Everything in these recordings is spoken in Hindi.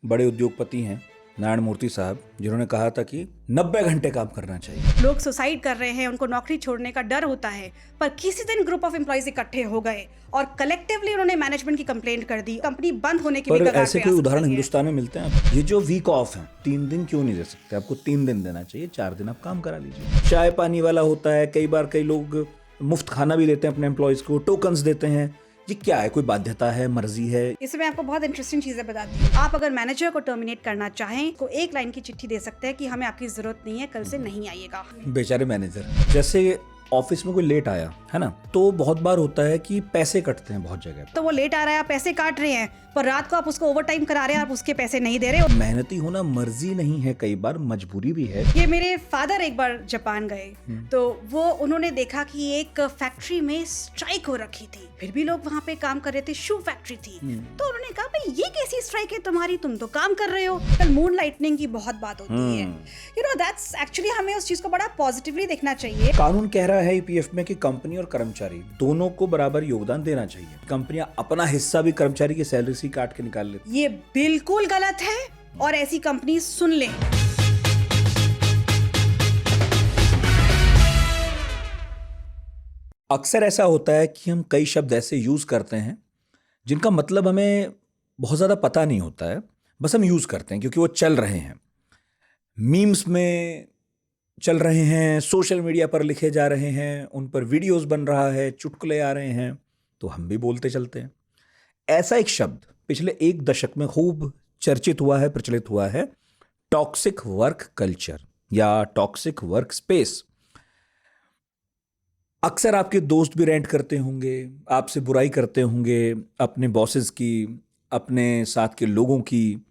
बड़े उद्योगपति हैं नारायण मूर्ति साहब, जिन्होंने कहा था कि 90 घंटे काम करना चाहिए। लोग सुसाइड कर रहे हैं, उनको नौकरी छोड़ने का डर होता है, पर किसी दिन ग्रुप ऑफ एम्प्लॉइज इकट्ठे हो गए और कलेक्टिवली उन्होंने मैनेजमेंट की कंप्लेंट कर दी, कंपनी बंद होने की भी पर कगार ऐसे पे कोई आ उदाहरण सकती है। हिंदुस्तान में मिलते हैं? ये जो वीक ऑफ है 3 दिन क्यों नहीं दे सकते? आपको 3 दिन देना चाहिए, 4 दिन आप काम करा लीजिए। चाय पानी वाला होता है, कई बार कई लोग मुफ्त खाना भी देते हैं अपने एम्प्लॉयज को, टोकन्स देते हैं। ये क्या है? कोई बाध्यता है, मर्जी है? इसमें आपको बहुत इंटरेस्टिंग चीजें बताती हूँ। आप अगर मैनेजर को टर्मिनेट करना चाहें तो एक लाइन की चिट्ठी दे सकते हैं कि हमें आपकी जरूरत नहीं है, कल से नहीं आइएगा। बेचारे मैनेजर। जैसे ऑफिस में कोई लेट आया है ना, तो बहुत बार होता है कि पैसे कटते हैं बहुत जगह। तो वो लेट आ रहा है, आप पैसे काट रहे हैं, पर रात को आप उसको ओवर टाइम करा रहे हैं, आप उसके पैसे नहीं दे रहे। मेहनती होना मर्जी नहीं है, कई बार मजबूरी भी है। ये मेरे फादर एक बार जापान गए तो वो उन्होंने देखा कि एक फैक्ट्री में स्ट्राइक हो रखी थी, फिर भी लोग वहाँ पे काम कर रहे थे। शू फैक्ट्री थी। तो उन्होंने कहा भाई ये कैसी स्ट्राइक है तुम्हारी, तुम तो काम कर रहे हो। कल मून लाइटनिंग की बहुत बात होती है, यू नो दैट्स एक्चुअली, हमें उस चीज को बड़ा पॉजिटिवली देखना चाहिए। कानून कह रहा है ईपीएफ में कि कंपनी और कर्मचारी दोनों को बराबर योगदान देना चाहिए। कंपनियां अपना हिस्सा भी कर्मचारी की सैलरी से काट के निकाल लेती। ये बिल्कुल गलत है और ऐसी कंपनी सुन ले। अक्सर ऐसा होता है कि हम कई शब्द ऐसे यूज करते हैं जिनका मतलब हमें बहुत ज्यादा पता नहीं होता है, बस हम यूज करते हैं क्योंकि वो चल रहे हैं, मीम्स में चल रहे हैं, सोशल मीडिया पर लिखे जा रहे हैं, उन पर वीडियोस बन रहा है, चुटकुले आ रहे हैं, तो हम भी बोलते चलते हैं। ऐसा एक शब्द पिछले 1 दशक में खूब चर्चित हुआ है, प्रचलित हुआ है, टॉक्सिक वर्क कल्चर या टॉक्सिक वर्क स्पेस। अक्सर आपके दोस्त भी रेंट करते होंगे, आपसे बुराई करते होंगे, अपने बॉसेस की, अपने साथ के लोगों की,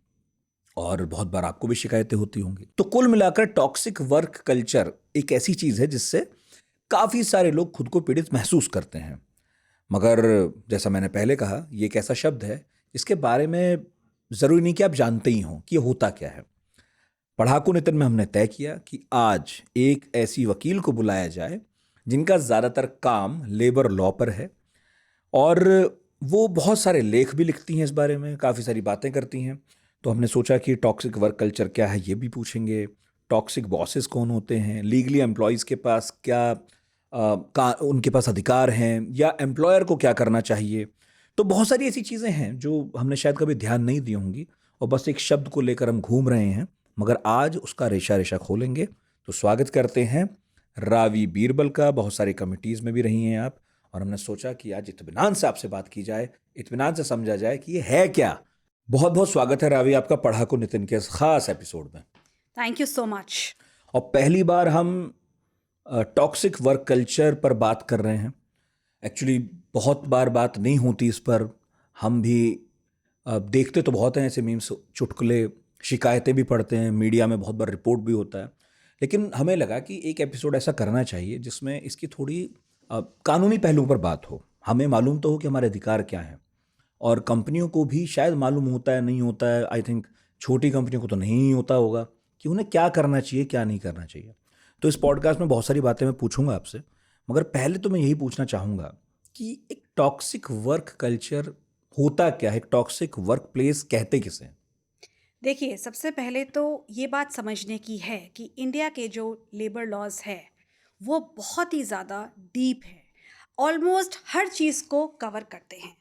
और बहुत बार आपको भी शिकायतें होती होंगी। तो कुल मिलाकर टॉक्सिक वर्क कल्चर एक ऐसी चीज है जिससे काफी सारे लोग खुद को पीड़ित महसूस करते हैं। मगर जैसा मैंने पहले कहा, ये एक ऐसा शब्द है इसके बारे में जरूरी नहीं कि आप जानते ही हों कि ये होता क्या है। पढ़ाकू नितिन में हमने तय किया कि आज एक ऐसी वकील को बुलाया जाए जिनका ज्यादातर काम लेबर लॉ पर है और वो बहुत सारे लेख भी लिखती हैं इस बारे में, काफ़ी सारी बातें करती हैं। तो हमने सोचा कि टॉक्सिक वर्क कल्चर क्या है ये भी पूछेंगे, टॉक्सिक बॉसेस कौन होते हैं, लीगली एम्प्लॉयज़ के पास क्या उनके पास अधिकार हैं, या एम्प्लॉयर को क्या करना चाहिए। तो बहुत सारी ऐसी चीज़ें हैं जो हमने शायद कभी ध्यान नहीं दी होंगी और बस एक शब्द को लेकर हम घूम रहे हैं, मगर आज उसका रेशा रेशा खोलेंगे। तो स्वागत करते हैं रावी बीरबल का। बहुत सारी कमिटीज़ में भी रही हैं आप, और हमने सोचा कि आज इत्मीनान से आपसे बात की जाए, इत्मीनान से समझा जाए कि ये है क्या। बहुत बहुत स्वागत है रावी आपका पढ़ाकू नितिन के इस खास एपिसोड में। Thank you so much. और पहली बार हम टॉक्सिक वर्क कल्चर पर बात कर रहे हैं। एक्चुअली बहुत बार बात नहीं होती इस पर, हम भी देखते तो बहुत हैं ऐसे मीम्स, चुटकुले, शिकायतें भी पढ़ते हैं, मीडिया में बहुत बार रिपोर्ट भी होता है, लेकिन हमें लगा कि एक एपिसोड ऐसा करना चाहिए जिसमें इसकी थोड़ी कानूनी पहलुओं पर बात हो। हमें मालूम तो हो कि हमारे अधिकार क्या हैं, और कंपनियों को भी शायद मालूम होता है, नहीं होता है। आई थिंक छोटी कंपनियों को तो नहीं होता होगा कि उन्हें क्या करना चाहिए, क्या नहीं करना चाहिए। तो इस पॉडकास्ट में बहुत सारी बातें मैं पूछूंगा आपसे, मगर पहले तो मैं यही पूछना चाहूँगा कि एक टॉक्सिक वर्क कल्चर होता क्या है, एक टॉक्सिक वर्क प्लेस कहते किसे हैं? देखिए, सबसे पहले तो ये बात समझने की है कि इंडिया के जो लेबर लॉज है वो बहुत ही ज़्यादा डीप है, ऑलमोस्ट हर चीज़ को कवर करते हैं।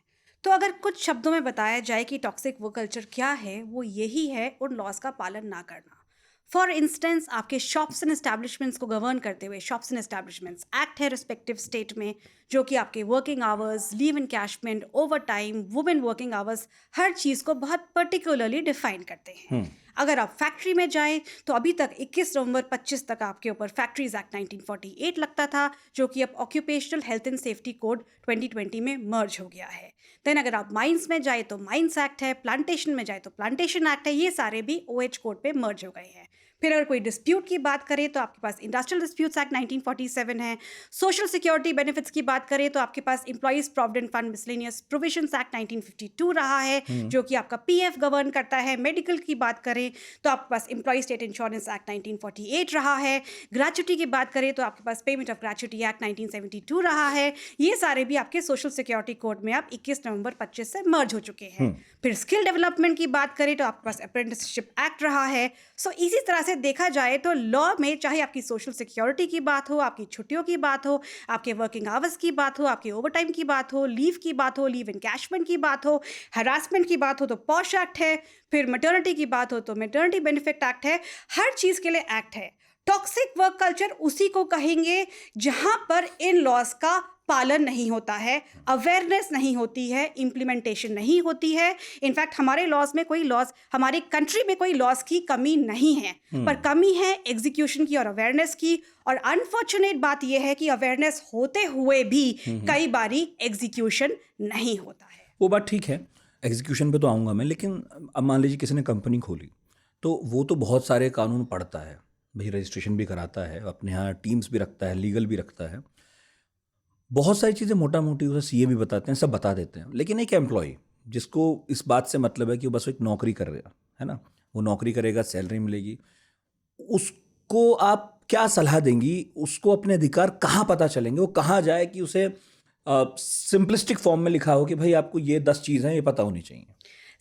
तो अगर कुछ शब्दों में बताया जाए कि टॉक्सिक वर्क कल्चर क्या है, वो यही है उन लॉज का पालन ना करना। फॉर इंस्टेंस, आपके शॉप्स एंड एस्टैब्लिशमेंट्स को गवर्न करते हुए शॉप्स एंड एस्टैब्लिशमेंट्स एक्ट है रिस्पेक्टिव स्टेट में, जो कि आपके working hours, leave encashment, overtime, women working hours, हर चीज़ को बहुत पर्टिकुलरली डिफाइन करते हैं। अगर आप फैक्ट्री में जाएं तो अभी तक 21 नवंबर 25 तक आपके ऊपर फैक्ट्रीज एक्ट 1948 लगता था, जो कि अब occupational health and safety code 2020 में मर्ज हो गया है। देन अगर आप माइंस में जाए तो माइंस एक्ट है, प्लांटेशन में जाए तो प्लांटेशन एक्ट है, ये सारे भी ओएच कोड पे मर्ज हो गए हैं। फिर अगर कोई डिस्प्यूट की बात करें तो आपके पास इंडस्ट्रियल डिस्प्यूट्स एक्ट 1947 है। सोशल सिक्योरिटी बेनिफिट्स की बात करें तो आपके पास employees provident fund miscellaneous provisions act 1952 रहा है, जो कि आपका पीएफ गवर्न करता है। मेडिकल की बात करें तो आपके पास एम्प्लॉय स्टेट इंश्योरेंस एक्ट 1948 रहा है। ग्रेच्युटी की बात करें तो आपके पास पेमेंट ऑफ ग्रेच्युटी एक्ट 1972 रहा है। ये सारे भी आपके सोशल सिक्योरिटी कोड में आप 21 नवंबर 25 से मर्ज हो चुके हैं। फिर स्किल डेवलपमेंट की बात करें तो आपके पास अप्रेंटिसशिप एक्ट रहा है। सो इसी तरह से देखा जाए तो लॉ में चाहे आपकी सोशल सिक्योरिटी की बात हो, आपकी छुट्टियों की बात हो, आपके वर्किंग आवर्स की बात हो, आपके ओवरटाइम की बात हो, लीव की बात हो, लीव एनकैशमेंट की बात हो, हरासमेंट की बात हो तो पॉश एक्ट है, फिर मैटरनिटी की बात हो तो मैटरनिटी बेनिफिट एक्ट है। हर चीज़ के लिए एक्ट है। टॉक्सिक वर्क कल्चर उसी को कहेंगे जहां पर इन लॉज का पालन नहीं होता है, अवेयरनेस नहीं होती है, इम्प्लीमेंटेशन नहीं होती है। इनफैक्ट हमारे लॉज में कोई लॉज, हमारी कंट्री में कोई लॉज की कमी नहीं है, पर कमी है एग्जीक्यूशन की और अवेयरनेस की। और अनफॉर्चुनेट बात यह है कि अवेयरनेस होते हुए भी कई बारी एग्जीक्यूशन नहीं होता है। वो बात ठीक है, एग्जीक्यूशन पे तो आऊँगा मैं, लेकिन अब मान लीजिए किसी ने कंपनी खोली तो वो तो बहुत सारे कानून पढ़ता है भाई, रजिस्ट्रेशन भी कराता है, अपने यहाँ टीम्स भी रखता है, लीगल भी रखता है, बहुत सारी चीज़ें मोटा मोटी उसे सीए भी बताते हैं, सब बता देते हैं। लेकिन एक एम्प्लॉय जिसको इस बात से मतलब है कि वो बस एक नौकरी कर रहा है ना, वो नौकरी करेगा, सैलरी मिलेगी, उसको आप क्या सलाह देंगी? उसको अपने अधिकार कहाँ पता चलेंगे? वो कहाँ जाए कि उसे सिंपलिस्टिक फॉर्म में लिखा हो कि भाई आपको ये 10 चीज़ें ये पता होनी चाहिए?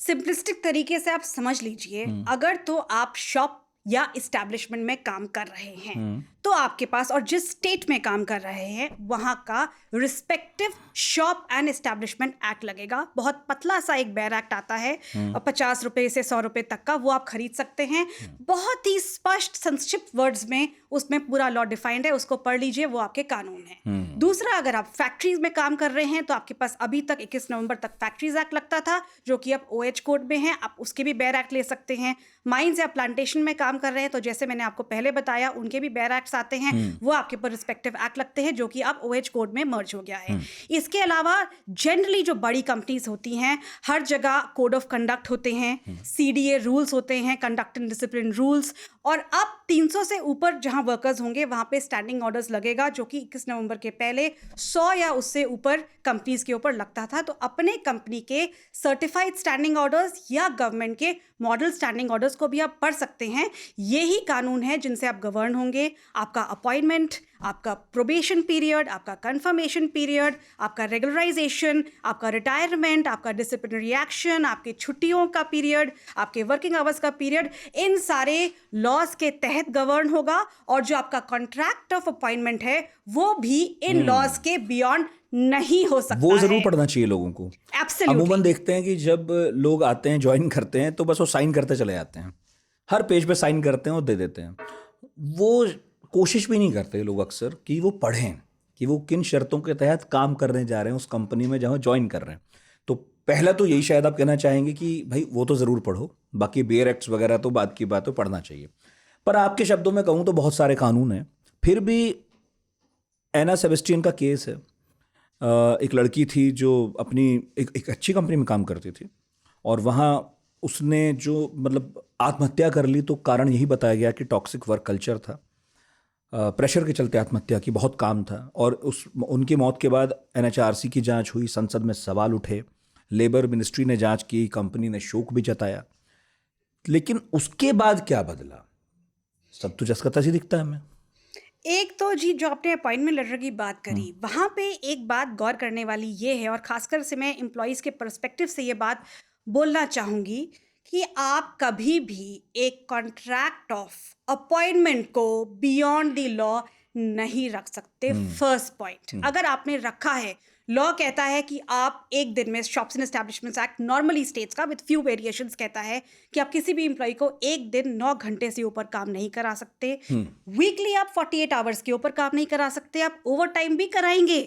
सिंपलिस्टिक तरीके से आप समझ लीजिए, अगर तो आप शॉप या इस्टेब्लिशमेंट में काम कर रहे हैं तो आपके पास, और जिस स्टेट में काम कर रहे हैं वहां का respective shop and establishment act लगेगा। बहुत पतला सा एक बेयर एक्ट आता है और 50 रुपए से 100 रुपए तक का, वो आप खरीद सकते हैं। बहुत ही स्पष्ट संक्षिप्त वर्ड्स में उसमें पूरा लॉ डिफाइंड है, उसको पढ़ लीजिए, वो आपके कानून है। दूसरा, अगर आप फैक्ट्रीज में काम कर रहे हैं तो आपके पास अभी तक 21 नवंबर तक फैक्ट्रीज एक्ट लगता था, जो कि अब OH कोड में है, आप उसके भी बेयर एक्ट ले सकते हैं। माइंस या प्लांटेशन में काम कर रहे हैं तो जैसे मैंने आपको पहले बताया, उनके भी बेयर एक्ट्स आते हैं, वो आपके ऊपर रिस्पेक्टिव एक्ट लगते हैं, जो कि अब OH कोड में मर्ज हो गया है। इसके अलावा जनरली जो बड़ी कंपनीज होती हैं, हर जगह कोड ऑफ कंडक्ट होते हैं, CDA रूल्स होते हैं, कंडक्ट एंड डिसिप्लिन रूल्स, और अब 300 से ऊपर जहां वर्कर्स होंगे वहां पे स्टैंडिंग ऑर्डर्स लगेगा, जो कि 21 नवंबर के पहले 100 या उससे ऊपर कंपनीज के ऊपर लगता था। तो अपने कंपनी के सर्टिफाइड स्टैंडिंग ऑर्डर्स या गवर्नमेंट के मॉडल स्टैंडिंग ऑर्डर्स को भी आप पढ़ सकते हैं। यही कानून है जिनसे आप गवर्न होंगे। आपका अपॉइंटमेंट, आपका प्रोबेशन पीरियड, आपका कंफर्मेशन पीरियड, आपका रेगुलराइजेशन, आपका रिटायरमेंट, आपका डिसिप्लिनरी एक्शन, आपके छुट्टियों का पीरियड, आपके वर्किंग आवर्स का पीरियड, इन सारे लॉज के तहत गवर्न होगा। और जो आपका कॉन्ट्रैक्ट ऑफ अपॉइंटमेंट है वो भी इन लॉज के बियॉन्ड नहीं हो सकता वो जरूर है। पढ़ना चाहिए लोगों को। Absolutely. अमूमन देखते हैं कि जब लोग आते हैं, ज्वाइन करते हैं, तो बस वो साइन करते चले जाते हैं, हर पेज पे साइन करते हैं और दे देते हैं। वो कोशिश भी नहीं करते लोग अक्सर कि वो पढ़ें कि वो किन शर्तों के तहत काम करने जा रहे हैं उस कंपनी में जहाँ ज्वाइन कर रहे हैं। तो पहला तो यही शायद आप कहना चाहेंगे कि भाई वो तो ज़रूर पढ़ो, बाकी बेयर एक्ट्स वगैरह तो बाद की बात है, पढ़ना चाहिए। पर आपके शब्दों में कहूँ तो बहुत सारे कानून हैं। फिर भी एना सेबेस्टियन का केस है, एक लड़की थी जो अपनी एक अच्छी कंपनी में काम करती थी और वहाँ उसने जो मतलब आत्महत्या कर ली, तो कारण यही बताया गया कि टॉक्सिक वर्क कल्चर था, प्रेशर के चलते आत्महत्या की, बहुत काम था। और उनकी मौत के बाद NHRC की जांच हुई, संसद में सवाल उठे, लेबर मिनिस्ट्री ने जांच की, कंपनी ने शोक भी जताया। लेकिन उसके बाद क्या बदला? सब तो जस का तस ही दिखता है हमें। एक तो जी, जो आपने अपॉइंटमेंट लेटर की बात करी, वहाँ पे एक बात गौर करने वाली ये है, और खासकर से मैं एम्प्लॉयज़ के पर्सपेक्टिव से ये बात बोलना चाहूँगी कि आप कभी भी एक कॉन्ट्रैक्ट ऑफ अपॉइंटमेंट को बियॉन्ड द लॉ नहीं रख सकते। फर्स्ट पॉइंट, अगर आपने रखा है, लॉ कहता है कि आप एक दिन में, shops and establishments act normally states का विद फ्यू वेरिएशंस कहता है कि आप किसी भी एम्प्लॉय को एक दिन 9 घंटे से ऊपर काम नहीं करा सकते। वीकली आप 48 आवर्स के ऊपर काम नहीं करा सकते। आप ओवर टाइम भी कराएंगे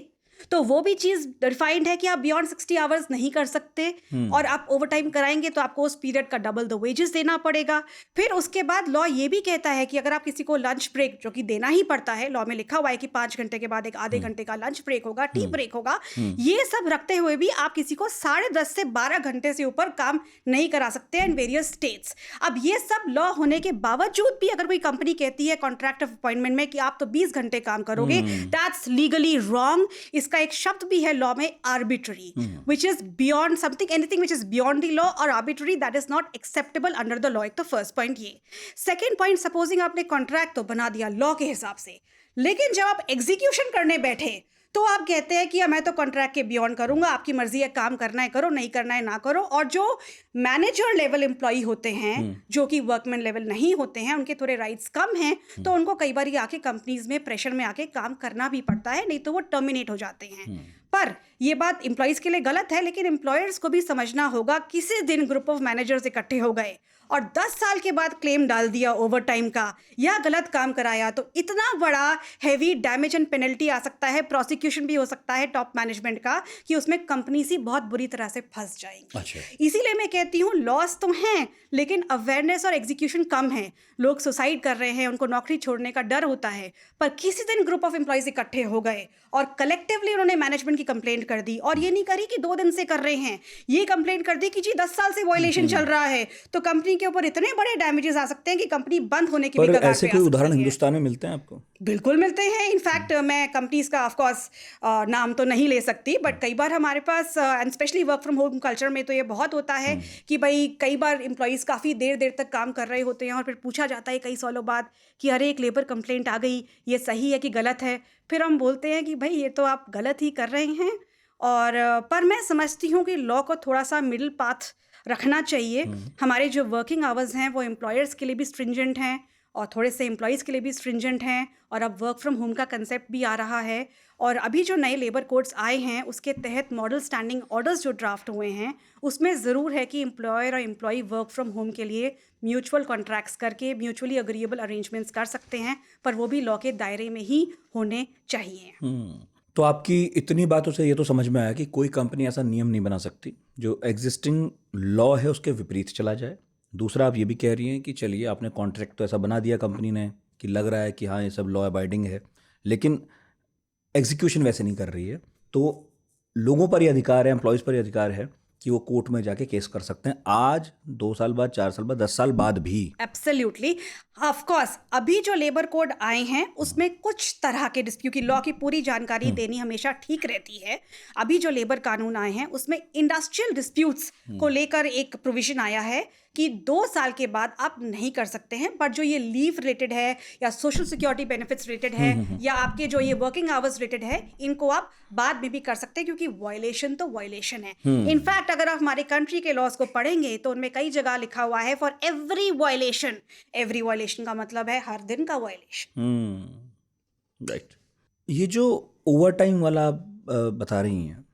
तो वो भी चीज डिफाइंड है कि आप बियॉन्ड 60 आवर्स नहीं कर सकते, और आप ओवर टाइम कराएंगे तो आपको उस पीरियड का डबल द वेजेस देना पड़ेगा। फिर उसके बाद लॉ ये भी कहता है कि अगर आप किसी को लंच ब्रेक, जो कि देना ही पड़ता है, लॉ में लिखा हुआ है कि 5 घंटे के बाद एक आधे घंटे का लंच ब्रेक होगा, टी ब्रेक होगा, ये सब रखते हुए भी आप किसी को 10.5 से 12 घंटे से ऊपर काम नहीं करा सकते इन वेरियस स्टेट्स। अब ये सब लॉ होने के बावजूद भी अगर कोई कंपनी कहती है कॉन्ट्रैक्ट ऑफ अपॉइंटमेंट में कि आप तो 20 घंटे काम करोगे, दैट्स लीगली रॉन्ग। इसका एक शब्द भी है लॉ में, arbitrary, which is beyond something, anything which is beyond the law, और arbitrary that is not acceptable under the law। एक तो फर्स्ट पॉइंट ये। सेकेंड पॉइंट, सपोजिंग आपने कॉन्ट्रैक्ट तो बना दिया लॉ के हिसाब से, लेकिन जब आप एग्जीक्यूशन करने बैठे तो आप कहते हैं कि मैं तो कॉन्ट्रैक्ट के बियॉन्ड करूंगा, आपकी मर्जी है, काम करना है करो, नहीं करना है ना करो। और जो मैनेजर लेवल एम्प्लॉय होते हैं, जो कि वर्कमैन लेवल नहीं होते हैं, उनके थोड़े राइट्स कम हैं, तो उनको कई बार आके कंपनीज में प्रेशर में आके काम करना भी पड़ता है, नहीं तो वो टर्मिनेट हो जाते हैं। पर ये बात एम्प्लॉयज के लिए गलत है, लेकिन एम्प्लॉयर्स को भी समझना होगा। किसी दिन ग्रुप ऑफ मैनेजर्स इकट्ठे हो गए और 10 साल के बाद क्लेम डाल दिया ओवर टाइम का या गलत काम कराया, तो इतना बड़ा हैवी डैमेज एंड पेनल्टी आ सकता है, प्रोसिक्यूशन भी हो सकता है टॉप मैनेजमेंट का, कि उसमें कंपनी सी बहुत बुरी तरह से फंस जाएंगी। अच्छा। इसीलिए मैं कहती हूँ लॉस तो हैं, लेकिन अवेयरनेस और एग्जीक्यूशन कम है। लोग सुसाइड कर रहे हैं, उनको नौकरी छोड़ने का डर होता है। पर किसी दिन ग्रुप ऑफ एम्प्लॉयज इकट्ठे हो गए और कलेक्टिवली उन्होंने मैनेजमेंट की कंप्लेंट कर दी, और ये नहीं करी कि 2 दिन से कर रहे हैं, ये कंप्लेंट कर दी कि जी 10 साल से वायलेशन चल रहा है, तो कंपनी के ऊपर इतने बड़े डैमेजेस आ सकते हैं कि कंपनी बंद होने की भी पर कगार ऐसे पे कोई आ उदाहरण सकती है। हिंदुस्तान में मिलते हैं आपको? बिल्कुल मिलते हैं। इनफैक्ट मैं कंपनीज का ऑफ कोर्स नाम तो नहीं ले सकती, बट कई बार हमारे पास and specially work from home culture में तो ये बहुत होता है कि भाई कई बार एम्प्लॉयज़ काफ़ी देर देर तक काम कर रहे होते हैं और फिर पूछा जाता है कई सालों बाद कि अरे एक लेबर कंप्लेंट आ गई, ये सही है कि गलत है। फिर हम बोलते हैं कि भाई ये तो आप गलत ही कर रहे हैं। और पर मैं समझती हूँ कि लॉ को थोड़ा सा मिडिल पाथ रखना चाहिए। हमारे जो वर्किंग आवर्स हैं वो एम्प्लॉयर्स के लिए भी स्ट्रिंजेंट हैं और थोड़े से एम्प्लॉयज़ के लिए भी स्ट्रिंजेंट हैं, और अब वर्क फ्रॉम होम का कंसेप्ट भी आ रहा है। और अभी जो नए लेबर कोड्स आए हैं उसके तहत मॉडल स्टैंडिंग ऑर्डर्स जो ड्राफ्ट हुए हैं उसमें ज़रूर है कि एम्प्लॉयर और एम्प्लॉई वर्क फ्रॉम होम के लिए म्यूचुअल कॉन्ट्रैक्ट्स करके म्यूचुअली अग्रीएबल अरेंजमेंट्स कर सकते हैं, पर वो भी लॉ के दायरे में ही होने चाहिए। तो आपकी इतनी बातों से ये तो समझ में आया कि कोई कंपनी ऐसा नियम नहीं बना सकती जो एग्जिस्टिंग लॉ है उसके विपरीत चला जाए। दूसरा, आप ये भी कह रही हैं कि चलिए आपने कॉन्ट्रैक्ट तो ऐसा बना दिया कंपनी ने कि लग रहा है कि हाँ ये सब लॉ अबाइडिंग है, लेकिन एग्जीक्यूशन वैसे नहीं कर रही है, तो लोगों पर ही अधिकार है, एम्प्लॉयज़ पर ही अधिकार है कि वो कोर्ट में जाके केस कर सकते हैं आज, 2 साल बाद, 4 साल बाद, 10 साल बाद भी। Absolutely, of course. अभी जो लेबर कोड आए हैं उसमें कुछ तरह के डिस्प्यूट की लॉ की पूरी जानकारी देनी हमेशा ठीक रहती है। अभी जो लेबर कानून आए हैं उसमें इंडस्ट्रियल डिस्प्यूट्स को लेकर एक प्रोविजन आया है कि 2 साल के बाद आप नहीं कर सकते हैं, बट जो ये लीव रिलेटेड है या सोशल सिक्योरिटी बेनिफिट्स रिलेटेड है या आपके जो ये वर्किंग आवर्स रिलेटेड है, इनको आप बाद में भी कर सकते हैं, क्योंकि वायलेशन तो वायलेशन है। इनफैक्ट अगर आप हमारे कंट्री के लॉज को पढ़ेंगे तो उनमें कई जगह लिखा हुआ है फॉर एवरी वायलेशन का मतलब है हर दिन का वायलेशन। राइट। ये जो ओवर टाइम वाला आप बता रही हैं,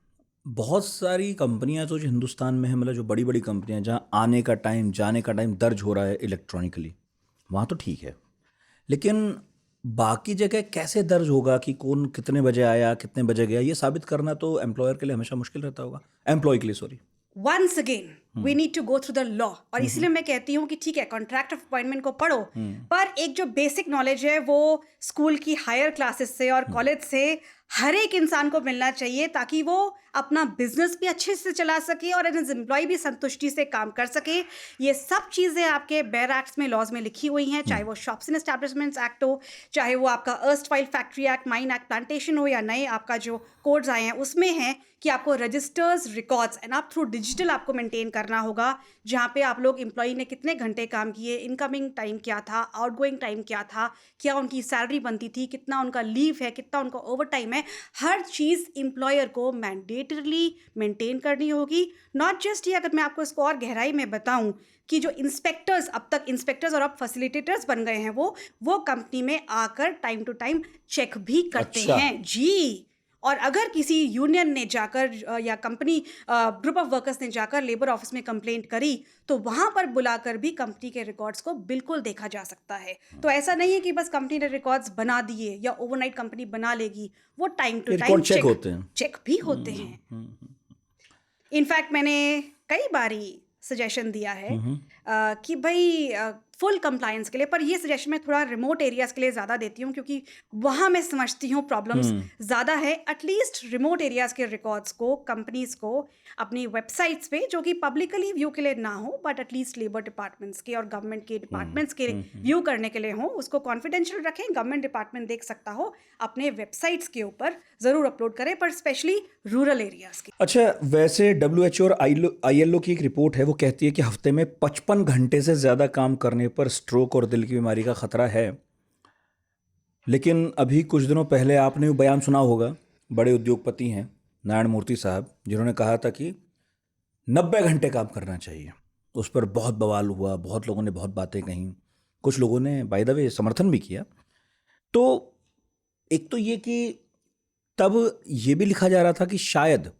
बहुत सारी कंपनियां तो जो हिंदुस्तान में है, मतलब जो बड़ी बड़ी कंपनियां जहाँ आने का टाइम जाने का टाइम दर्ज हो रहा है इलेक्ट्रॉनिकली, वहाँ तो ठीक है, लेकिन बाकी जगह कैसे दर्ज होगा कि कौन कितने बजे आया कितने बजे गया, ये साबित करना तो एम्प्लॉयर के लिए हमेशा मुश्किल रहता होगा, एम्प्लॉय के लिए, sorry. Once again we need to go through the law, और इसलिए मैं कहती हूँ कि ठीक है कॉन्ट्रैक्ट ऑफ अपॉइंटमेंट को पढ़ो, पर एक जो बेसिक नॉलेज है वो स्कूल की हायर क्लासेस से और कॉलेज से हर एक इंसान को मिलना चाहिए, ताकि वो अपना बिजनेस भी अच्छे से चला सके और एज एम्प्लॉय भी संतुष्टि से काम कर सके। ये सब चीज़ें आपके बेयर एक्ट्स में, लॉज में लिखी हुई हैं, चाहे वो शॉप्स एंड एस्टैब्लिशमेंट्स एक्ट हो, चाहे वो आपका erstwhile factory act, mine act, plantation हो, या नए आपका जो कोड्स आए हैं उसमें है कि आपको रजिस्टर्स, रिकॉर्ड्स एंड आप थ्रू डिजिटल आपको मेंटेन करना होगा, जहाँ पे आप लोग एम्प्लॉय ने कितने घंटे काम किए, इनकमिंग टाइम क्या था, आउटगोइंग टाइम क्या था, क्या उनकी सैलरी बनती थी, कितना उनका लीव है, कितना उनका ओवर टाइम है। हर चीज़ एम्प्लॉयर को मैंडेटरली मेंटेन करनी होगी। नॉट जस्ट ये, अगर मैं आपको इसको और गहराई में बताऊं कि जो इंस्पेक्टर्स, अब तक इंस्पेक्टर्स और अब फैसिलिटेटर्स बन गए हैं, वो कंपनी में आकर टाइम टू टाइम चेक भी करते हैं जी। और अगर किसी यूनियन ने जाकर या कंपनी ग्रुप ऑफ वर्कर्स ने जाकर लेबर ऑफिस में कंप्लेंट करी, तो वहां पर बुलाकर भी कंपनी के रिकॉर्ड्स को बिल्कुल देखा जा सकता है। तो ऐसा नहीं है कि बस कंपनी ने रिकॉर्ड्स बना दिए या ओवरनाइट कंपनी बना लेगी, वो टाइम टू टाइम चेक भी होते हैं। इनफैक्ट मैंने कई बारी सजेशन दिया है कि भाई फुल कंप्लायंस के लिए, पर ये सजेशन मैं थोड़ा रिमोट एरियाज़ के लिए ज़्यादा देती हूँ, क्योंकि वहाँ मैं समझती हूँ प्रॉब्लम्स ज़्यादा है। एटलीस्ट रिमोट एरियाज़ के रिकॉर्ड्स को कंपनीज़ को अपनी वेबसाइट्स पे, जो कि पब्लिकली व्यू के लिए ना हो, बट एटलीस्ट लेबर डिपार्टमेंट्स के और गवर्नमेंट के डिपार्टमेंट्स के व्यू करने के लिए हो, उसको कॉन्फिडेंशियल रखें, गवर्नमेंट डिपार्टमेंट देख सकता हो, अपने वेबसाइट्स के ऊपर ज़रूर अपलोड करें, पर स्पेशली रूरल एरियाज़ के। अच्छा, वैसे WHO और ILO की एक रिपोर्ट है, वो कहती है कि हफ्ते में 55 घंटे से ज़्यादा काम करने पर स्ट्रोक और दिल की बीमारी का खतरा है। लेकिन अभी कुछ दिनों पहले आपने वो बयान सुना होगा बड़े उद्योगपति हैं नारायण मूर्ति साहब, जिन्होंने कहा था कि 90 घंटे काम करना चाहिए। उस पर बहुत बवाल हुआ, बहुत लोगों ने बहुत बातें कहीं, कुछ लोगों ने बाय द वे समर्थन भी किया। तो एक तो ये कि तब ये भी लिखा जा रहा था कि शायद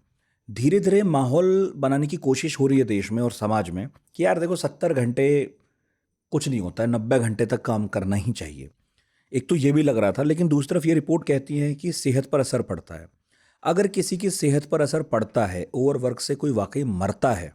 धीरे धीरे माहौल बनाने की कोशिश हो रही है देश में और समाज में कि यार देखो 70 घंटे कुछ नहीं होता है, 90 घंटे तक काम करना ही चाहिए। एक तो ये भी लग रहा था, लेकिन दूसरी तरफ ये रिपोर्ट कहती है कि सेहत पर असर पड़ता है। अगर किसी की सेहत पर असर पड़ता है, ओवरवर्क से कोई वाकई मरता है,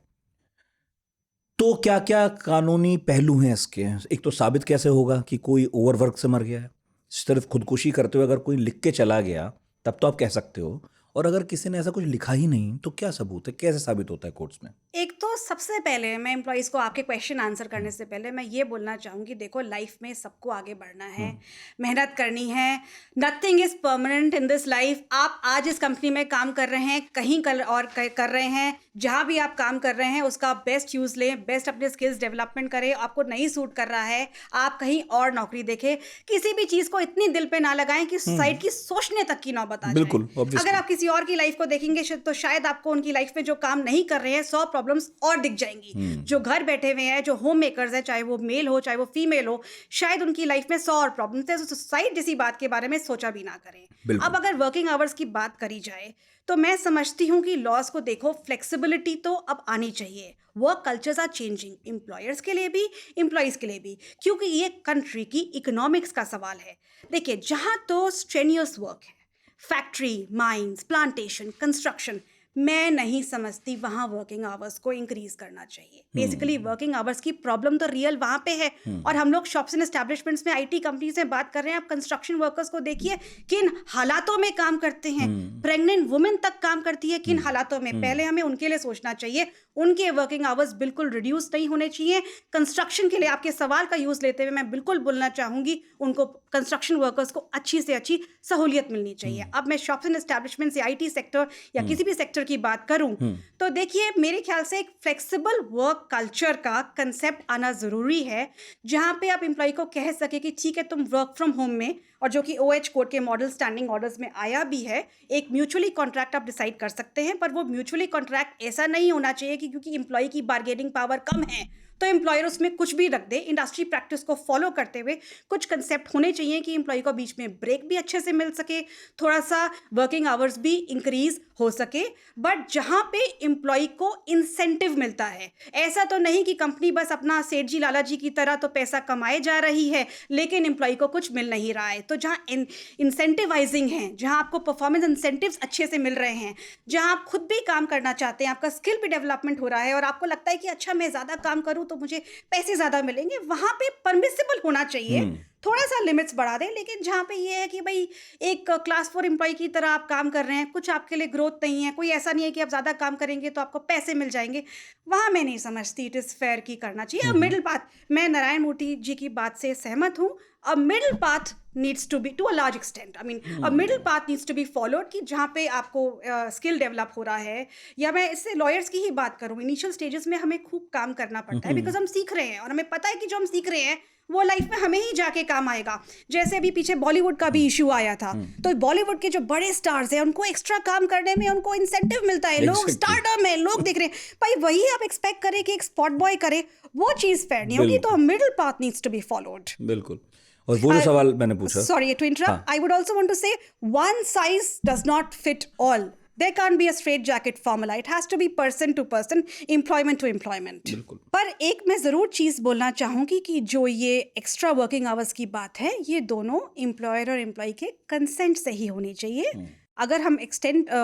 तो क्या क्या कानूनी पहलू हैं इसके? एक तो साबित कैसे होगा कि कोई ओवरवर्क से मर गया है? सिर्फ खुदकुशी करते हुए अगर कोई लिख के चला गया तब तो आप कह सकते हो, और अगर किसी ने ऐसा कुछ लिखा ही नहीं तो क्या सबूत है, कैसे साबित होता है कोर्ट्स में? एक तो सबसे पहले मैं एम्प्लॉयज़ को आपके क्वेश्चन आंसर करने से पहले मैं ये बोलना चाहूँगी, देखो लाइफ में सबको आगे बढ़ना है, मेहनत करनी है, nothing is permanent in this life. आप आज इस कंपनी में काम कर रहे हैं, कहीं कल और कर रहे हैं, जहाँ भी आप काम कर रहे हैं उसका बेस्ट यूज़ लें, बेस्ट अपने स्किल्स डेवलपमेंट करें। आपको नहीं सूट कर रहा है, आप कहीं और नौकरी देखें। किसी भी चीज़ को इतनी दिल पे ना लगाएं कि सोसाइटी की सोचने तक की नौबत आ जाए। बिल्कुल, अगर obviously। आप किसी और की लाइफ को देखेंगे तो शायद आपको उनकी लाइफ में जो काम नहीं कर रहे हैं 100 प्रॉब्लम्स और दिख जाएंगी। जो घर बैठे हुए हैं, जो होम मेकर्स हैं, चाहे वो मेल हो चाहे वो फीमेल हो, शायद उनकी लाइफ में 100 और प्रॉब्लम्स है। तो सोसाइटी जैसी बात के बारे में सोचा भी ना करें। बिल्कुल। अब अगर वर्किंग आवर्स की बात करी जाए तो मैं समझती हूँ कि लॉज को देखो, फ्लेक्सिबिलिटी तो अब आनी चाहिए। Work cultures are changing, employers के लिए भी, एम्प्लॉयज़ के लिए भी, क्योंकि ये कंट्री की इकोनॉमिक्स का सवाल है। देखिए, जहाँ तो स्ट्रेनियस वर्क है, फैक्ट्री, माइंस, प्लांटेशन, कंस्ट्रक्शन, मैं नहीं समझती वहाँ वर्किंग आवर्स को इंक्रीज करना चाहिए। बेसिकली वर्किंग आवर्स की प्रॉब्लम तो रियल वहाँ पे है। और हम लोग शॉप्स एंड एस्टैब्लिशमेंट्स में, आईटी कंपनीज में बात कर रहे हैं। आप कंस्ट्रक्शन वर्कर्स को देखिए किन हालातों में काम करते हैं। प्रेग्नेंट वुमेन तक काम करती है किन हालातों में। पहले हमें उनके लिए सोचना चाहिए। उनके वर्किंग आवर्स बिल्कुल रिड्यूस नहीं होने चाहिए। कंस्ट्रक्शन के लिए आपके सवाल का यूज लेते हुए मैं बिल्कुल बोलना चाहूंगी, उनको कंस्ट्रक्शन वर्कर्स को अच्छी से अच्छी सहूलियत मिलनी चाहिए। अब मैं शॉप्स एंड एस्टैब्लिशमेंट से, आईटी सेक्टर या किसी भी सेक्टर की बात करूं तो देखिए, मेरे ख्याल से एक फ्लेक्सिबल वर्क कल्चर का कंसेप्ट आना जरूरी है, जहां पे आप एम्प्लॉय को कह सके कि ठीक है तुम वर्क फ्रॉम होम में, और जो कि ओएच कोड के मॉडल स्टैंडिंग ऑर्डर्स में आया भी है, एक म्यूचुअली कॉन्ट्रैक्ट आप डिसाइड कर सकते हैं। पर वो म्यूचुअली कॉन्ट्रैक्ट ऐसा नहीं होना चाहिए कि क्योंकि एम्प्लॉय की बार्गेनिंग पावर कम है तो एम्प्लॉयर उसमें कुछ भी रख दे। इंडस्ट्री प्रैक्टिस को फॉलो करते हुए कुछ कंसेप्ट होने चाहिए कि एम्प्लॉय को बीच में ब्रेक भी अच्छे से मिल सके, थोड़ा सा वर्किंग आवर्स भी इंक्रीज हो सके, बट जहां पे एम्प्लॉय को इंसेंटिव मिलता है। ऐसा तो नहीं कि कंपनी बस अपना सेठ जी लाला जी की तरह तो पैसा कमाए जा रही है लेकिन एम्प्लॉय को कुछ मिल नहीं रहा है। तो जहां इंसेंटिवाइजिंग है, जहां आपको परफॉर्मेंस इंसेंटिव्स अच्छे से मिल रहे हैं, जहां आप खुद भी काम करना चाहते हैं, आपका स्किल भी डेवलपमेंट हो रहा है और आपको लगता है कि अच्छा मैं ज़्यादा काम करूं तो मुझे पैसे ज़्यादा मिलेंगे, वहां पे परमिसिबल होना चाहिए। थोड़ा सा लिमिट्स बढ़ा दें। लेकिन जहाँ पे ये है कि भाई एक क्लास 4 एम्प्लॉय की तरह आप काम कर रहे हैं, कुछ आपके लिए ग्रोथ नहीं है, कोई ऐसा नहीं है कि आप ज़्यादा काम करेंगे तो आपको पैसे मिल जाएंगे, वहाँ मैं नहीं समझती इट इज़ फेयर की करना चाहिए। अब मिडिल पाथ, मैं नारायण मूर्ति जी की बात से सहमत हूँ। A middle path needs to be, to a large extent, I mean a middle path needs to be followed, कि जहाँ पे आपको स्किल डेवलप हो रहा है। या मैं इससे लॉयर्स की ही बात करूँ, इनिशियल स्टेजेस में हमें खूब काम करना पड़ता है बिकॉज हम सीख रहे हैं और हमें पता है कि जो हम सीख रहे हैं वो लाइफ में हमें ही जाके काम आएगा। जैसे अभी पीछे बॉलीवुड का भी इशू आया था, तो बॉलीवुड के जो बड़े स्टार्स हैं उनको एक्स्ट्रा काम करने में उनको इंसेंटिव मिलता है, लोग स्टारडम है, लोग दिख रहे हैं, भाई वही आप एक्सपेक्ट करें कि एक स्पॉट बॉय करे, वो चीज फेयर नहीं होगी। तो middle path needs to be followed. बिल्कुल। और वो जो सवाल मैंने पूछा, sorry to interrupt, I would also want to say one size does not fit all. There can't be a straight jacket formula. It has to be person to person, employment to employment. पर एक मैं ज़रूर चीज़ बोलना चाहूँगी कि जो ये एक्स्ट्रा वर्किंग आवर्स की बात है, ये दोनों एम्प्लॉयर और एम्प्लॉय के कंसेंट से ही होनी चाहिए। अगर हम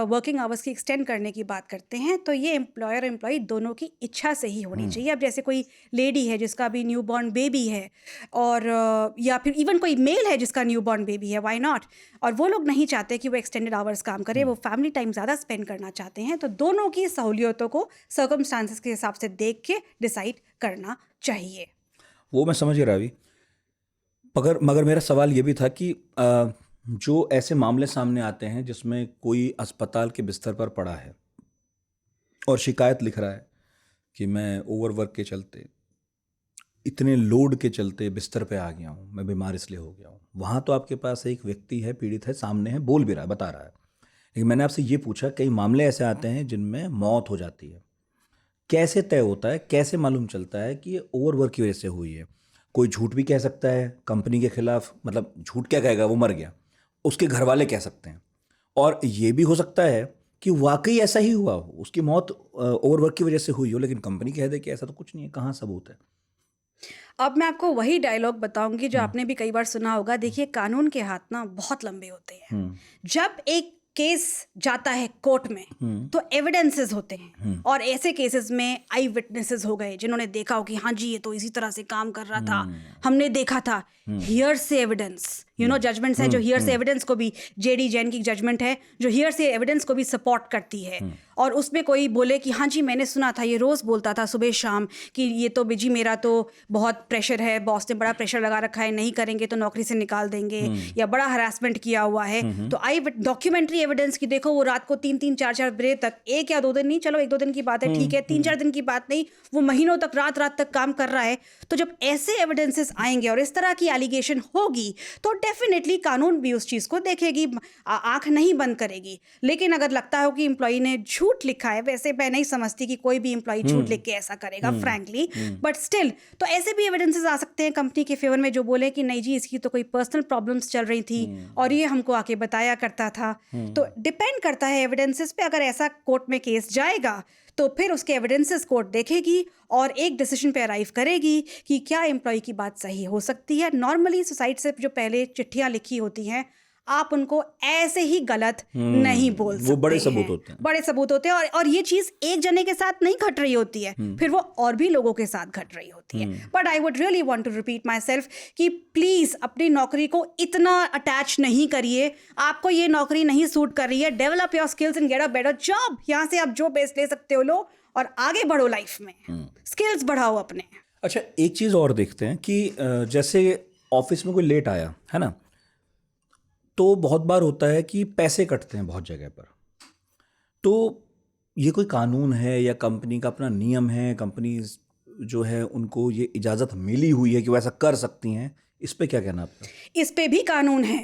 वर्किंग आवर्स की एक्सटेंड करने की बात करते हैं तो ये एम्प्लॉयर और एम्प्लॉय दोनों की इच्छा से ही होनी चाहिए। अब जैसे कोई लेडी है जिसका भी न्यू बॉर्न बेबी है, और या फिर इवन कोई मेल है जिसका न्यू बॉर्न बेबी है, व्हाई नॉट, और वो लोग नहीं चाहते कि वो एक्सटेंडेड आवर्स काम करे, वो फैमिली टाइम ज़्यादा स्पेंड करना चाहते हैं, तो दोनों की सहूलियतों को सर्कमस्टांसेस के हिसाब से देख के डिसाइड करना चाहिए। वो मैं समझ रहा अभी, मगर मेरा सवाल ये भी था कि जो ऐसे मामले सामने आते हैं जिसमें कोई अस्पताल के बिस्तर पर पड़ा है और शिकायत लिख रहा है कि मैं ओवरवर्क के चलते, इतने लोड के चलते बिस्तर पे आ गया हूँ, मैं बीमार इसलिए हो गया हूँ, वहाँ तो आपके पास एक व्यक्ति है, पीड़ित है, सामने है, बोल भी रहा है, बता रहा है। लेकिन मैंने आपसे ये पूछा, कई मामले ऐसे आते हैं जिनमें मौत हो जाती है, कैसे तय होता है, कैसे मालूम चलता है कि ये ओवरवर्क की वजह से हुई है? कोई झूठ भी कह सकता है कंपनी के खिलाफ, मतलब झूठ क्या कहेगा, वो मर गया, उसके घर वाले कह सकते हैं, और ये भी हो सकता है कि वाकई ऐसा ही हुआ हो, उसकी मौत ओवरवर्क की वजह से हुई हो, लेकिन कंपनी कह दे कि ऐसा तो कुछ नहीं है। कहाँ सबूत है? अब मैं आपको वही डायलॉग बताऊंगी जो आपने भी कई बार सुना होगा। देखिए, कानून के हाथ ना बहुत लंबे होते हैं। जब एक केस जाता है कोर्ट में तो एविडेंसेस होते हैं, और ऐसे केसेस में आई विटनेसेस हो गए जिन्होंने देखा हो कि हाँ जी ये तो इसी तरह से काम कर रहा था, हमने देखा था। हियर से एविडेंस, जजमेंट्स है जो हियर से एविडेंस को भी, जेडी जैन की जजमेंट है जो हियर से एविडेंस को भी सपोर्ट करती है। और उसमें कोई बोले कि हाँ जी मैंने सुना था, ये रोज बोलता था सुबह शाम कि ये तो बिजी मेरा तो बहुत प्रेशर है, बॉस ने बड़ा प्रेशर लगा रखा है, नहीं करेंगे तो नौकरी से निकाल देंगे, या बड़ा हरासमेंट किया हुआ है। तो आई डॉक्यूमेंट्री एविडेंस की देखो, वो रात को 3-3 4-4 बजे तक, 1 या 2 दिन नहीं, चलो 1-2 दिन की बात है, ठीक है, 3-4 दिन की बात नहीं, वो महीनों तक रात रात तक काम कर रहा है। तो जब ऐसे एविडेंसेस आएंगे और इस तरह की एलिगेशन होगी तो डेफिनेटली कानून भी उस चीज को देखेगी, आंख नहीं बंद करेगी। लेकिन अगर लगता हो कि एम्प्लॉय ने झूठ लिखा है, वैसे मैं नहीं समझती कि कोई भी एम्प्लॉय झूठ लिख के ऐसा करेगा फ्रैंकली, बट स्टिल तो ऐसे भी एविडेंसेस आ सकते हैं कंपनी के फेवर में जो बोले कि नहीं जी इसकी तो कोई पर्सनल प्रॉब्लम्स चल रही थी और ये हमको आके बताया करता था। तो डिपेंड करता है एविडेंसेस पे। अगर ऐसा कोर्ट में केस जाएगा तो फिर उसके एविडेंसेस कोर्ट देखेगी और एक डिसीजन पे अराइव करेगी कि क्या एम्प्लॉय की बात सही हो सकती है। नॉर्मली सोसाइटी से जो पहले चिट्ठियां लिखी होती हैं, आप उनको ऐसे ही गलत नहीं बोल सकते। वो बड़े सबूत होते हैं, बड़े सबूत होते हैं। और ये चीज एक जने के साथ नहीं घट रही होती है, फिर वो और भी लोगों के साथ घट रही होती है। But I would really want to repeat myself कि प्लीज अपनी नौकरी को इतना अटैच नहीं करिए। आपको ये नौकरी नहीं सूट कर रही है, develop your skills and get a better job. यहाँ से आप जो बेस ले सकते हो लो और आगे बढ़ो लाइफ में, स्किल्स बढ़ाओ अपने। अच्छा, एक चीज और देखते हैं कि जैसे ऑफिस में कोई लेट आया है ना, तो बहुत बार होता है कि पैसे कटते हैं बहुत जगह पर। तो ये कोई कानून है या कंपनी का अपना नियम है, कंपनी जो है उनको ये इजाज़त मिली हुई है कि वो ऐसा कर सकती हैं? इस पे क्या कहना आपका? इस पे भी कानून है।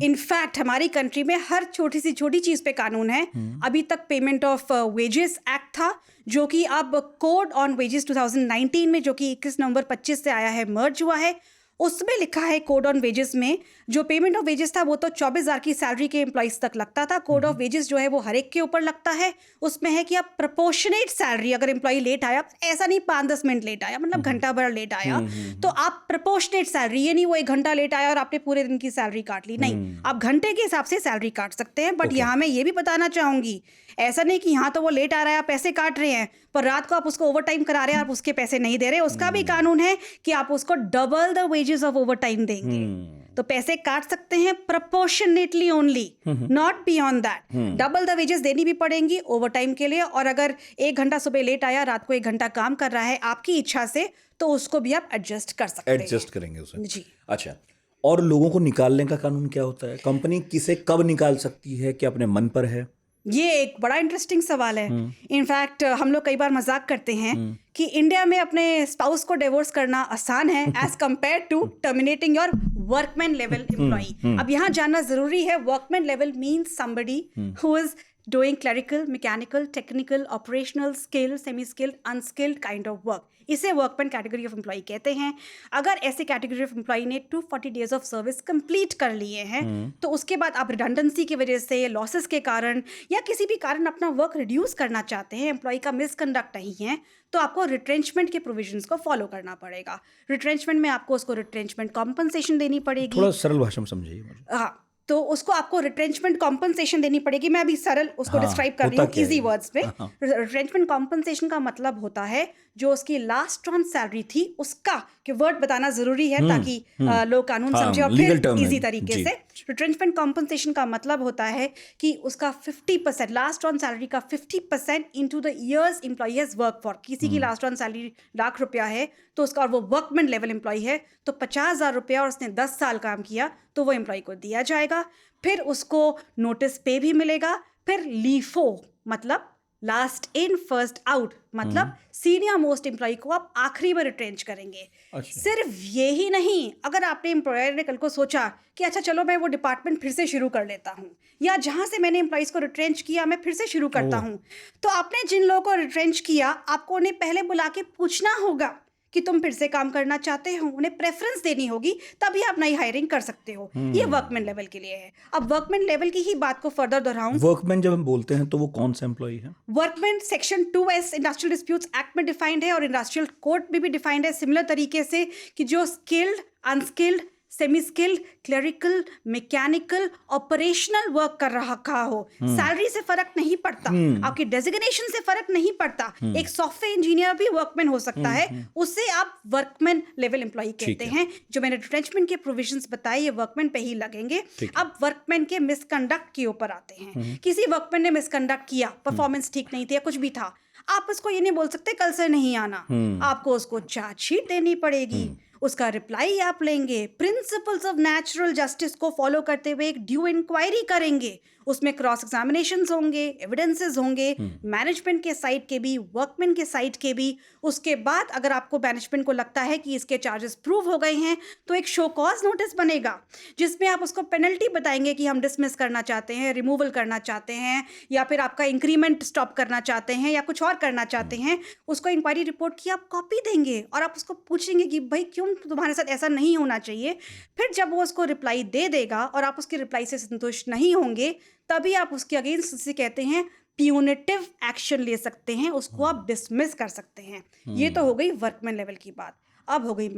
इनफैक्ट हमारी कंट्री में हर छोटी सी छोटी चीज पे कानून है। अभी तक पेमेंट ऑफ वेजेस एक्ट था जो कि अब कोड ऑन वेजेस 2019 में, जो कि 21 नवंबर 25 से आया है, मर्ज हुआ है। उसमें लिखा है कोड ऑन वेजेस में जो पेमेंट ऑफ वेजेस था वो तो 24,000 की सैलरी के एम्प्लॉइज तक लगता था। कोड ऑफ वेजेस जो है वो हर एक के ऊपर लगता है। उसमें है कि आप प्रोपोर्शनेट सैलरी, अगर एम्प्लॉय लेट आया, ऐसा नहीं 5-10 मिनट लेट आया, मतलब घंटा भर लेट आया, तो आप प्रोपोर्शनेट सैलरी, ये नहीं वो 1 घंटा लेट आया और आपने पूरे दिन की सैलरी काट ली, नहीं, आप घंटे के हिसाब से सैलरी काट सकते हैं। बट यहाँ मैं ये भी बताना चाहूंगी, ऐसा नहीं कि यहाँ तो वो लेट आ रहा है आप पैसे काट रहे हैं, पर रात को आप उसको ओवर टाइम करा रहे हैं, आप उसके पैसे नहीं दे रहे। उसका भी कानून है कि आप उसको double the wages of over time देंगे। तो पैसे काट सकते हैं proportionately only, not beyond that. Double the wages देनी भी पड़ेंगी ओवर टाइम के लिए। और अगर 1 घंटा सुबह लेट आया, रात को 1 घंटा काम कर रहा है आपकी इच्छा से, तो उसको भी आप एडजस्ट कर सकते हैं। एडजस्ट करेंगे उसे जी। अच्छा, और लोगों को निकालने का कानून क्या होता है? कंपनी किसे कब निकाल सकती है कि अपने मन पर है? ये एक बड़ा इंटरेस्टिंग सवाल है। इनफैक्ट हम लोग कई बार मजाक करते हैं कि इंडिया में अपने स्पाउस को डिवोर्स करना आसान है as compare to terminating your workman level employee. अब यहाँ जानना जरूरी है, workman level means somebody who is doing clerical, mechanical, technical, operational, skilled, semi-skilled, unskilled kind of work. इसे वर्कमैन कैटेगरी ऑफ एम्प्लॉय कहते हैं। अगर ऐसे कैटेगरी ऑफ एम्प्लॉय ने 240 डेज ऑफ सर्विस कंप्लीट कर लिए हैं, तो उसके बाद आप रिडंडेंसी की वजह से, लॉसेस के कारण या किसी भी कारण अपना वर्क रिड्यूस करना चाहते हैं, एम्प्लॉय का मिसकंडक्ट नहीं है, तो आपको रिट्रेंचमेंट के प्रोविजंस को फॉलो करना पड़ेगा। रिट्रेंचमेंट में आपको उसको रिट्रेंचमेंट कॉम्पनसेशन देनी पड़ेगी। थोड़ा सरल भाषा में समझाइए मुझे। हाँ, तो उसको आपको रिट्रेंचमेंट कॉम्पनसेशन देनी पड़ेगी। मैं अभी सरल उसको डिस्क्राइब कर रही हूँ इजी वर्ड्स में। रिट्रेंचमेंट कॉम्पनसेशन का मतलब होता है जो उसकी लास्ट ऑन सैलरी थी उसका, कि वर्ड बताना जरूरी है ताकि लोग कानून समझे और फिर इजी तरीके से। रिट्रेंचमेंट कॉम्पनसेशन का मतलब होता है कि उसका 50%, लास्ट ऑन सैलरी का 50% into the years employee has work for. किसी की लास्ट ऑन सैलरी ₹1,00,000 है तो उसका, और वो वर्कमैन लेवल एम्प्लॉई है, तो ₹50,000 और उसने 10 साल काम किया तो वो एम्प्लॉय को दिया जाएगा। फिर उसको नोटिस पे भी मिलेगा, फिर लीफो मतलब लास्ट इन फर्स्ट आउट, मतलब सीनियर मोस्ट एम्प्लॉय को आप आखिरी में रिट्रेंच करेंगे। अच्छा। सिर्फ ये ही नहीं, अगर आपने एम्प्लॉयर ने कल को सोचा कि अच्छा चलो मैं वो डिपार्टमेंट फिर से शुरू कर लेता हूँ, या जहाँ से मैंने एम्प्लॉयज़ को रिट्रेंच किया मैं फिर से शुरू करता हूँ, तो आपने जिन लोगों को रिट्रेंच किया आपको उन्हें पहले बुला के पूछना होगा कि तुम फिर से काम करना चाहते हो, उन्हें प्रेफरेंस देनी होगी, तभी आप नई हायरिंग कर सकते हो। ये वर्कमैन लेवल के लिए है। अब वर्कमैन लेवल की ही बात को फर्दर दोहराऊं, वर्कमैन जब हम बोलते हैं तो वो कौन सा एम्प्लॉय है? Workman section 2S industrial disputes act में डिफाइंड है और इंडस्ट्रियल कोड में भी डिफाइंड है सिमिलर तरीके से, कि जो skilled, unskilled, semi skilled, clerical, mechanical, operational work कर रहा हो, सैलरी से फर्क नहीं पड़ता, आपकी डेजिग्नेशन से फर्क नहीं पड़ता, एक सॉफ्टवेयर इंजीनियर भी वर्कमैन हो सकता है, उससे आप वर्कमैन लेवल एम्प्लॉय कहते हैं। जो मैंने रिट्रेंचमेंट के प्रोविजंस बताए ये वर्कमैन पे ही लगेंगे। अब वर्कमैन के मिसकंडक्ट के ऊपर आते हैं। किसी वर्कमैन ने मिसकंडक्ट किया, परफॉर्मेंस ठीक नहीं थी या कुछ भी था, आप उसको ये नहीं बोल सकते कल से नहीं आना, आपको उसको चार्जशीट देनी पड़ेगी, उसका रिप्लाई आप लेंगे, प्रिंसिपल्स ऑफ नेचुरल जस्टिस को फॉलो करते हुए एक ड्यू इंक्वायरी करेंगे, उसमें क्रॉस एग्जामिनेशंस होंगे, एविडेंसेस होंगे, मैनेजमेंट के साइड के भी, वर्कमैन के साइड के भी। उसके बाद अगर आपको मैनेजमेंट को लगता है कि इसके चार्जेस प्रूव हो गए हैं तो एक शो कॉज नोटिस बनेगा जिसमें आप उसको पेनल्टी बताएंगे कि हम डिसमिस करना चाहते हैं, रिमूवल करना चाहते हैं, या फिर आपका इंक्रीमेंट स्टॉप करना चाहते हैं, या कुछ और करना चाहते हैं। उसको इंक्वायरी रिपोर्ट की आप कॉपी देंगे और आप उसको पूछेंगे कि भाई क्यों तुम्हारे साथ ऐसा नहीं होना चाहिए। फिर जब वो उसको रिप्लाई दे देगा और आप उसके रिप्लाई से संतुष्ट नहीं होंगे, तभी आप उसके अगेंस्ट जिसे कहते हैं प्यूनिटिव एक्शन ले सकते हैं, उसको आप डिसमिस कर सकते हैं। ये तो हो गई वर्कमैन लेवल की बात। अब हो गई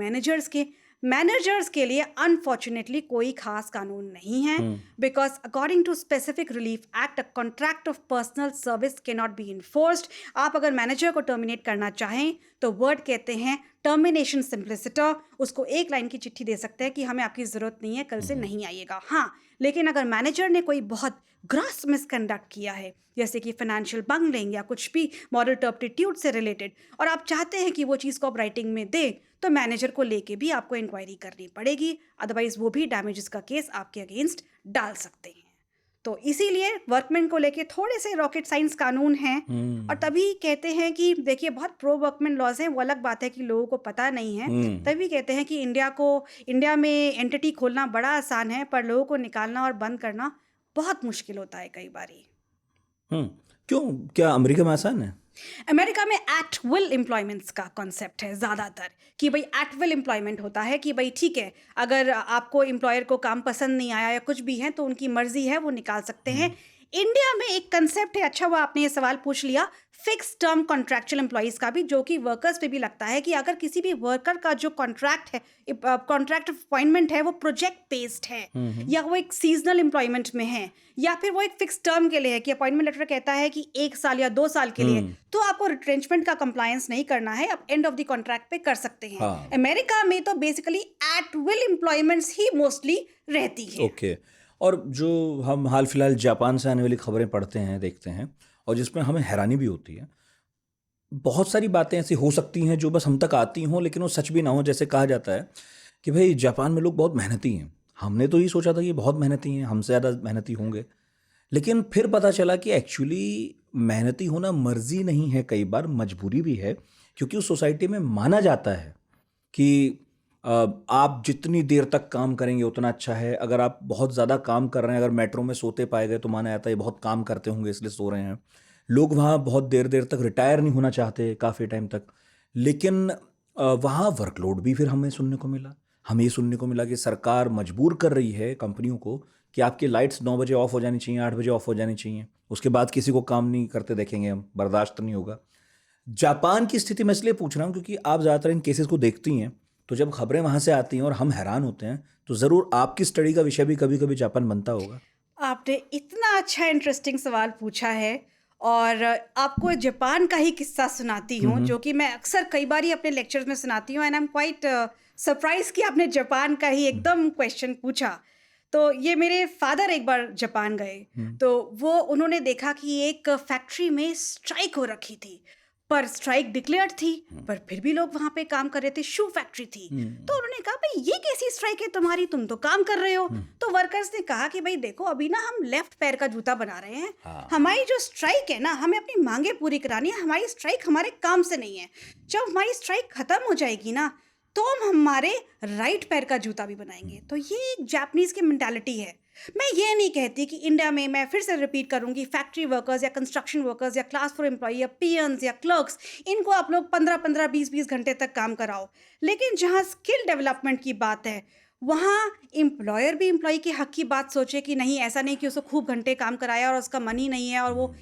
मैनेजर्स के लिए अनफॉर्चुनेटली कोई खास कानून नहीं है, because according to specific relief act a contract of personal service can not be enforced. आप अगर मैनेजर को टर्मिनेट करना चाहें तो वर्ड कहते हैं टर्मिनेशन सिंप्लिसिटर, उसको एक लाइन की चिट्ठी दे सकते हैं कि हमें आपकी ज़रूरत नहीं है, कल से नहीं आइएगा। हाँ, लेकिन अगर मैनेजर ने कोई बहुत ग्रॉस मिसकंडक्ट किया है, जैसे कि फाइनेंशियल बंगलिंग या कुछ भी मॉरल टर्पिट्यूड से रिलेटेड, और आप चाहते हैं कि वो चीज़ को आप राइटिंग में दे, तो मैनेजर को लेके भी आपको इंक्वायरी करनी पड़ेगी, अदरवाइज वो भी डैमेजेस का केस आपके अगेंस्ट डाल सकते हैं। तो इसीलिए वर्कमैन को लेके थोड़े से रॉकेट साइंस कानून हैं, और तभी कहते हैं कि देखिए बहुत प्रो वर्कमैन लॉज हैं, वो अलग बात है कि लोगों को पता नहीं है, तभी कहते हैं कि इंडिया में एंटिटी खोलना बड़ा आसान है, पर लोगों को निकालना और बंद करना बहुत मुश्किल होता है कई बारी। क्यों, क्या अमेरिका में आसान है? अमेरिका में एट विल एम्प्लॉयमेंट्स का कॉन्सेप्ट है ज़्यादातर, कि भाई एट विल एम्प्लॉयमेंट होता है कि भाई ठीक है, अगर आपको एम्प्लॉयर को काम पसंद नहीं आया या कुछ भी है तो उनकी मर्जी है, वो निकाल सकते हैं। इंडिया में एक कंसेप्ट है, अच्छा हुआ आपने ये सवाल पूछ लिया, फिक्स टर्म कॉन्ट्रैक्चुअल एम्प्लॉयज़ का भी, जो कि वर्कर्स पे भी लगता है कि अगर किसी भी वर्कर का जो कॉन्ट्रैक्ट है, कॉन्ट्रैक्ट ऑफ अपॉइंटमेंट है, वो प्रोजेक्ट बेस्ड है, या वो एक सीजनल एम्प्लॉयमेंट में है, या फिर वो एक फिक्स टर्म के लिए है कि अपॉइंटमेंट लेटर कहता है कि 1 साल या 2 साल के लिए, तो आपको रिट्रेंचमेंट का कंप्लायंस नहीं करना है, आप एंड ऑफ द कॉन्ट्रैक्ट पे कर सकते हैं। अमेरिका में तो बेसिकली एट विल एम्प्लॉयमेंट्स ही मोस्टली रहती है। ओके। और जो हम हाल फिलहाल जापान से आने वाली खबरें पढ़ते हैं, देखते हैं, और जिसमें हमें हैरानी भी होती है, बहुत सारी बातें ऐसी हो सकती हैं जो बस हम तक आती हों लेकिन वो सच भी ना हो। जैसे कहा जाता है कि भाई जापान में लोग बहुत मेहनती हैं, हमने तो ये सोचा था कि बहुत मेहनती हैं, हमसे ज़्यादा मेहनती होंगे, लेकिन फिर पता चला कि एक्चुअली मेहनती होना मर्जी नहीं है, कई बार मजबूरी भी है, क्योंकि उस सोसाइटी में माना जाता है कि आप जितनी देर तक काम करेंगे उतना अच्छा है। अगर आप बहुत ज़्यादा काम कर रहे हैं, अगर मेट्रो में सोते पाए गए तो माना जाता है ये बहुत काम करते होंगे इसलिए सो रहे हैं। लोग वहाँ बहुत देर देर तक रिटायर नहीं होना चाहते, काफ़ी टाइम तक, लेकिन वहाँ वर्कलोड भी फिर हमें सुनने को मिला कि सरकार मजबूर कर रही है कंपनियों को कि आपकी लाइट्स 9 बजे ऑफ हो जानी चाहिए, 8 बजे ऑफ हो जानी चाहिए, उसके बाद किसी को काम नहीं करते देखेंगे हम, बर्दाश्त नहीं होगा। जापान की स्थिति मैं इसलिए पूछ रहा हूँ क्योंकि आप ज़्यादातर इन केसेस को देखती हैं, तो जब खबरें वहाँ से आती हैं और हम हैरान होते हैं, तो ज़रूर आपकी स्टडी का विषय भी कभी कभी जापान बनता होगा। आपने इतना अच्छा इंटरेस्टिंग सवाल पूछा है, और आपको जापान का ही किस्सा सुनाती हूँ, जो कि मैं अक्सर कई बार ही अपने लेक्चर्स में सुनाती हूँ, and I am quite surprise कि आपने जापान का ही एकदम क्वेश्चन पूछा। तो ये मेरे फादर एक बार जापान गए, तो उन्होंने देखा कि एक फैक्ट्री में स्ट्राइक हो रखी थी, पर स्ट्राइक डिक्लेयर्ड थी, पर फिर भी लोग वहां पे काम कर रहे थे। शू फैक्ट्री थी, तो उन्होंने कहा भाई ये कैसी स्ट्राइक है तुम्हारी, तुम तो काम कर रहे हो। तो वर्कर्स ने कहा कि भाई देखो अभी ना हम लेफ्ट पैर का जूता बना रहे हैं, हमारी जो स्ट्राइक है ना, हमें अपनी मांगे पूरी करानी है, हमारी स्ट्राइक हमारे काम से नहीं है। जब हमारी स्ट्राइक खत्म हो जाएगी ना, तो हम हमारे राइट पैर का जूता भी बनाएंगे। तो ये एक जापानीज की मेंटालिटी है। मैं ये नहीं कहती कि इंडिया में, मैं फिर से रिपीट करूंगी, फैक्ट्री वर्कर्स या कंस्ट्रक्शन वर्कर्स या क्लास 4 एम्प्लॉय या पीएन्स या क्लर्क्स, इनको आप लोग 15-15, 20-20 घंटे तक काम कराओ। लेकिन जहाँ स्किल डेवलपमेंट की बात है, वहाँ एम्प्लॉयर भी एम्प्लॉय के हक की बात सोचे कि नहीं, ऐसा नहीं कि उसको खूब घंटे काम कराया और उसका मनी नहीं है और वो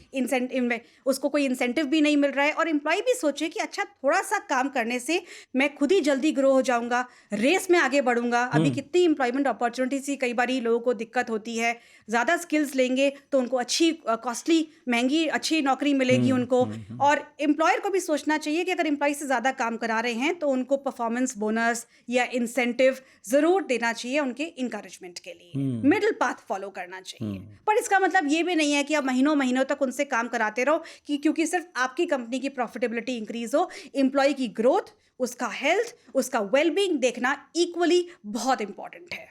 उसको कोई इंसेंटिव भी नहीं मिल रहा है, और एम्प्लॉय भी सोचे कि अच्छा थोड़ा सा काम करने से मैं खुद ही जल्दी ग्रो हो जाऊंगा, रेस में आगे बढ़ूंगा। अभी कितनी एम्प्लॉयमेंट अपॉर्चुनिटीज की कई बार लोगों को दिक्कत होती है, ज़्यादा स्किल्स लेंगे तो उनको अच्छी कॉस्टली महंगी अच्छी नौकरी मिलेगी उनको। और एम्प्लॉयर को भी सोचना चाहिए कि अगर एम्प्लॉय से ज़्यादा काम करा रहे हैं तो उनको परफॉर्मेंस बोनस या इंसेंटिव ज़रूर देना चाहिए उनके इंकरेजमेंट के लिए। मिडिल पाथ फॉलो करना चाहिए। पर इसका मतलब ये भी नहीं है कि आप महीनों महीनों तक उनसे काम कराते रहो कि क्योंकि सिर्फ आपकी कंपनी की प्रॉफिटेबिलिटी इंक्रीज हो। एम्प्लॉय की ग्रोथ, उसका हेल्थ, उसका वेलबींग देखना इक्वली बहुत इंपॉर्टेंट है।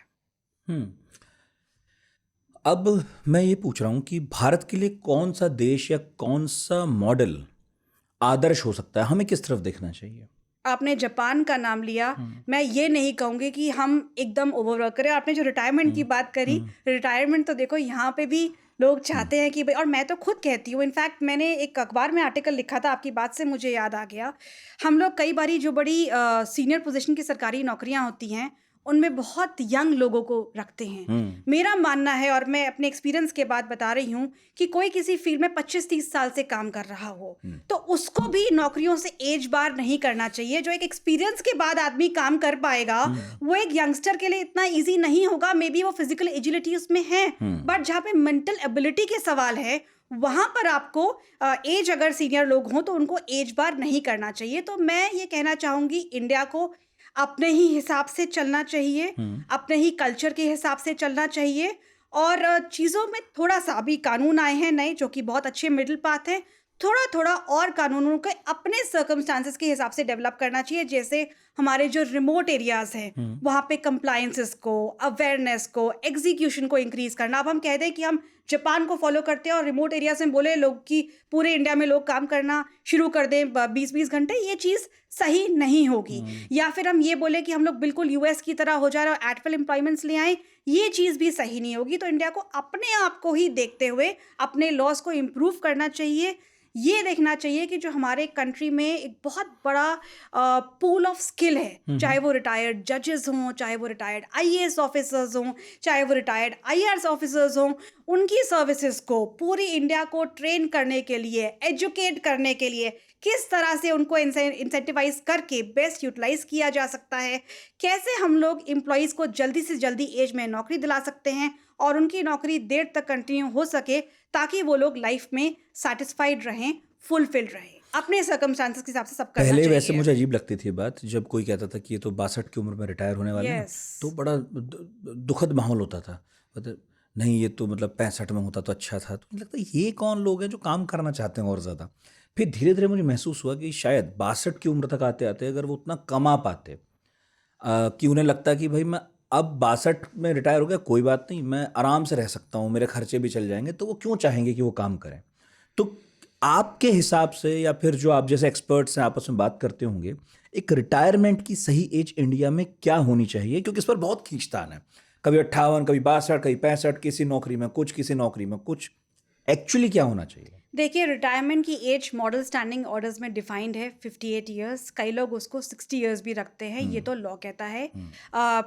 अब मैं ये पूछ रहा हूँ कि भारत के लिए कौन सा देश या कौन सा मॉडल आदर्श हो सकता है, हमें किस तरफ देखना चाहिए? आपने जापान का नाम लिया, मैं ये नहीं कहूँगी कि हम एकदम ओवरवर्क करें। आपने जो रिटायरमेंट की बात करी, रिटायरमेंट तो देखो यहाँ पे भी लोग चाहते हैं कि भाई, और मैं तो खुद कहती हूँ, इनफैक्ट मैंने एक अखबार में आर्टिकल लिखा था, आपकी बात से मुझे याद आ गया। हम लोग कई बारी जो बड़ी सीनियर पोजीशन की सरकारी नौकरियाँ होती हैं, उनमें बहुत यंग लोगों को रखते हैं। मेरा मानना है, और मैं अपने एक्सपीरियंस के बाद बता रही हूँ, कि कोई किसी फील्ड में 25-30 साल से काम कर रहा हो तो उसको भी नौकरियों से एज बार नहीं करना चाहिए। जो एक एक्सपीरियंस के बाद आदमी काम कर पाएगा, वो एक यंगस्टर के लिए इतना ईजी नहीं होगा। मे बी वो फिजिकल एजिलिटी उसमें है, बट जहाँ पे मेंटल एबिलिटी के सवाल है, वहां पर आपको एज, अगर सीनियर लोग हों तो उनको एज बार नहीं करना चाहिए। तो मैं ये कहना चाहूंगी, इंडिया को अपने ही हिसाब से चलना चाहिए, अपने ही कल्चर के हिसाब से चलना चाहिए, और चीज़ों में थोड़ा सा, अभी कानून आए हैं नए जो कि बहुत अच्छे मिडिल पाथ हैं, थोड़ा थोड़ा और कानूनों के अपने सर्कमस्टांसेस के हिसाब से डेवलप करना चाहिए। जैसे हमारे जो रिमोट एरियाज हैं, वहाँ पे कंप्लायंसेस को, अवेयरनेस को, एग्जीक्यूशन को इंक्रीज करना। अब हम कह दें कि हम जापान को फॉलो करते हैं और रिमोट एरियाज में बोले लोग कि पूरे इंडिया में लोग काम करना शुरू कर दें 20-20 घंटे, ये चीज़ सही नहीं होगी। या फिर हम ये बोले कि हम लोग बिल्कुल यूएस की तरह हो जा रहे और एटफुल एम्प्लॉयमेंट्स ले आए, ये चीज़ भी सही नहीं होगी। तो इंडिया को अपने आप को ही देखते हुए अपने लॉज को इम्प्रूव करना चाहिए। ये देखना चाहिए कि जो हमारे कंट्री में एक बहुत बड़ा पूल ऑफ स्किल है, चाहे वो रिटायर्ड जजेस हों, चाहे वो रिटायर्ड आईएएस ऑफिसर्स हों, चाहे वो रिटायर्ड आईआरएस ऑफिसर्स हों, उनकी सर्विसेज को पूरी इंडिया को ट्रेन करने के लिए, एजुकेट करने के लिए किस तरह से उनको इंसेंटिवाइज करके बेस्ट यूटिलाइज किया जा सकता है, कैसे हम लोग एम्प्लॉयज़ को जल्दी से जल्दी एज में नौकरी दिला सकते हैं और उनकी नौकरी देर तक कंटिन्यू हो सके, ताकि वो लोग लाइफ में सेटिस्फाइड रहें, फुलफिल्ड रहें। अपने सर्कमस्टांसेस के हिसाब से सब करना चाहिए। पहले वैसे मुझे अजीब लगती थी बात, जब कोई कहता था कि ये तो 62 की उम्र में रिटायर होने वाले हैं, तो बड़ा दुखद माहौल होता था। मतलब नहीं, ये तो मतलब 65 में होता तो अच्छा था। तो मुझे लगता है ये कौन लोग हैं जो काम करना चाहते हैं और ज़्यादा। फिर धीरे धीरे मुझे महसूस हुआ कि शायद 62 की उम्र तक आते आते अगर वो उतना कमा पाते कि उन्हें लगता कि भाई मैं अब 62 में रिटायर हो गया, कोई बात नहीं, मैं आराम से रह सकता हूँ, मेरे खर्चे भी चल जाएंगे, तो वो क्यों चाहेंगे कि वो काम करें। तो आपके हिसाब से, या फिर जो आप जैसे एक्सपर्ट्स हैं आपस में बात करते होंगे, एक रिटायरमेंट की सही एज इंडिया में क्या होनी चाहिए? क्योंकि इस पर बहुत खींचतान है, कभी 58, कभी 62, कभी 65, किसी नौकरी में कुछ, किसी नौकरी में कुछ। एक्चुअली क्या होना चाहिए? देखिए, रिटायरमेंट की एज मॉडल स्टैंडिंग ऑर्डर्स में डिफाइंड है 58 ईयर्स। कई लोग उसको 60 ईयर्स भी रखते हैं, ये तो लॉ कहता है।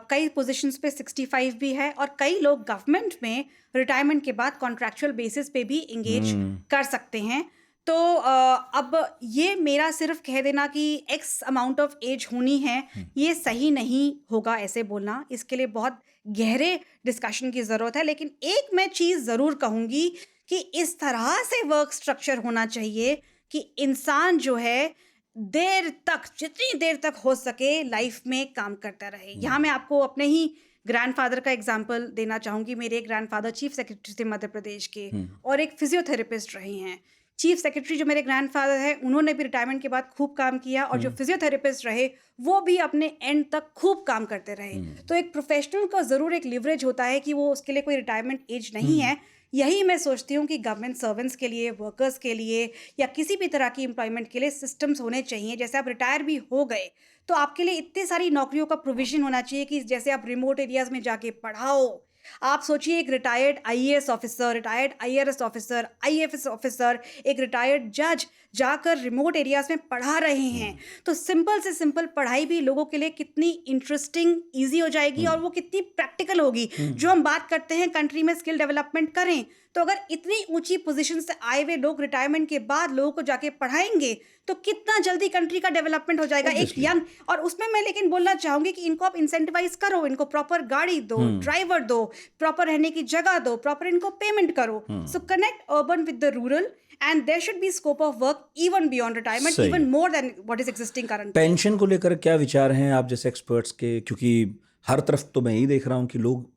कई पोजीशंस पे 65 भी है, और कई लोग गवर्नमेंट में रिटायरमेंट के बाद कॉन्ट्रैक्चुअल बेसिस पे भी इंगेज कर सकते हैं। तो अब ये मेरा सिर्फ कह देना कि एक्स अमाउंट ऑफ एज होनी है, ये सही नहीं होगा ऐसे बोलना। इसके लिए बहुत गहरे डिस्कशन की ज़रूरत है। लेकिन एक मैं चीज़ ज़रूर कहूँगी कि इस तरह से वर्क स्ट्रक्चर होना चाहिए कि इंसान जो है देर तक, जितनी देर तक हो सके लाइफ में काम करता रहे। यहाँ मैं आपको अपने ही ग्रैंडफादर का एग्जांपल देना चाहूँगी। मेरे ग्रैंडफादर चीफ सेक्रेटरी थे मध्य प्रदेश के, और एक फिजियोथेरेपिस्ट रहे हैं। चीफ सेक्रेटरी जो मेरे ग्रैंडफादर हैं उन्होंने भी रिटायरमेंट के बाद खूब काम किया, और जो फिजियोथेरेपिस्ट रहे वो भी अपने एंड तक खूब काम करते रहे। तो एक प्रोफेशनल का ज़रूर एक लिवरेज होता है कि वो उसके लिए कोई रिटायरमेंट एज नहीं है। यही मैं सोचती हूँ कि गवर्नमेंट सर्वेंट्स के लिए, वर्कर्स के लिए, या किसी भी तरह की एम्प्लॉयमेंट के लिए सिस्टम्स होने चाहिए। जैसे आप रिटायर भी हो गए तो आपके लिए इतनी सारी नौकरियों का प्रोविजन होना चाहिए कि जैसे आप रिमोट एरियाज़ में जाके पढ़ाओ। आप सोचिए एक retired IAS officer, retired IRS officer, IFS officer, एक रिटायर्ड जज जाकर रिमोट एरियाज में पढ़ा रहे हैं। तो सिंपल से सिंपल पढ़ाई भी लोगों के लिए कितनी इंटरेस्टिंग, इजी हो जाएगी, और वो कितनी प्रैक्टिकल होगी। जो हम बात करते हैं कंट्री में स्किल डेवलपमेंट करें, तो अगर इतनी ऊंची पोजीशन से आए हुए लोग रिटायरमेंट के बाद लोगों को जाके पढ़ाएंगे तो कितना जल्दी कंट्री का डेवलपमेंट हो जाएगा। एक यंग, और उसमें मैं लेकिन बोलना चाहूंगी कि इनको आप इंसेंटिवाइज करो, इनको प्रॉपर गाड़ी दो, ड्राइवर दो, प्रॉपर रहने की जगह दो, प्रॉपर इनको पेमेंट करो। सो connect urban with the rural, and there should be scope of work even beyond retirement, सही। even more than what is existing currently. Pension को लेकर क्या विचार हैं आप जैसे एक्सपर्ट्स के? क्योंकि हर तरफ तो मैं यही देख रहा हूं कि लोग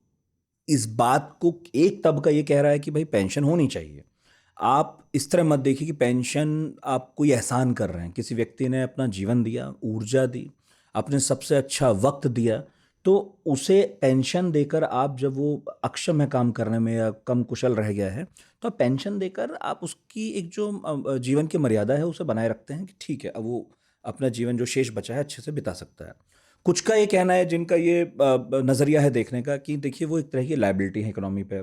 इस बात को, एक तबका ये कह रहा है कि भाई पेंशन होनी चाहिए। आप इस तरह मत देखिए कि पेंशन आप कोई एहसान कर रहे हैं। किसी व्यक्ति ने अपना जीवन दिया, ऊर्जा दी, अपने सबसे अच्छा वक्त दिया, तो उसे पेंशन देकर आप, जब वो अक्षम है काम करने में या कम कुशल रह गया है, तो आप पेंशन देकर आप उसकी एक जो जीवन की मर्यादा है उसे बनाए रखते हैं कि ठीक है, अब वो अपना जीवन जो शेष बचा है अच्छे से बिता सकता है। कुछ का ये कहना है, जिनका ये नज़रिया है देखने का, कि देखिए वो एक तरह की लायबिलिटी है इकोनॉमी पे,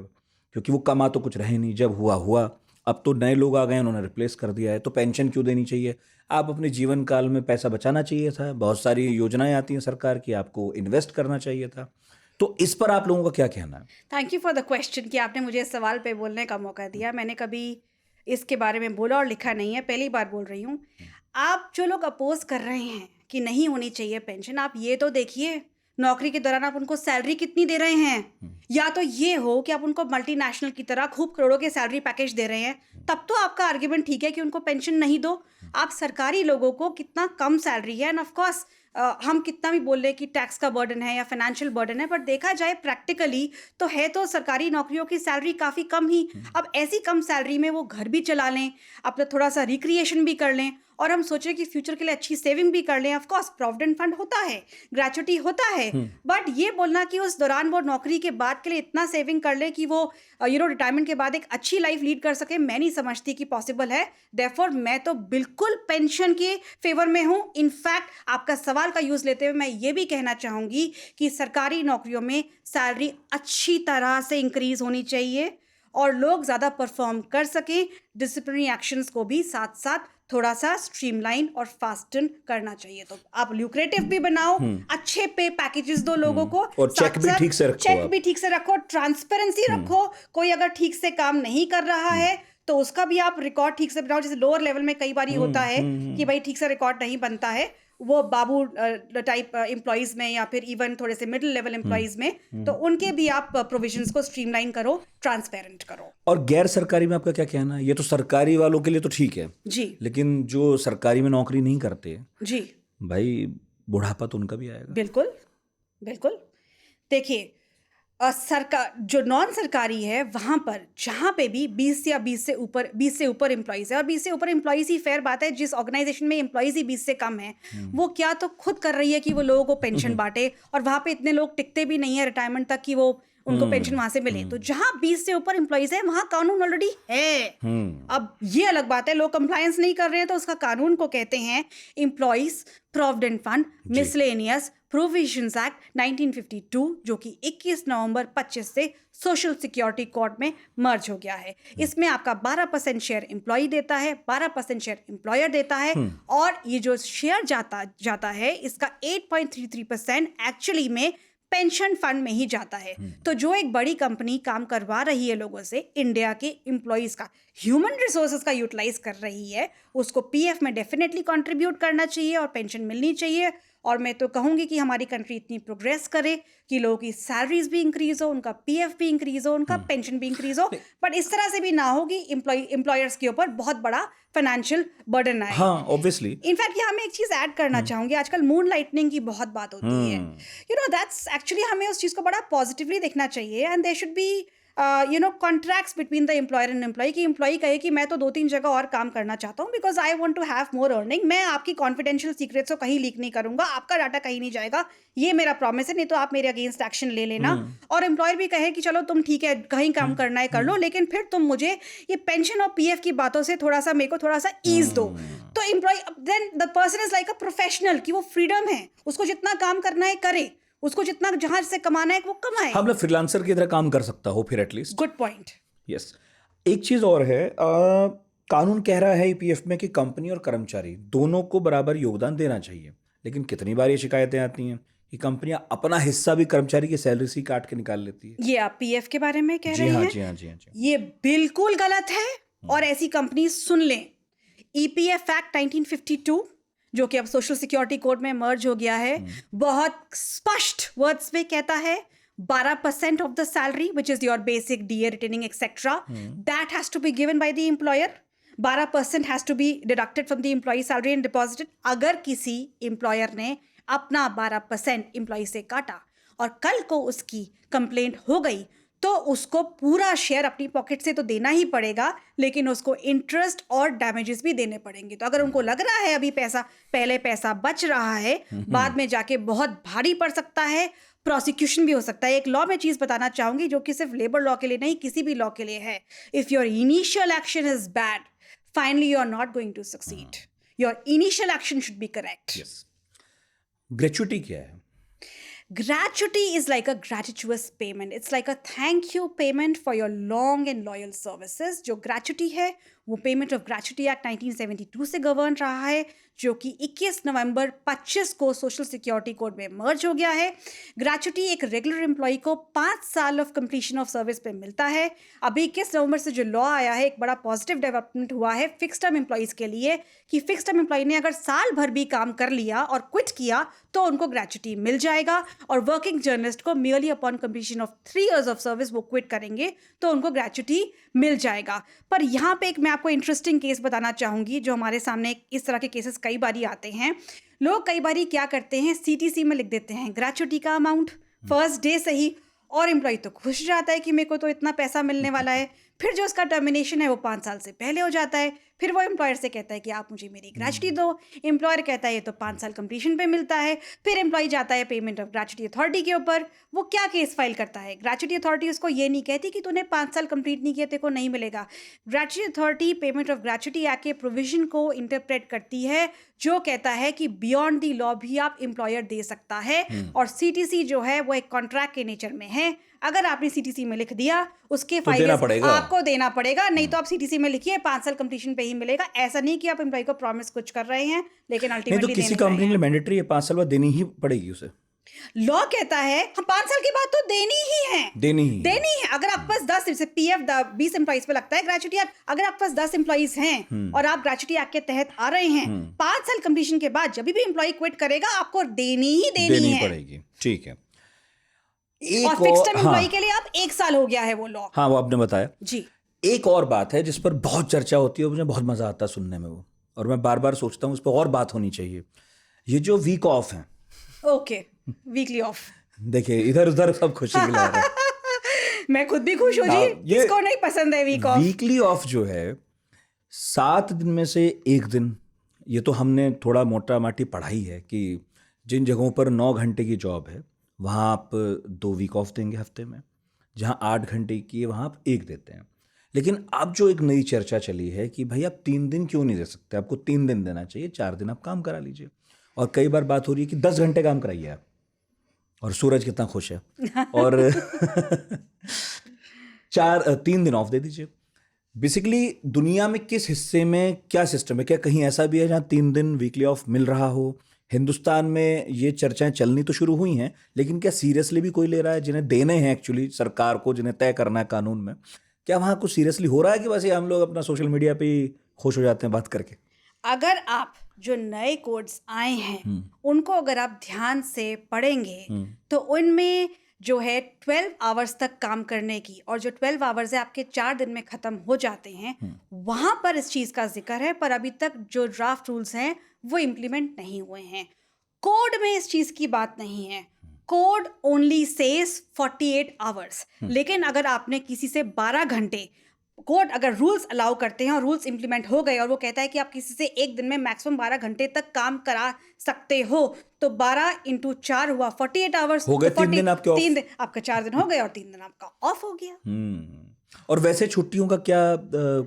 क्योंकि वो कमा तो कुछ रहे नहीं, जब हुआ हुआ, अब तो नए लोग आ गए, उन्होंने रिप्लेस कर दिया है, तो पेंशन क्यों देनी चाहिए? आप अपने जीवन काल में पैसा बचाना चाहिए था। बहुत सारी योजनाएं आती हैं सरकार की, आपको इन्वेस्ट करना चाहिए था। तो इस पर आप लोगों का क्या कहना है? Thank you for the question कि आपने मुझे इस सवाल पे बोलने का मौका दिया। मैंने कभी इसके बारे में बोला और लिखा नहीं है, पहली बार बोल रही हूँ। आप जो लोग अपोज कर रहे हैं कि नहीं होनी चाहिए पेंशन, आप ये तो देखिए नौकरी के दौरान आप उनको सैलरी कितनी दे रहे हैं। या तो ये हो कि आप उनको मल्टीनेशनल की तरह खूब करोड़ों के सैलरी पैकेज दे रहे हैं, तब तो आपका आर्ग्यूमेंट ठीक है कि उनको पेंशन नहीं दो। आप सरकारी लोगों को कितना कम सैलरी है, एंड ऑफ कोर्स हम कितना भी बोल रहे कि टैक्स का बर्डन है या फाइनेंशियल बर्डन है, पर देखा जाए प्रैक्टिकली तो है तो सरकारी नौकरियों की सैलरी काफ़ी कम ही। अब ऐसी कम सैलरी में वो घर भी चला लें, अपना थोड़ा सा रिक्रिएशन भी कर लें, और हम सोचें कि फ्यूचर के लिए अच्छी सेविंग भी कर लें। ऑफ कोर्स प्रोविडेंट फंड होता है, ग्रेचुटी होता है, बट ये बोलना कि उस दौरान वो नौकरी के बाद के लिए इतना सेविंग कर ले कि वो रिटायरमेंट के बाद एक अच्छी लाइफ लीड कर सके, मैं नहीं समझती कि पॉसिबल है। देयरफॉर मैं तो बिल्कुल पेंशन के फेवर में हूँ। इनफैक्ट आपका सवाल का यूज़ लेते हुए मैं ये भी कहना चाहूँगी कि सरकारी नौकरियों में सैलरी अच्छी तरह से इंक्रीज होनी चाहिए और लोग ज़्यादा परफॉर्म कर सकें। डिसिप्लिनरी एक्शंस को भी साथ साथ थोड़ा सा स्ट्रीमलाइन और फास्टन करना चाहिए। तो आप ल्यूक्रेटिव भी बनाओ, अच्छे पे पैकेजेस दो लोगों को, और चेक भी ठीक से रखो, चेक भी ठीक से रखो, ट्रांसपेरेंसी रखो। कोई अगर ठीक से काम नहीं कर रहा है तो उसका भी आप रिकॉर्ड ठीक से बनाओ। जैसे लोअर लेवल में कई बार होता है कि भाई ठीक से रिकॉर्ड नहीं बनता है, वो बाबू टाइप एम्प्लॉइज में या फिर इवन थोड़े से मिडिल लेवल एम्प्लॉइज में, तो उनके भी आप प्रोविजंस को स्ट्रीमलाइन करो, ट्रांसपेरेंट करो। और गैर सरकारी में आपका क्या कहना है? ये तो सरकारी वालों के लिए तो ठीक है जी, लेकिन जो सरकारी में नौकरी नहीं करते जी भाई, बुढ़ापा तो उनका भी आएगा। बिल्कुल बिल्कुल। देखिए सरकार जो नॉन सरकारी है वहाँ पर जहाँ पे भी 20 से ऊपर एम्प्लॉइज़ है, और 20 से ऊपर एम्प्लॉइज़ ही फेयर बात है। जिस ऑर्गेनाइजेशन में एम्प्लॉइज़ ही 20 से कम है, वो क्या तो खुद कर रही है कि वो लोगों को पेंशन बांटे, और वहाँ पे इतने लोग टिकते भी नहीं है रिटायरमेंट तक कि वो उनको पेंशन वहाँ से मिले। तो जहाँ 20 से ऊपर एम्प्लॉइज़ है वहाँ कानून ऑलरेडी है। अब ये अलग बात है लोग कंप्लायंस नहीं कर रहे हैं, तो उसका कानून को कहते हैं employees provident fund miscellaneous provisions act 1952, जो कि 21 नवंबर 25 से सोशल सिक्योरिटी कोड में मर्ज हो गया है। इसमें आपका 12% शेयर एम्प्लॉय देता है, 12% शेयर एम्प्लॉयर देता है, और ये जो शेयर जाता है इसका 8.33% एक्चुअली में पेंशन फंड में ही जाता है। तो जो एक बड़ी कंपनी काम करवा रही है लोगों से, इंडिया के एम्प्लॉइज का ह्यूमन रिसोर्सेज का यूटिलाइज कर रही है, उसको पीएफ में डेफिनेटली कंट्रीब्यूट करना चाहिए और पेंशन मिलनी चाहिए। और मैं तो कहूँगी कि हमारी कंट्री इतनी प्रोग्रेस करे कि लोगों की सैलरीज भी इंक्रीज हो, उनका पीएफ भी इंक्रीज हो, उनका पेंशन भी इंक्रीज हो, बट इस तरह से भी ना हो कि एम्प्लॉयर्स के ऊपर बहुत बड़ा फाइनेंशियल बर्डन आए। हाँ, ऑब्वियसली। इनफैक्ट यहाँ मैं एक चीज ऐड करना चाहूंगी, आजकल मून लाइटनिंग की बहुत बात होती है, दैट्स एक्चुअली हमें उस चीज को बड़ा पॉजिटिवली देखना चाहिए, and there should be contracts between the employer and employee कि एम्प्लॉय कहे कि मैं तो 2-3 जगह और काम करना चाहता हूँ because I want to have more earning, मैं आपकी कॉन्फिडेंशियल सीक्रेट्स को कहीं लीक नहीं करूंगा, आपका डाटा कहीं नहीं जाएगा, ये मेरा प्रॉमिस है, नहीं तो आप मेरे अगेंस्ट एक्शन ले लेना। और एम्प्लॉयर भी कहे कि चलो तुम ठीक है कहीं काम करना है कर लो, लेकिन फिर तुम मुझे ये पेंशन और पीएफ की बातों से थोड़ा सा मेरे को थोड़ा सा ईज दो। तो employee then the person is like a professional कि वो फ्रीडम है, उसको जितना काम करना है करे, उसको जितना जहां से कमाना है वो कमाए। हम लोग फ्रीलांसर की तरह काम कर सकता हो फिर एटलीस्ट। Good point. यस। एक चीज और है, कानून कह रहा है ईपीएफ में कि कंपनी और कर्मचारी दोनों को बराबर योगदान देना चाहिए, लेकिन कितनी बार ये शिकायतें आती हैं कि कंपनियां अपना हिस्सा भी कर्मचारी की सैलरी से काट के निकाल लेती है। ये आप पीएफ के बारे में कह रहे हैं? जी हाँ। ये बिल्कुल गलत है और ऐसी कंपनी सुन लें। ईपीएफ एक्ट 1952 जो कि अब सोशल सिक्योरिटी कोड में मर्ज हो गया है, बहुत स्पष्ट वर्ड्स में कहता है 12% of the salary which is your basic DA retaining etcetera that has to be given by the employer. 12% has to be deducted from the employee salary and deposited. अगर किसी एम्प्लॉयर ने अपना 12% एम्प्लॉय से काटा और कल को उसकी कंप्लेंट हो गई तो उसको पूरा शेयर अपनी पॉकेट से तो देना ही पड़ेगा, लेकिन उसको इंटरेस्ट और डैमेजेस भी देने पड़ेंगे। तो अगर उनको लग रहा है अभी पहले पैसा बच रहा है, बाद में जाके बहुत भारी पड़ सकता है, प्रोसिक्यूशन भी हो सकता है। एक लॉ में चीज बताना चाहूंगी जो कि सिर्फ लेबर लॉ के लिए नहीं, किसी भी लॉ के लिए है। If your initial action is bad, finally you are not going to succeed. Your initial action should be correct. Gratuity क्या है? Gratuity is like a gratuitous payment. It's like a thank you payment for your long and loyal services. जो gratuity है वो पेमेंट ऑफ ग्रेच्युटी एक्ट 1972 से गवर्न रहा है, जो कि 21 नवंबर 25 को सोशल सिक्योरिटी कोड में मर्ज हो गया है। ग्रेच्युटी एक रेगुलर एम्प्लॉय को 5 साल ऑफ कंप्लीशन ऑफ सर्विस पे मिलता है। अभी 21 नवंबर से जो लॉ आया है, एक बड़ा पॉजिटिव डेवलपमेंट हुआ है फिक्स टर्म एम्प्लॉयज़ के लिए कि फिक्स टर्म एम्प्लॉय ने अगर साल भर भी काम कर लिया और क्विट किया तो उनको ग्रेच्युटी मिल जाएगा। और वर्किंग जर्नलिस्ट को merely upon completion of 3 years of service वो क्विट करेंगे तो उनको ग्रेच्युटी मिल जाएगा। पर यहाँ पे एक मैं आपको इंटरेस्टिंग केस बताना चाहूँगी जो हमारे सामने इस तरह के केसेस कई बारी आते हैं। लोग कई बारी क्या करते हैं, सीटीसी में लिख देते हैं ग्रेच्युटी का अमाउंट फर्स्ट डे से ही, और एम्प्लॉय तो खुश जाता है कि मेरे को तो इतना पैसा मिलने वाला है। फिर जो उसका टर्मिनेशन है वो 5 साल से पहले हो जाता है। फिर वो एम्प्लॉयर से कहता है कि आप मुझे मेरी ग्रेच्युटी दो। एम्प्लॉयर कहता है ये तो 5 साल कंप्लीशन पे मिलता है। फिर एम्प्लॉय जाता है पेमेंट ऑफ ग्रेच्युटी अथॉरिटी के ऊपर। वो क्या केस फाइल करता है, ग्रेच्युटी अथॉरिटी उसको ये नहीं कहती कि तूने 5 साल कंप्लीट नहीं किया तेरे को नहीं मिलेगा। Gratuity authority payment of gratuity act के प्रोविजन को इंटरप्रेट करती है जो कहता है कि बियॉन्ड दी लॉ भी आप एम्प्लॉयर दे सकता है। और सीटीसी जो है वो एक कॉन्ट्रैक्ट के नेचर में है। अगर आपने सीटीसी में लिख दिया उसके तो फायदे देना आपको देना पड़ेगा, नहीं तो आप सीटीसी में लिखिए 5 साल कंप्लीशन पे ही मिलेगा। ऐसा नहीं कि आप एम्प्लॉय को प्रॉमिस कुछ कर रहे हैं लेकिन अल्टीमेटली नहीं, तो किसी कंपनी में मैंडेटरी है 5 साल बाद देनी ही पड़ेगी उसे। लॉ कहता है हम 5 साल के बाद तो देनी ही है। अगर आपके पास 10 जैसे पीएफ 20 एम्प्लॉइज पे लगता है ग्रेच्युटी एक्ट, अगर आपके पास 10 एम्प्लॉइज हैं और आप ग्रेच्युटी एक्ट के तहत आ रहे हैं, 5 साल कंप्लीशन के बाद जब भी एम्प्लॉय क्विट करेगा आपको देनी ही पड़ेगी। ठीक है। और फिक्स टर्म एम्प्लॉय के लिए आप 1 साल हो गया है वो लॉ। हाँ, वो आपने बताया जी। एक और बात है जिस पर बहुत चर्चा होती है, मुझे बहुत मजा आता है सुनने में वो, और मैं बार बार सोचता हूँ उस पर और बात होनी चाहिए। ये जो वीक ऑफ है, ओके, वीकली ऑफ, देखिए इधर उधर सब खुशी खिला रहे हैं। मैं खुद भी खुश हूँ जी, किसको नहीं पसंद है वीक ऑफ। वीकली ऑफ जो है 7 दिन में से 1 दिन, ये तो हमने थोड़ा मोटा माटी पढ़ाई है कि जिन जगहों पर 9 घंटे की जॉब है वहाँ आप 2 वीक ऑफ देंगे हफ्ते में, जहाँ 8 घंटे की है वहाँ आप 1 देते हैं। लेकिन अब जो एक नई चर्चा चली है कि भाई आप 3 दिन क्यों नहीं दे सकते, आपको 3 दिन देना चाहिए, 4 दिन आप काम करा लीजिए। और कई बार बात हो रही है कि 10 घंटे काम कराइए आप, और सूरज कितना खुश है, और 3 दिन ऑफ दे दीजिए। बेसिकली दुनिया में किस हिस्से में क्या सिस्टम है, क्या कहीं ऐसा भी है जहाँ 3 दिन वीकली ऑफ मिल रहा हो? हिंदुस्तान में ये चर्चाएं चलनी तो शुरू हुई हैं, लेकिन क्या सीरियसली भी कोई ले रहा है? जिन्हें देने हैं एक्चुअली सरकार को, जिन्हें तय करना है कानून में, क्या वहाँ कुछ सीरियसली हो रहा है कि बस ये हम लोग अपना सोशल मीडिया पे ही खुश हो जाते हैं बात करके? अगर आप जो नए कोड्स आए हैं उनको अगर आप ध्यान से पढ़ेंगे तो उनमें जो है 12 आवर्स तक काम करने की, और जो 12 आवर्स है आपके 4 दिन में ख़त्म हो जाते हैं, वहाँ पर इस चीज़ का जिक्र है। पर अभी तक जो ड्राफ्ट रूल्स हैं वो इम्प्लीमेंट नहीं हुए हैं। कोड में इस चीज़ की बात नहीं है। कोड ओनली सेज 48 आवर्स, लेकिन अगर आपने किसी से 12 घंटे, कोर्ट अगर रूल्स अलाउ करते हैं और रूल्स इंप्लीमेंट हो गए और वो कहता है कि आप किसी से एक दिन में मैक्सिमम 12 घंटे तक काम करा सकते हो, तो 12 × 4 हुआ 48 आवर्स, हो गए, तो 3 दिन आपके ऑफ। 3 दिन आपका 4 दिन हो गए और 3 दिन आपका ऑफ हो गया। और वैसे छुट्टियों का क्या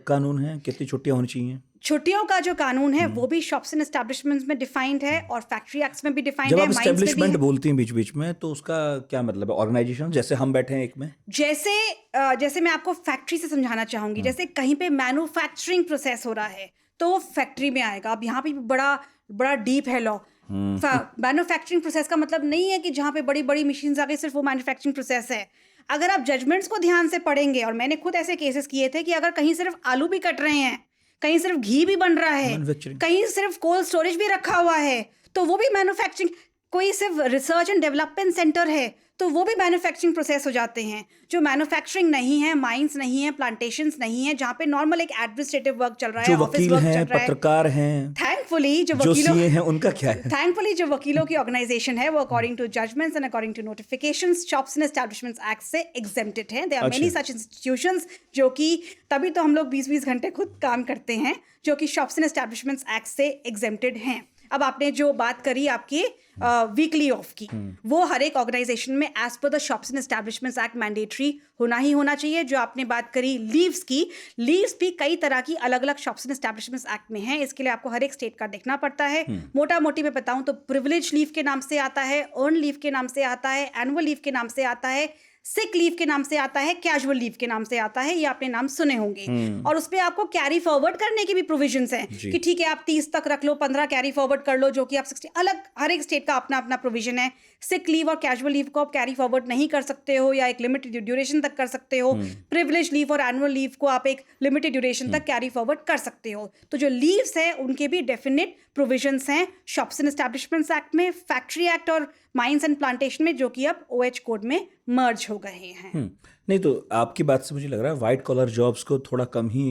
कानून है, कितनी छुट्टियां होनी चाहिए? छुट्टियों का जो कानून है वो भी शॉप्स एंड एस्टैब्लिशमेंट्स में डिफाइंड है और फैक्ट्री एक्ट्स में भी डिफाइंड जब है, आप माइंस में भी एस्टेब्लिशमेंट है। बोलती हैं बीच बीच में, तो उसका क्या मतलब है? ऑर्गेनाइजेशन, जैसे हम बैठे हैं एक में, जैसे मैं आपको फैक्ट्री से समझाना चाहूंगी, जैसे कहीं पे मैन्युफैक्चरिंग प्रोसेस हो रहा है तो वो फैक्ट्री में आएगा। अब यहाँ पे भी बड़ा बड़ा डीप है लॉ। मैन्युफैक्चरिंग प्रोसेस का मतलब नहीं है कि जहाँ पे बड़ी बड़ी मशीन्स आ गई सिर्फ वो मैन्युफैक्चरिंग प्रोसेस है। अगर आप जजमेंट्स को ध्यान से पढ़ेंगे, और मैंने खुद ऐसे केसेस किए थे कि अगर कहीं सिर्फ आलू भी कट रहे हैं, कहीं सिर्फ घी भी बन रहा है, Manufacturing। कहीं सिर्फ कोल्ड स्टोरेज भी रखा हुआ है, तो वो भी मैन्युफैक्चरिंग। कोई सिर्फ रिसर्च एंड डेवलपमेंट सेंटर है तो वो भी मैन्युफैक्चरिंग प्रोसेस हो जाते हैं। जो मैन्युफैक्चरिंग नहीं है, माइंस नहीं है, प्लांटेशंस नहीं है, जहाँ पे नॉर्मल एक एडमिनिस्ट्रेटिव वर्क चल रहा है, जो ऑफिस वकील वर्क हैं, चल रहा है, पत्रकार हैं, थैंकफुली जो जो वकीलों सीए हैं, उनका क्या है? थैंकफुली जो वकीलों की ऑर्गेनाइजेशन है वो according to judgments and according to notifications shops and establishments act से एग्जेम्प्टेड हैं। There are many such institutions जो कि, तभी तो हम लोग 20-20 घंटे खुद काम करते हैं, जो कि शॉप्स एंड एस्टैब्लिशमेंट्स एक्ट से एग्जेम्प्टेड हैं। अब आपने जो बात करी आपकी वीकली ऑफ की, वो हर एक ऑर्गेनाइजेशन में as per the shops and establishments act mandatory होना ही होना चाहिए। जो आपने बात करी लीव्स की, लीव्स भी कई तरह की अलग अलग शॉप्स एंड एस्टैब्लिशमेंट्स एक्ट में है। इसके लिए आपको हर एक स्टेट का देखना पड़ता है। मोटा मोटी में बताऊं तो प्रिविलेज लीव के नाम से आता है, अर्न लीव के नाम से आता है, एनुअल लीव के नाम से आता है, सिक लीव के नाम से आता है, कैजुअल लीव के नाम से आता है। ये आपने नाम सुने होंगे। और उसपे आपको कैरी फॉरवर्ड करने की भी प्रोविजंस हैं कि ठीक है आप 30 तक रख लो, 15 कैरी फॉरवर्ड कर लो, जो कि आप 60, अलग हर एक स्टेट का अपना अपना प्रोविजन है। सिक लीव और कैजुअल लीव को आप कैरी फॉरवर्ड नहीं कर सकते हो या एक लिमिटेड ड्यूरेशन तक कर सकते हो। प्रिविलेज लीव और एनुअल लीव को आप एक लिमिटेड ड्यूरेशन तक कैरी फॉरवर्ड कर सकते हो। तो जो लीव्स है उनके भी डेफिनेट प्रोविजंस हैं शॉप्स एंड एस्टैब्लिशमेंट्स एक्ट में, फैक्ट्री एक्ट और माइंस एंड प्लांटेशन में, जो कि अब OH कोड में मर्ज हो गए हैं। नहीं, तो आपकी बात से मुझे लग रहा है व्हाइट कॉलर जॉब्स को थोड़ा कम ही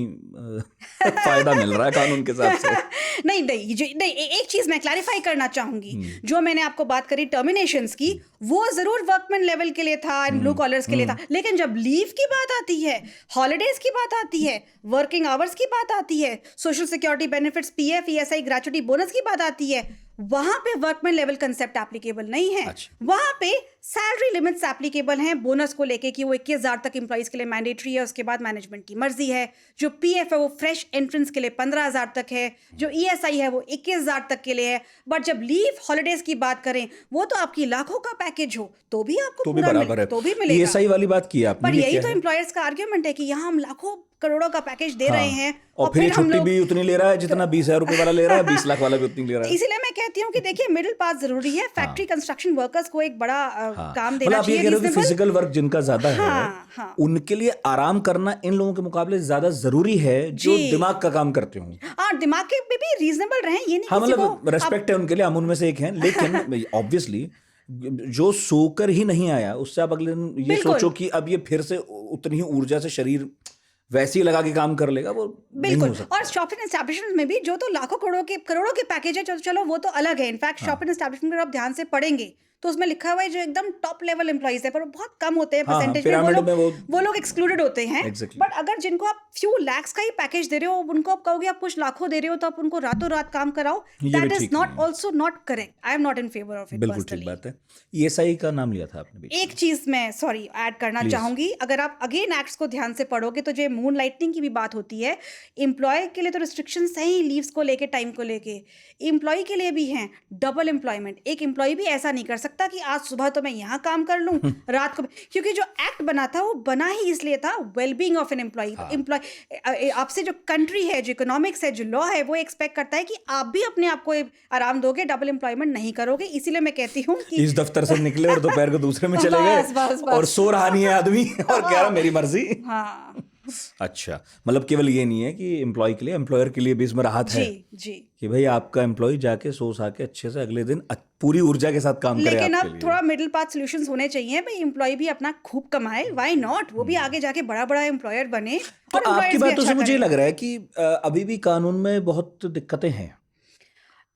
फायदा मिल रहा है कानून के हिसाब से। नहीं, एक चीज मैं क्लैरिफाई करना चाहूंगी। जो मैंने आपको बात करी टर्मिनेशंस की, वो जरूर वर्कमैन लेवल के लिए था एंड ब्लू कॉलर्स के लिए था, लेकिन जब लीव की बात आती है, हॉलीडेज की बात आती है, वर्किंग आवर्स की बात आती है, social security benefits, PF, ESI, gratuity, bonus की बात आती है, वहां पे वर्कमैन लेवल कंसेप्ट एप्लीकेबल नहीं है। वहां पे सैलरी लिमिट्स एप्लीकेबल हैं बोनस को लेके कि वो 21,000 तक एम्प्लॉइज के लिए मैंडेटरी है, उसके बाद मैनेजमेंट की मर्जी है। जो PF है वो फ्रेश एंट्रेंस के लिए 15,000 तक है, जो ESI है वो 21,000 तक के लिए है। बट जब लीव हॉलीडेज की बात करें, वो तो आपकी लाखों का पैकेज हो तो भी आपको तो भी बराबर है, तो भी मिलेगा। ESI वाली बात की आपने, पर यही तो एम्प्लॉयर्स का आर्ग्यूमेंट है कि यहाँ हम लाखों करोड़ों का पैकेज दे रहे हैं और फिर छुट्टी भी उतनी ले रहा है जितना 20,000 रुपए वाला ले रहा है, 20 लाख वाला भी उतनी ले रहा है। इसीलिए मैं कहती हूँ कि देखिए मिडिल पास जरूरी है। फैक्ट्री कंस्ट्रक्शन वर्कर्स को एक बड़ा काम देना आप ये चाहिए। कह रहे हो कि फिजिकल वर्क जिनका ज्यादा है, हाँ। उनके लिए आराम करना इन लोगों के मुकाबले ज्यादा जरूरी है जो दिमाग का काम करते हों। हाँ, दिमाग के भी रीजनेबल रहे, ये नहीं हाँ, किसी मतलब को रेस्पेक्ट है उनके लिए, हम उनमें से एक हैं। लेकिन ऑब्वियसली जो सोकर ही नहीं आया, उससे आप अगले दिन ये सोचो कि अब ये फिर से उतनी ही ऊर्जा से शरीर वैसे ही लगा के काम कर लेगा, वो नहीं हो सकता। और शॉप एंड एस्टैब्लिशमेंट में भी जो तो लाखों करोड़ों के पैकेज है, चलो वो तो अलग है। इनफैक्ट शॉप एंड एस्टैब्लिशमेंट अगर आप ध्यान से पढ़ेंगे तो उसमें लिखा हुआ है जो एकदम टॉप लेवल एम्प्लॉइज है, पर वो बहुत कम होते हैं परसेंटेज में, वो लोग एक्सक्लूडेड होते हैं। बट अगर जिनको आप फ्यू लैक्स का ही पैकेज दे रहे हो, उनको आप कहोगे आप कुछ लाखों दे रहे हो, तो आप उनको रातों रात काम कराओ, that is not also not correct. I am not in favour of it. बिल्कुल ठीक बात है। ESI का नाम लिया था आपने। एक चीज मैं ऐड करना चाहूंगी, अगर आप अगेन एक्ट्स को ध्यान से पढ़ोगे तो जो मून लाइटनिंग की भी बात होती है, एम्प्लॉय के लिए तो रिस्ट्रिक्शंस हैं ही लीव्स को लेके, टाइम को लेके। एम्प्लॉय के लिए भी हैं डबल एम्प्लॉयमेंट। एक एम्प्लॉय भी ऐसा नहीं कर सकता कि आज सुबह तो मैं यहाँ काम कर लूँ, रात को, क्योंकि जो एक्ट बना था वो बना ही इसलिए था wellbeing of an employee. Employee आपसे जो कंट्री है, जो इकोनॉमिक्स है, जो लॉ है, वो एक्सपेक्ट करता है कि आप भी अपने आप को आराम दोगे, डबल एम्प्लॉयमेंट नहीं करोगे। इसीलिए मैं कहती हूँ कि इस दफ्तर से निकले और दोपहर को दूसरे में चले गए और सो रहा नहीं है आदमी और कह रहा मेरी मर्जी। हाँ, अच्छा, मतलब केवल ये नहीं है कि एम्प्लॉय के लिए, एम्प्लॉयर के लिए भी इसमें राहत है जी कि भाई आपका एम्प्लॉय जाके सो के अच्छे से अगले दिन पूरी ऊर्जा के साथ काम करे। लेकिन अब थोड़ा मिडिल पाथ सॉल्यूशंस होने चाहिए भाई, एम्प्लॉय भी अपना खूब कमाए, व्हाई नॉट, वो भी आगे जाके बड़ा बड़ा एम्प्लॉयर बने। तो आपकी बातों से मुझे लग रहा है कि अभी भी कानून में बहुत दिक्कतें हैं।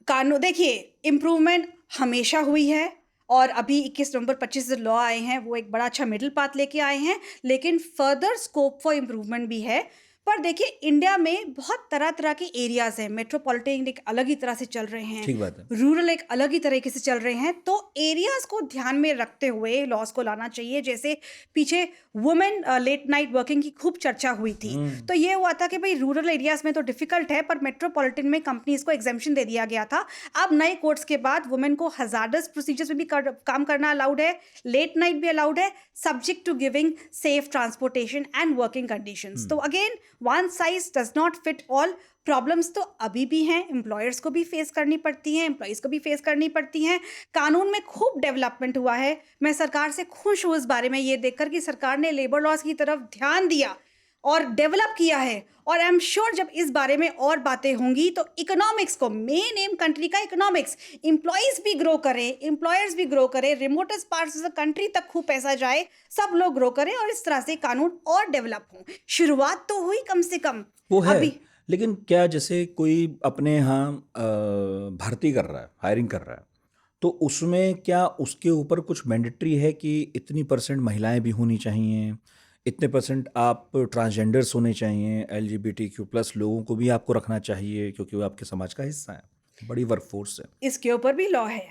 कानून देखिए, इम्प्रूवमेंट हमेशा हुई है, और अभी 21 नवंबर 25 जो लॉ आए हैं वो एक बड़ा अच्छा मिडिल पाथ लेके आए हैं, लेकिन फर्दर स्कोप फॉर इम्प्रूवमेंट भी है। पर देखिए इंडिया में बहुत तरह तरह के एरियाज हैं, मेट्रोपॉलिटन एक अलग ही तरह से चल रहे हैं, ठीक बात है। रूरल एक अलग ही तरीके से चल रहे हैं, तो एरियाज को ध्यान में रखते हुए लॉस को लाना चाहिए। जैसे पीछे वुमेन लेट नाइट वर्किंग की खूब चर्चा हुई थी, तो ये हुआ था कि भाई रूरल एरियाज में तो डिफिकल्ट है, पर मेट्रोपॉलिटन में कंपनीज को एग्जेम्पशन दे दिया गया था। अब नए कोर्ट्स के बाद वुमेन को हजार्डस प्रोसीजर्स में भी काम करना अलाउड है, लेट नाइट भी अलाउड है, subject to giving safe transportation and working conditions. तो again one size does not fit all. Problems तो अभी भी हैं, एम्प्लॉयर्स को भी फेस करनी पड़ती हैं, एम्प्लॉयज़ को भी फेस करनी पड़ती हैं। कानून में खूब डेवलपमेंट हुआ है, मैं सरकार से खुश हूँ इस बारे में ये देखकर कि सरकार ने लेबर लॉज की तरफ ध्यान दिया और डेवलप किया है। और आई एम श्योर जब इस बारे में और बातें होंगी तो इकोनॉमिक्स को, मेन एम कंट्री का इकोनॉमिक्स, एम्प्लॉयज़ भी ग्रो करें, एम्प्लॉयर्स भी ग्रो करें, remotest parts of the country तक खूब पैसा जाए, सब लोग ग्रो करें और इस तरह से कानून और डेवलप हों। शुरुआत तो हुई कम से कम। वो है, अभी लेकिन क्या जैसे कोई अपने यहाँ भर्ती कर रहा है, हायरिंग कर रहा है, तो उसमें क्या उसके ऊपर कुछ मैंडेटरी है कि इतनी परसेंट महिलाएं भी होनी चाहिए, इतने परसेंट आप ट्रांसजेंडर्स होने चाहिए, LGBTQ+ लोगों को भी आपको रखना चाहिए क्योंकि वो आपके समाज का हिस्सा है, बड़ी वर्कफोर्स है। इसके ऊपर भी लॉ है,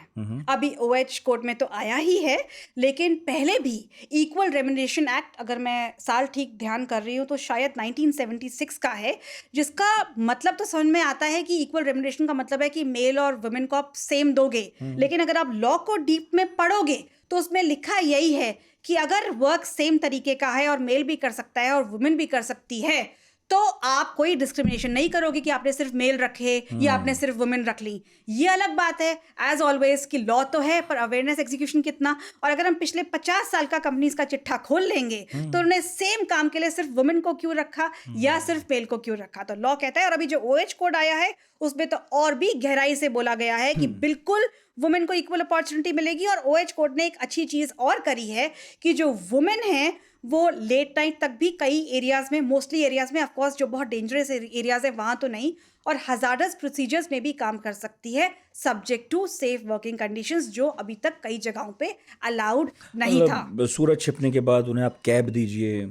अभी OH कोर्ट में तो आया ही है, लेकिन पहले भी इक्वल रेम्युनरेशन एक्ट, अगर मैं साल ठीक ध्यान कर रही हूँ तो शायद 1976 का है, जिसका मतलब तो समझ में आता है कि इक्वल रेम्युनरेशन का मतलब है कि मेल और वुमेन को आप सेम दोगे, लेकिन अगर आप लॉ को डीप में पढ़ोगे तो उसमें लिखा यही है कि अगर वर्क सेम तरीके का है और मेल भी कर सकता है और वुमेन भी कर सकती है, तो आप कोई डिस्क्रिमिनेशन नहीं करोगे कि आपने सिर्फ मेल रखे या आपने सिर्फ वुमेन रख ली। ये अलग बात है, एज ऑलवेज, कि लॉ तो है पर अवेयरनेस एग्जीक्यूशन कितना। और अगर हम पिछले 50 साल का कंपनीज का चिट्ठा खोल लेंगे तो उन्होंने सेम काम के लिए सिर्फ वुमेन को क्यों रखा या सिर्फ मेल को क्यों रखा, तो लॉ कहता है। और अभी जो OH कोड आया है उसमें तो और भी गहराई से बोला गया है कि बिल्कुल वुमेन को इक्वल अपॉर्चुनिटी मिलेगी। और OH कोड ने एक अच्छी चीज और करी है कि जो वुमेन है वो लेट नाइट तक भी कई एरियाज में, मोस्टली एरियाज में, ऑफकोर्स जो बहुत डेंजरस एरियाज है वहां तो नहीं, और हजार्डस प्रोसीजर्स में भी काम कर सकती है, subject to safe working conditions, जो अभी तक कई जगहों पे अलाउड नहीं था। मतलब सूरज छिपने के बाद उन्हें आप कैब दीजिए,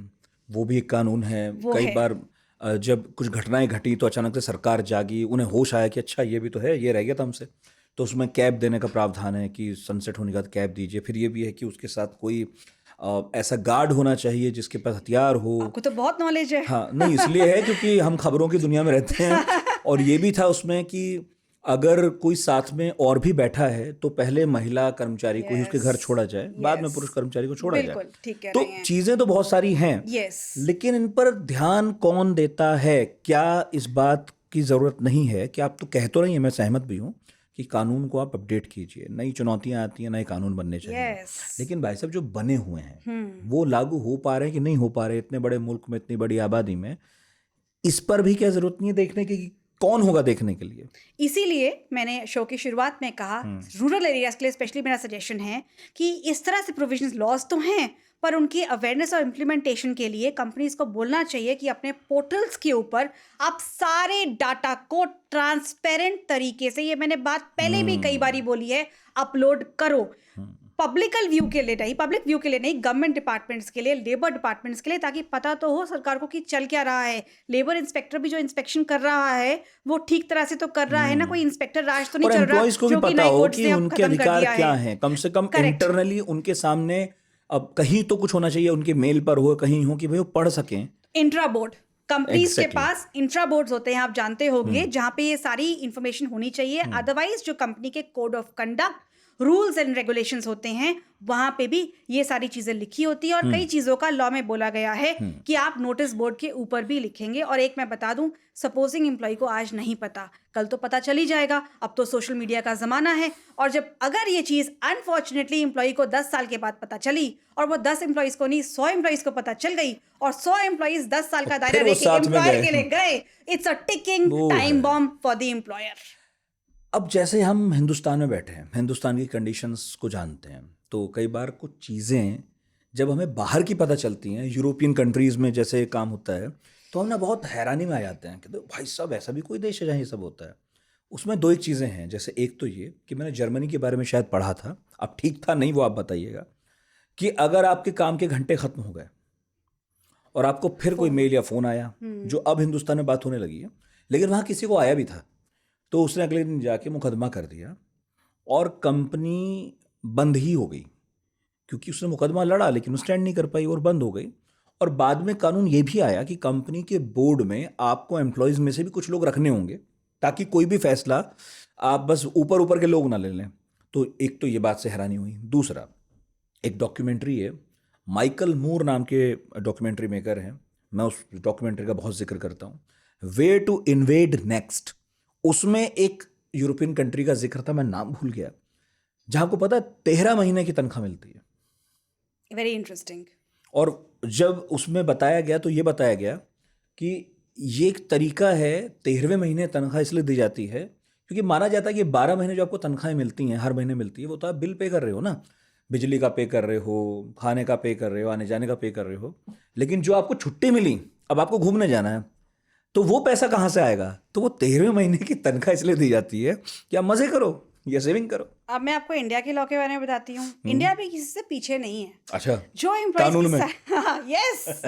वो भी एक कानून है। वो कई है। बार जब कुछ घटनाएं घटी तो अचानक से सरकार जागी, उन्हें होश आया कि अच्छा ये भी तो है, ये रह गया था हमसे, तो उसमें कैब देने का प्रावधान है कि सनसेट होने के बाद कैब दीजिए। फिर ये भी है कि उसके साथ कोई ऐसा गार्ड होना चाहिए जिसके पास हथियार हो। आपको तो बहुत नॉलेज है। हाँ, नहीं इसलिए है क्योंकि हम खबरों की दुनिया में रहते हैं। और ये भी था उसमें कि अगर कोई साथ में और भी बैठा है तो पहले महिला कर्मचारी को ही उसके घर छोड़ा जाए, बाद में yes, पुरुष कर्मचारी को छोड़ा जाए। बिल्कुल ठीक कह तो रहे हैं। चीजें तो बहुत सारी हैं, यस, लेकिन इन पर ध्यान कौन देता है? क्या इस बात की जरूरत नहीं है कि आप तो कह तो रही हैं, मैं सहमत भी हूँ कि कानून को आप अपडेट कीजिए, नई चुनौतियां आती हैं, नए कानून बनने चाहिए, यस, लेकिन भाई साहब जो बने हुए हैं वो लागू हो पा रहे हैं कि नहीं हो पा रहे? इतने बड़े मुल्क में, इतनी बड़ी आबादी में, इस पर भी क्या जरूरत नहीं है देखने की? कौन होगा देखने के लिए? इसीलिए मैंने शो की शुरुआत में कहा रूरल एरियाज के लिए स्पेशली मेरा सजेशन है कि इस तरह से प्रोविजंस लॉज तो हैं, पर उनकी अवेयरनेस और इम्प्लीमेंटेशन के लिए कंपनीज को बोलना चाहिए कि अपने पोर्टल्स के ऊपर आप सारे डाटा को ट्रांसपेरेंट तरीके से, ये मैंने बात पहले भी कई बारी बोली है, अपलोड करो। पब्लिकल व्यू के लिए नहीं, पब्लिक व्यू के लिए नहीं, गवर्नमेंट डिपार्टमेंट्स के लिए, लेबर डिपार्टमेंट्स के लिए, ताकि पता तो हो सरकार को कि चल क्या रहा है। लेबर इंस्पेक्टर भी जो इंस्पेक्शन कर रहा है वो ठीक तरह से तो कर रहा है ना, कोई इंस्पेक्टर राज तो नहीं और चल रहा एम्प्लॉइज को भी जो कि पता नई हो कोर्ट्स कि ने अब उनके खत्म कर अधिकार दिया क्या है। हैं, कम से कम Correct. इंटरनली उनके सामने अब कहीं तो कुछ होना चाहिए, उनके मेल पर हो, कहीं हो कि भाई वो पढ़ सकें। इंट्रा बोर्ड कंपनीज के Exactly. पास इंट्रा बोर्ड्स होते हैं, आप जानते होंगे, जहां पे ये सारी इंफॉर्मेशन होनी चाहिए। अदरवाइज जो कंपनी के code of conduct, rules and regulations होते हैं, वहां पे भी ये सारी चीजें लिखी होती है। और कई चीजों का लॉ में बोला गया है कि आप नोटिस बोर्ड के ऊपर भी लिखेंगे। और एक मैं बता दूं, सपोजिंग एम्प्लॉय को आज नहीं पता, कल तो पता चल ही जाएगा, अब तो सोशल मीडिया का जमाना है। और जब अगर ये चीज अनफॉर्चुनेटली एम्प्लॉय को 10 साल के बाद पता चली, और वो 10 एम्प्लॉयज को नहीं 100 एम्प्लॉयज को पता चल गई, और 100 एम्प्लॉयज 10 साल का दायरा फिर वो लेके साथ में एम्प्लॉयर गए। के लिए गए, इट्स अ टिकिंग वो टाइम है। Bomb for the employer. अब जैसे हम हिंदुस्तान में बैठे हैं, हिंदुस्तान की कंडीशंस को जानते हैं, तो कई बार कुछ चीज़ें जब हमें बाहर की पता चलती हैं, यूरोपियन कंट्रीज़ में जैसे काम होता है, तो हम ना बहुत हैरानी में आ जाते हैं कि तो भाई साहब ऐसा भी कोई देश है जहाँ ये सब होता है। उसमें दो एक चीज़ें हैं, जैसे एक तो ये कि मैंने जर्मनी के बारे में शायद पढ़ा था अब ठीक था नहीं वो आप बताइएगा, कि अगर आपके काम के घंटे खत्म हो गए और आपको फिर कोई मेल या फोन आया, जो अब हिंदुस्तान में बात होने लगी है, लेकिन वहाँ किसी को आया भी था, तो उसने अगले दिन जाके मुकदमा कर दिया और कंपनी बंद ही हो गई, क्योंकि उसने मुकदमा लड़ा लेकिन वो स्टैंड नहीं कर पाई और बंद हो गई। और बाद में कानून ये भी आया कि कंपनी के बोर्ड में आपको एम्प्लॉयज़ में से भी कुछ लोग रखने होंगे, ताकि कोई भी फैसला आप बस ऊपर ऊपर के लोग ना ले लें। तो एक तो ये बात से हैरानी हुई। दूसरा, एक डॉक्यूमेंट्री है, माइकल मूर नाम के डॉक्यूमेंट्री मेकर हैं, मैं उस डॉक्यूमेंट्री का बहुत जिक्र करता हूँ, वे टू इन्वेड नेक्स्ट। उसमें एक यूरोपियन कंट्री का जिक्र था, मैं नाम भूल गया, जहाँ को पता 13 महीने की तनख्वाह मिलती है। Very interesting. और जब उसमें बताया गया तो ये बताया गया कि ये एक तरीका है, 13वें महीने तनख्वाह इसलिए दी जाती है क्योंकि माना जाता है कि 12 महीने जो आपको तनख्वाहें मिलती हैं, हर महीने मिलती है, वो तो आप बिल पे कर रहे हो ना, बिजली का पे कर रहे हो, खाने का पे कर रहे हो, आने जाने का पे कर रहे हो। लेकिन जो आपको छुट्टी मिली, अब आपको घूमने जाना है, तो वो पैसा कहाँ से आएगा? तो वो 13वें महीने की तनख्वाह इसलिए दी जाती है कि आप मजे करो या सेविंग करो। अब मैं आपको इंडिया के लॉ के बारे में बताती हूँ। इंडिया भी किसी से पीछे नहीं है। अच्छा, जो कानून में? एम्प्लॉइज यस,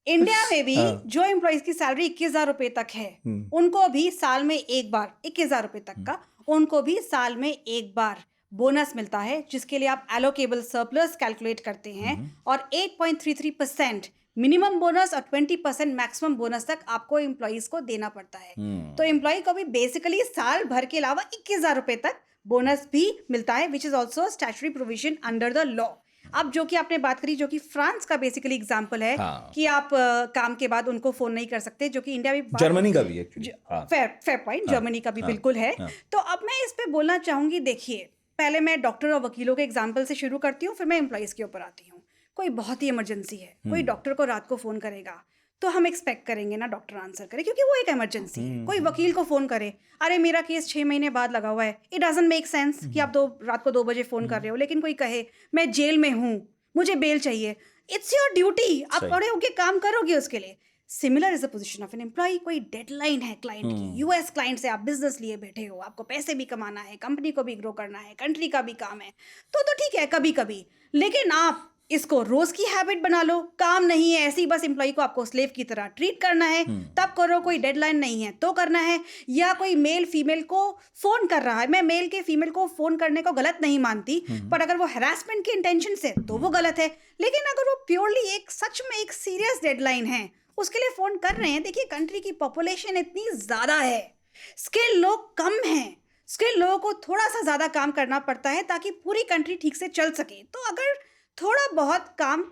इंडिया में भी जो एम्प्लॉइज की सैलरी 21,000 रुपए तक है, उनको भी साल में एक बार 21,000 रुपए तक का, उनको भी साल में एक बार बोनस मिलता है, जिसके लिए आप एलोकेबल सरप्लस कैलकुलेट करते हैं और 8.33% मिनिमम बोनस और 20% मैक्सिमम बोनस तक आपको एम्प्लॉइज को देना पड़ता है। तो एम्प्लॉय को भी बेसिकली साल भर के अलावा 21,000 रुपए तक बोनस भी मिलता है, which is also statutory provision under the law. अब जो कि आपने बात करी, जो कि फ्रांस का बेसिकली एग्जांपल है, कि आप काम के बाद उनको फोन नहीं कर सकते, जो कि इंडिया में, जर्मनी का भी एक्चुअली फेयर पॉइंट, जर्मनी का भी बिल्कुल है। तो अब मैं इस पे बोलना चाहूंगी, देखिए पहले मैं डॉक्टर और वकीलों के एग्जाम्पल से शुरू करती हूँ, फिर मैं एम्प्लॉइज के ऊपर आती हूँ। कोई बहुत ही इमरजेंसी है, कोई डॉक्टर को रात को फोन करेगा, तो हम एक्सपेक्ट करेंगे ना डॉक्टर आंसर करे, क्योंकि वो एक इमरजेंसी है। कोई वकील को फोन करे, अरे मेरा केस 6 महीने बाद लगा हुआ है, इट डजंट मेक सेंस कि आप रात को 2 बजे फोन कर रहे हो। लेकिन कोई कहे मैं जेल में हूँ, मुझे बेल चाहिए, इट्स योर ड्यूटी, आप खड़े होके काम करोगे उसके लिए। Similar is the position of an employ. कोई डेडलाइन है क्लाइंट की, यूएस क्लाइंट से आप बिजनेस लिए बैठे हो, आपको पैसे भी कमाना है, कंपनी को भी ग्रो करना है, कंट्री का भी काम है, तो ठीक है कभी कभी। लेकिन आप इसको रोज की हैबिट बना लो, काम नहीं है ऐसे ही बस एम्प्लॉय को आपको स्लेव की तरह ट्रीट करना है, तब करो। कोई डेडलाइन नहीं है तो करना है। या कोई मेल फीमेल को फोन कर रहा है, मैं मेल के फीमेल को फोन करने को गलत नहीं मानती, पर अगर वो हैरासमेंट की इंटेंशन से तो वो गलत है। लेकिन अगर वो प्योरली एक सच में एक सीरियस डेडलाइन है, उसके लिए फोन कर रहे हैं। देखिए कंट्री की पॉपुलेशन इतनी ज्यादा है, स्किल लोग कम हैं, स्किल लोगों को थोड़ा सा ज्यादा काम करना पड़ता है ताकि पूरी कंट्री ठीक से चल सके। तो अगर थोड़ा बहुत काम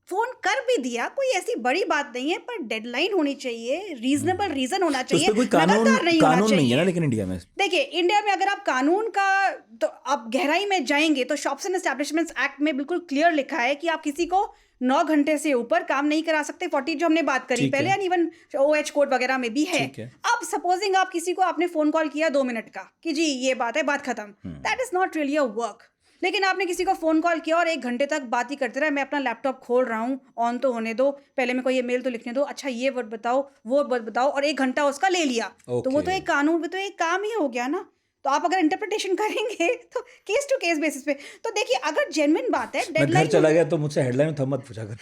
फोन कर भी दिया, कोई ऐसी बड़ी बात नहीं है, पर डेडलाइन होनी चाहिए, रीजनेबल रीजन होना चाहिए, तो कोई कानून नहीं है ना। लेकिन इंडिया में देखिए, इंडिया में अगर आप कानून का तो आप गहराई में जाएंगे तो शॉप्स एंड एस्टैब्लिशमेंट्स एक्ट में बिल्कुल क्लियर लिखा है कि आप किसी को 9 घंटे से ऊपर काम नहीं करा सकते। 40 जो हमने बात करी पहले, एंड इवन OH कोड वगैरह में भी है। अब सपोजिंग आप किसी को आपने फोन कॉल किया 2 मिनट का कि जी ये बात है, बात खत्म, that is not really a work. लेकिन आपने किसी को फोन कॉल किया और 1 घंटे तक बात ही करते रहे, मैं अपना लैपटॉप खोल रहा हूँ, ऑन तो होने दो, पहले मेरे को ये मेल तो लिखने दो, अच्छा ये वर्ड बताओ, वो वर्ड बताओ, और 1 घंटा उसका ले लिया, तो वो तो एक कानून, वो तो एक काम ही हो गया ना। तो आप अगर इंटरप्रिटेशन करेंगे तो केस टू केस बेसिस पे। तो देखिए अगर जेन्युइन बात है, डेडलाइन घर चला गया तो मुझसे हेडलाइन में थम मत पूछा कर।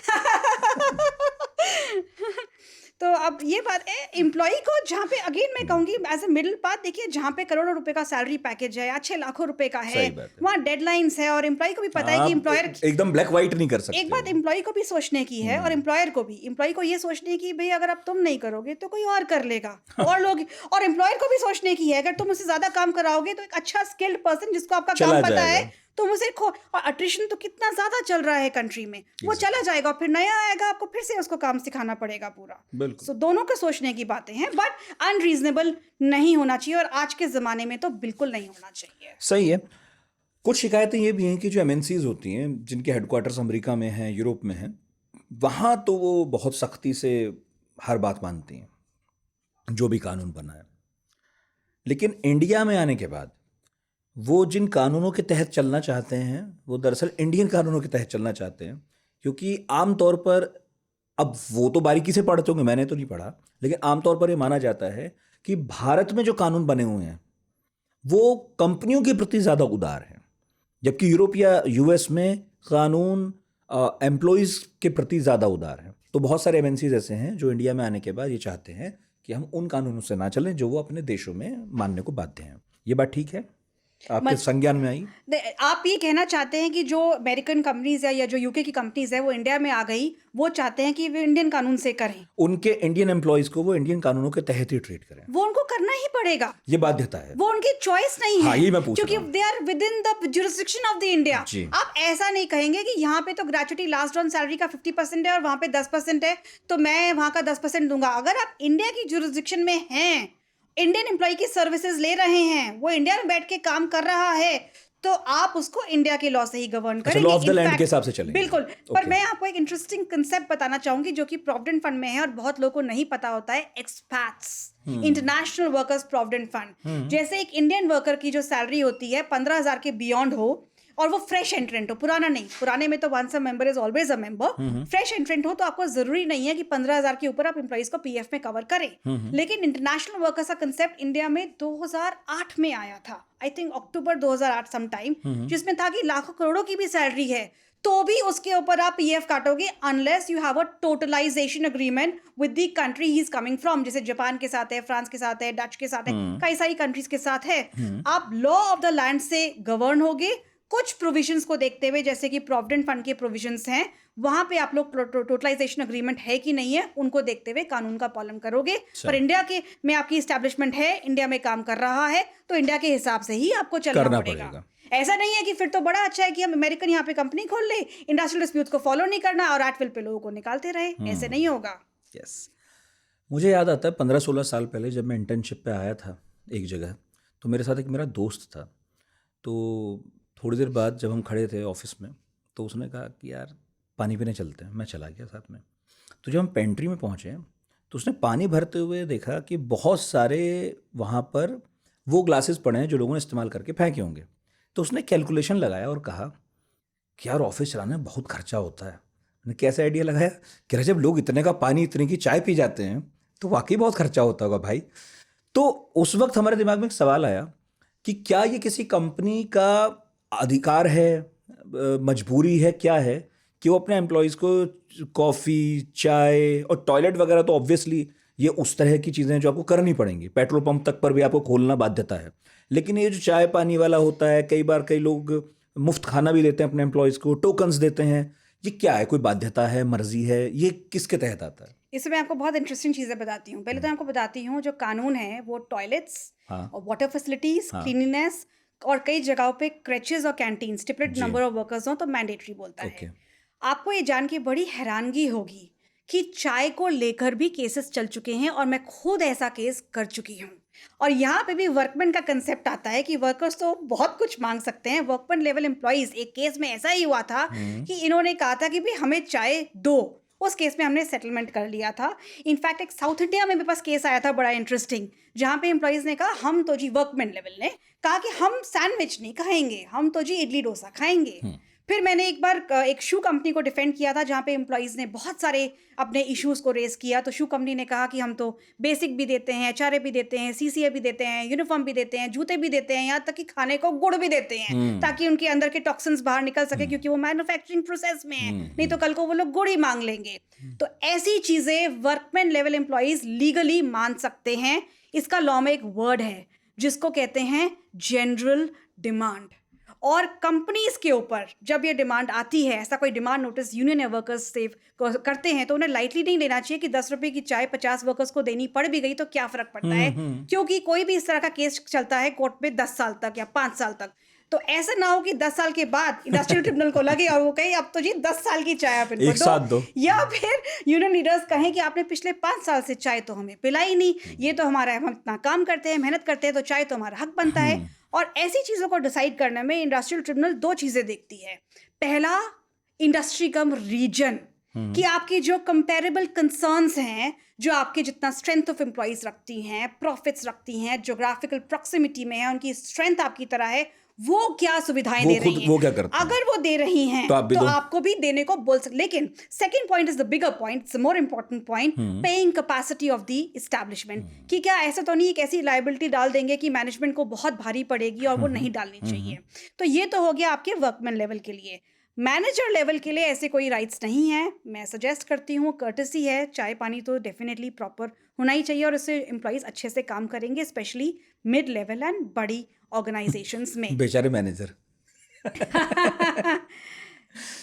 तो अब ये बात है एम्प्लॉय को, जहाँ पे अगेन मैं कहूंगी एज ए मिडिल पाथ, देखिए जहाँ पे करोड़ों रुपए का सैलरी पैकेज है, अच्छे लाखों रुपए का है, वहाँ डेडलाइंस है, और एम्प्लॉय को भी पता है कि एम्प्लॉयर एकदम ब्लैक व्हाइट नहीं कर सकते। एक बात एम्प्लॉय को भी सोचने की है, और एम्प्लॉयर को भी, एम्प्लॉय को ये सोचने की भाई अगर अब तुम नहीं करोगे तो कोई और कर लेगा, और लोग, और एम्प्लॉयर को भी सोचने की है अगर तुम उससे ज्यादा काम कराओगे तो एक अच्छा स्किल्ड पर्सन जिसको आपका काम पता है तो मुझे और अट्रिशन तो कितना ज्यादा चल रहा है कंट्री में, वो चला जाएगा, फिर नया आएगा, आपको फिर से उसको काम सिखाना पड़ेगा पूरा। सो दोनों को सोचने की बातें हैं, बट अनरीजनेबल नहीं होना चाहिए, और आज के जमाने में तो बिल्कुल नहीं होना चाहिए। सही है। कुछ शिकायतें ये भी हैं कि जो MNCs होती हैं, जिनके हेडक्वार्टर्स अमेरिका में हैं, यूरोप में हैं, वहाँ तो वो बहुत सख्ती से हर बात मानती हैं, जो भी कानून बना है। लेकिन इंडिया में आने के बाद वो जिन कानूनों के तहत चलना चाहते हैं, वो दरअसल इंडियन कानूनों के तहत चलना चाहते हैं, क्योंकि आमतौर पर, अब वो तो बारीकी से पढ़ते होंगे, मैंने तो नहीं पढ़ा, लेकिन आमतौर पर ये माना जाता है कि भारत में जो कानून बने हुए हैं वो कंपनियों के प्रति ज़्यादा उदार हैं। जबकि यूरोप या यूएस में कानून एम्प्लॉयज़ के प्रति ज़्यादा उदार है। तो बहुत सारे एमएनसीज ऐसे हैं जो इंडिया में आने के बाद ये चाहते हैं कि हम उन कानूनों से ना चलें जो वो अपने देशों में मानने को बाध्य हैं। ये बात ठीक है? आपके संज्ञान में आई? आप ये कहना चाहते हैं कि जो अमेरिकन कंपनीज है या जो यूके की कंपनीज है वो इंडिया में आ गई, वो चाहते हैं कि वो इंडियन कानून से करें, उनके इंडियन एम्प्लॉयज़ को वो इंडियन कानूनों के तहत ही ट्रीट करें। वो उनको करना ही पड़ेगा, ये बाध्यता है, वो उनकी चॉइस नहीं है। हाँ, ये मैं पूछ क्योंकि रहा हूँ। They are within the jurisdiction of the India. आप ऐसा नहीं कहेंगे कि यहाँ पे तो ग्रेचुटी लास्ट ऑन सैलरी का 50% है और वहाँ पे 10% है, तो मैं वहाँ का 10% दूंगा। अगर आप इंडिया की जुरिस्डिक्शन में हैं, इंडियन एम्प्लॉय की सर्विसेज ले रहे हैं, वो इंडिया में बैठ के काम कर रहा है, तो आप उसको इंडिया के लॉ से ही गवर्न करेंगे। लॉ ऑफ द लैंड के हिसाब से चलेंगे। बिल्कुल। पर मैं आपको एक इंटरेस्टिंग कंसेप्ट बताना चाहूंगी जो कि प्रोविडेंट फंड में है और बहुत लोगों को नहीं पता होता है। Expats, international workers provident fund. जैसे एक इंडियन वर्कर की जो सैलरी होती है 15,000 के बियॉन्ड हो और वो फ्रेश एंट्रेंट हो, पुराना नहीं, पुराने में तो once a member is always a member, fresh entrant हो तो आपको जरूरी नहीं है कि 15,000 के ऊपर आप एम्प्लॉइज को पीएफ में कवर करें। लेकिन इंटरनेशनल वर्कर्स का कंसेप्ट इंडिया में 2008 में आया था, आई थिंक अक्टूबर 2008 समटाइम, जिसमें था कि लाखों करोड़ों की भी सैलरी है तो भी उसके ऊपर आप पीएफ काटोगे unless you have a totalization agreement with the country he is coming from. जैसे जापान के साथ है, फ्रांस के साथ है, डच के साथ है, कई सारी कंट्रीज के साथ है। आप लॉ ऑफ द लैंड से गवर्न होगे, कुछ प्रोविजंस को देखते हुए, जैसे कि प्रोविडेंट फंड के प्रोविजंस हैं, वहां पे आप लोग टोटलाइजेशन अग्रीमेंट है कि नहीं है उनको देखते हुए कानून का पालन करोगे। पर इंडिया के में आपकी इस्टेब्लिशमेंट है, इंडिया में काम कर रहा है, तो इंडिया के हिसाब से ही आपको चलना पड़ेगा। ऐसा नहीं है कि फिर तो बड़ा अच्छा है कि हम अमेरिकन यहाँ पे कंपनी खोल ले, इंडस्ट्रियल डिस्प्यूट को फॉलो नहीं करना और एट विल पे लोगों को निकालते रहे, ऐसे नहीं होगा। यस, मुझे याद आता है 15-16 साल पहले जब मैं इंटर्नशिप पे आया था एक जगह, तो मेरे साथ एक मेरा दोस्त था। तो थोड़ी देर बाद जब हम खड़े थे ऑफिस में, तो उसने कहा कि यार पानी पीने चलते हैं। मैं चला गया साथ में। तो जब हम पेंट्री में पहुँचे तो उसने पानी भरते हुए देखा कि बहुत सारे वहाँ पर वो ग्लासेस पड़े हैं जो लोगों ने इस्तेमाल करके फेंके होंगे। तो उसने कैलकुलेशन लगाया और कहा कि यार ऑफिस चलाने में बहुत खर्चा होता है। मैंने कैसे आइडिया लगाया कि जब लोग इतने का पानी, इतने की चाय पी जाते हैं तो वाकई बहुत खर्चा होता होगा भाई। तो उस वक्त हमारे दिमाग में एक सवाल आया कि क्या ये किसी कंपनी का अधिकार है, मजबूरी है, क्या है कि वो अपने एम्प्लॉयज़ को कॉफ़ी, चाय और टॉयलेट वगैरह, तो ऑब्वियसली ये उस तरह की चीज़ें जो आपको करनी पड़ेंगी, पेट्रोल पंप तक पर भी आपको खोलना बाध्यता है। लेकिन ये जो चाय पानी वाला होता है, कई बार कई लोग मुफ्त खाना भी देते हैं अपने एम्प्लॉयज़ को, टोकन्स देते हैं, ये क्या है? कोई बाध्यता है, मर्जी है, ये किसके तहत आता है? इसमें मैं आपको बहुत इंटरेस्टिंग चीज़ें बताती हूँ। पहले तो मैं आपको बताती हूँ जो कानून है वो टॉयलेट्स और वाटर फैसिलिटीज, क्लीनिनेस और कई जगहों पे क्रेचेस और canteen, stipulated number of workers हो तो मैंडेटरी बोलता है। आपको ये जान के बड़ी हैरानगी होगी कि चाय को लेकर भी केसेस चल चुके हैं और मैं खुद ऐसा केस कर चुकी हूँ। और यहाँ पे भी वर्कमैन का कंसेप्ट आता है कि वर्कर्स तो बहुत कुछ मांग सकते हैं। वर्कमैन लेवल एम्प्लॉइज, एक केस में ऐसा ही हुआ था कि इन्होंने कहा था कि भाई हमें चाय दो, उस केस में हमने सेटलमेंट कर लिया था। इनफैक्ट एक साउथ इंडिया में मेरे पास केस आया था बड़ा इंटरेस्टिंग, जहाँ पे एम्प्लॉइज ने कहा हम तो जी, वर्कमैन लेवल ने कहा कि हम सैंडविच नहीं खाएंगे, हम तो जी इडली डोसा खाएंगे। फिर मैंने एक बार एक शू कंपनी को डिफेंड किया था जहाँ पे एम्प्लॉइज ने बहुत सारे अपने इश्यूज को रेज किया। तो शू कंपनी ने कहा कि हम तो बेसिक भी देते हैं, एचआरए भी देते हैं, सीसीए भी देते हैं, यूनिफॉर्म भी देते हैं, जूते भी देते हैं, यहाँ तक कि खाने को गुड़ भी देते हैं ताकि उनके अंदर के टॉक्सिन्स बाहर निकल सके, क्योंकि वो मैन्युफैक्चरिंग प्रोसेस में है, नहीं तो कल को वो लोग गुड़ ही मांग लेंगे। तो ऐसी चीजें वर्कमैन लेवल एम्प्लॉइज लीगली मान सकते हैं। इसका लॉ में एक वर्ड है जिसको कहते हैं जनरल डिमांड। और कंपनीज के ऊपर जब ये डिमांड आती है, ऐसा कोई डिमांड नोटिस यूनियन या वर्कर्स सेव करते हैं, तो उन्हें लाइटली नहीं लेना चाहिए कि 10 रुपए की चाय 50 वर्कर्स को देनी पड़ भी गई तो क्या फर्क पड़ता है, क्योंकि कोई भी इस तरह का केस चलता है कोर्ट में 10 साल तक या 5 साल तक। तो ऐसा ना हो कि 10 साल के बाद इंडस्ट्रियल ट्रिब्यूनल को लगे और वो कहे अब तो जी 10 साल की चाय आप इनको दो, या फिर यूनियन लीडर्स कहें कि आपने पिछले 5 साल से चाय तो हमें पिलाई नहीं, ये तो हमारा, हम इतना काम करते हैं, मेहनत करते हैं, तो चाय तो हमारा हक बनता है। और ऐसी चीज़ों को डिसाइड करने में इंडस्ट्रियल ट्रिब्यूनल 2 चीज़ें देखती है। पहला, इंडस्ट्री कम रीजन, कि आपकी जो कंपेरेबल कंसर्न्स हैं, जो आपके जितना स्ट्रेंथ ऑफ एम्प्लॉइज रखती हैं, प्रॉफिट्स रखती हैं, ज्योग्राफिकल प्रॉक्सिमिटी में है, उनकी स्ट्रेंथ आपकी तरह है, वो क्या सुविधाएं वो दे खुद रही हैं। वो क्या करते हैं? अगर वो दे रही हैं तो आप भी तो दो। आपको भी देने को बोल सकते। लेकिन second point is the bigger point, it's more important point, paying capacity of the establishment. कि क्या ऐसा तो नहीं एक ऐसी लायबिलिटी डाल देंगे कि मैनेजमेंट को बहुत भारी पड़ेगी और वो नहीं डालनी चाहिए। तो ये तो हो गया आपके वर्कमैन लेवल के लिए। मैनेजर लेवल के लिए ऐसे कोई राइट्स नहीं है। मैं सजेस्ट करती हूँ, कर्टसी है, चाय पानी तो डेफिनेटली प्रॉपर होना ही चाहिए और इससे एम्प्लॉइज अच्छे से काम करेंगे, स्पेशली मिड लेवल एंड बड़ी ऑर्गेनाइजेशंस में। बेचारे मैनेजर।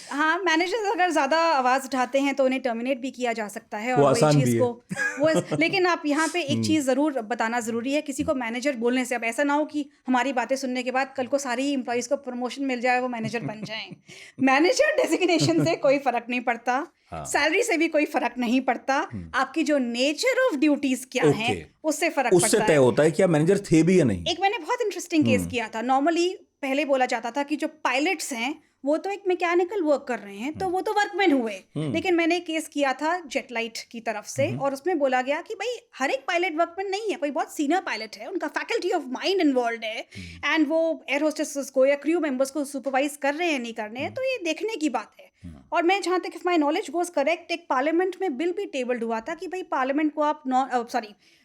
हाँ, मैनेजर्स अगर ज़्यादा आवाज़ उठाते हैं तो उन्हें टर्मिनेट भी किया जा सकता है वो और वही आसान भी चीज़ है। को लेकिन आप यहाँ पे एक चीज़ ज़रूर बताना ज़रूरी है, किसी को मैनेजर बोलने से अब ऐसा ना हो कि हमारी बातें सुनने के बाद कल को सारी ही एम्प्लॉइज़ को प्रमोशन मिल जाए, वो मैनेजर बन जाएं। मैनेजर डेजिग्नेशन से कोई फ़र्क नहीं पड़ता, सैलरी से भी कोई फ़र्क नहीं पड़ता, आपकी जो नेचर ऑफ ड्यूटीज़ क्या हैं उससे फ़र्क उससे पड़ता तय है। होता है कि आप मैनेजर थे भी या नहीं। एक मैंने बहुत इंटरेस्टिंग केस किया था। नॉर्मली पहले बोला जाता था कि जो पायलट्स हैं वो तो एक मैकेनिकल वर्क कर रहे हैं तो वो तो वर्कमैन हुए। लेकिन मैंने केस किया था जेटलाइट की तरफ से और उसमें बोला गया कि भाई हर एक पायलट वर्कमैन नहीं है, कोई बहुत सीनियर पायलट है, उनका फैकल्टी ऑफ माइंड इन्वॉल्व है एंड वो एयर होस्टेसेस को या क्रू मेंबर्स को सुपरवाइज कर रहे हैं नहीं कर रहे हैं, तो ये देखने की बात है। और मैं जहाँ तक if my knowledge goes correct, एक पार्लियामेंट में बिल भी टेबल्ड हुआ था कि भाई पार्लियामेंट को आप